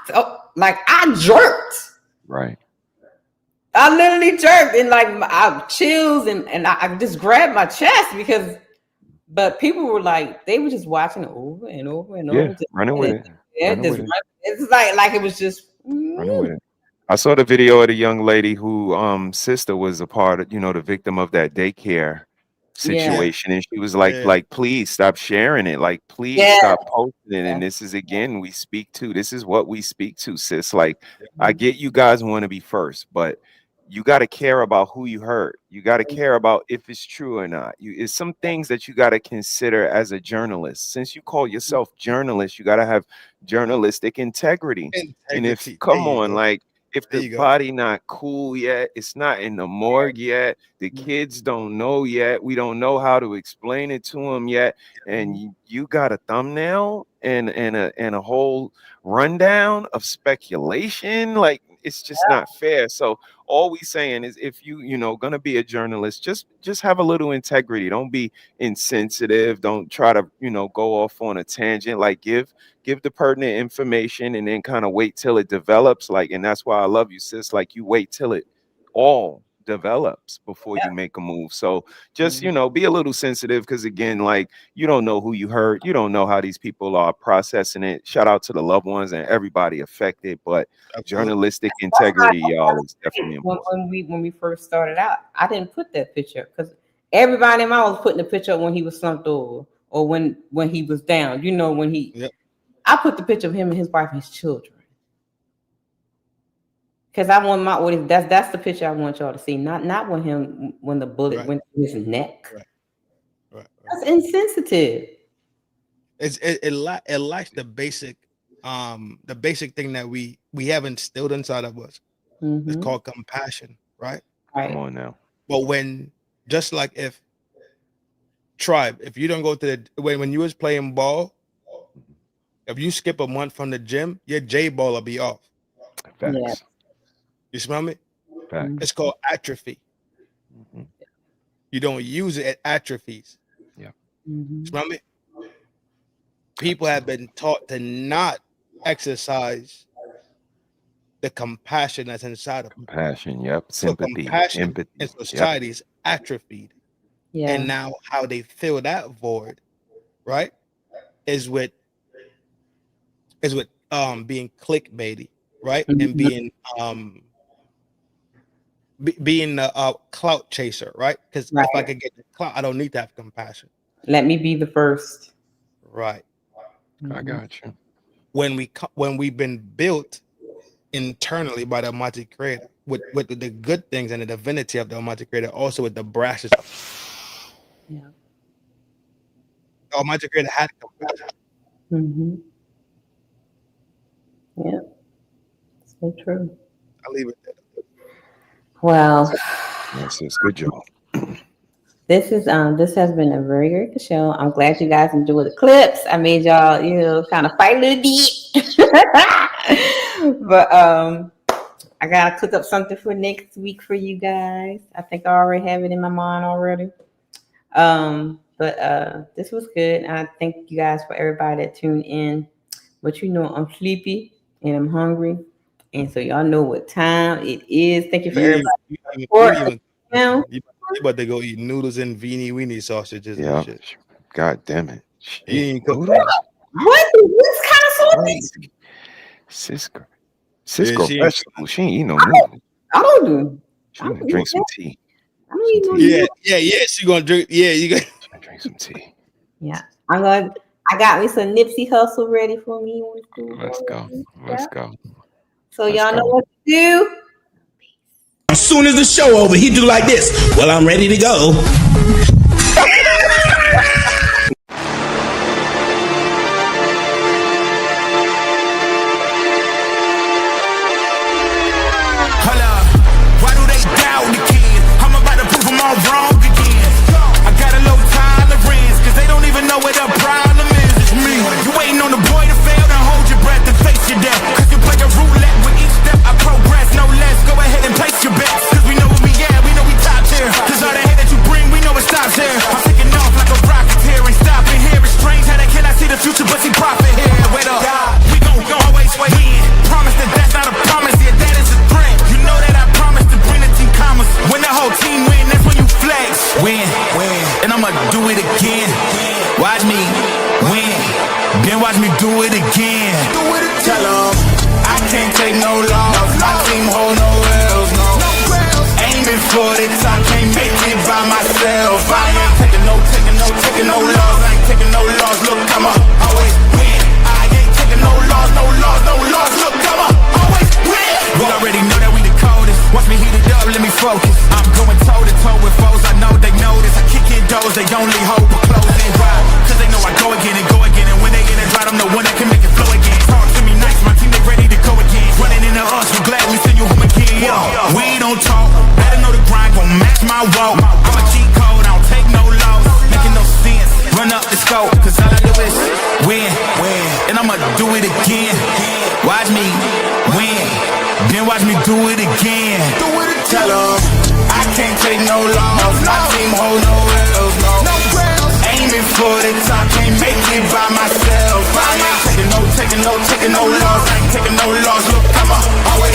S6: felt like I jerked.
S2: Right.
S6: I literally jerked and I chills and I just grabbed my chest but people were like, they were just watching it over and over and over.
S2: Running with it.
S6: It's like it was just
S2: running with it. I saw the video of the young lady who sister was a part of, the victim of that daycare situation, and she was like, please stop sharing it, like please stop posting it. And this is again this is what we speak to, sis. Like I get you guys want to be first, but you got to care about who you hurt. You got to care about if it's true or not. It's some things that you got to consider as a journalist. Since you call yourself journalist, you got to have journalistic integrity. And if if the body not cool yet, it's not in the morgue yet, the kids don't know yet, we don't know how to explain it to them yet, and you got a thumbnail and a whole rundown of speculation, like it's just not fair. So all we saying is, if you gonna be a journalist, just have a little integrity. Don't be insensitive. Don't try to go off on a tangent. Like give the pertinent information and then kind of wait till it develops. Like, and that's why I love you, sis. Like you wait till it all develops before you make a move. So just be a little sensitive, because again, like you don't know who you hurt, you don't know how these people are processing it. Shout out to the loved ones and everybody affected, but journalistic integrity, y'all, is definitely important.
S6: When we first started out, I didn't put that picture because everybody in my was putting the picture up when he was slumped over or when he was down. I put the picture of him and his wife and his children. Because I want my audience. That's the picture I want y'all to see. Not when the bullet went through his neck. Right. That's insensitive.
S9: It lacks the basic thing that we have instilled inside of us. It's called compassion, right?
S2: Come on now.
S9: But just like if you don't go to when you was playing ball, if you skip a month from the gym, your J ball will be off.
S2: Facts. Yeah.
S9: You smell me?
S2: Facts.
S9: It's called atrophy. You don't use it, it atrophies.
S2: Yeah.
S9: Smell me? People have been taught to not exercise the compassion that's inside of them.
S2: Compassion, yep. Sympathy,
S9: so compassion
S2: empathy
S9: in society is atrophied.
S1: Yeah.
S9: And now how they fill that void, right, is with being clickbaity, right, and being being a clout chaser, right? Because if I could get the clout, I don't need to have compassion.
S1: Let me be the first.
S9: Right.
S2: I got you.
S9: When we've been built internally by the Almighty Creator with the good things and the divinity of the Almighty Creator, also with the brashness.
S1: Yeah.
S9: The Almighty Creator had compassion.
S1: Mm-hmm. Yeah. So true.
S9: I'll leave it there.
S1: Well,
S2: yes, good job.
S1: This has been a very great show. I'm glad you guys enjoyed the clips. I made y'all, kind of fight a little bit. But I gotta cook up something for next week for you guys. I think I already have it in my mind already. But this was good. And I thank you guys for everybody that tuned in. But I'm sleepy and I'm hungry. And so y'all know what time it is. Thank you for everybody.
S9: You about to go eat noodles and weenie sausages and shit.
S2: God damn it.
S9: You ain't cook
S1: What? What kind of sausage?
S2: Cisco
S9: Yeah,
S2: vegetable. She ain't eat no noodles.
S1: I don't do.
S2: She gonna drink some tea.
S1: I don't eat no
S9: Yeah. She gonna drink. Yeah, you got
S2: to drink some tea.
S1: Yeah. I got me some Nipsey Hussle ready for me.
S2: Let's go.
S1: So y'all know what to do.
S13: As soon as the show over, he do like this. Well, I'm ready to go. Hold up. Why do they doubt the kid? I'm about to prove them all wrong again. I got a low tolerance, cause they don't even know what the problem is. It's me. You waiting on the boy to fail, then hold your breath and face your death. Cause you play a roulette with each step I progress, no less. Go ahead and place your bets. Cause we know what we at, we know we top tier. Cause all the hate that you bring, we know it stops here. I'm taking off like a rocket here and stopping here. It's strange how they cannot see the future but see profit here. Wait up, we gon' always win. Promise that that's not a promise, yeah, that is a threat. You know that I promise to bring the team commas. When the whole team win, that's when you flex. Win, and I'ma do it again. Watch me win, then watch me do it again. Tell 'em I can't take no loss. My team hold no L's, no. Aiming for the top, can't make it by myself. I ain't taking no loss. I ain't taking no loss. Look, I'ma always win. I ain't taking no loss. Look, I'ma always win. We already know that we the coldest. Watch me heat it up, let me focus. I'm going toe to toe with foes. I know they notice. I kick in doors, they only hope for closing. Why? Cause they know I go again. And when they in a drought, I'm the one that can make it flow again. Talk to me nice, my team they ready to go again. Running into us, we glad we send you home again. We don't talk, better know the grind gon' match my walk. I'm a cheat code, I don't take no loss. Making no sense, run up the scope. Cause all I do is win. And I'ma do it again. Watch me win, then watch me do it again. Tell 'em I can't take no loss. My team hold no L's, no. Aiming for the top, can't make it by myself. I ain't taking no loss. I ain't taking no loss. Look, I'ma always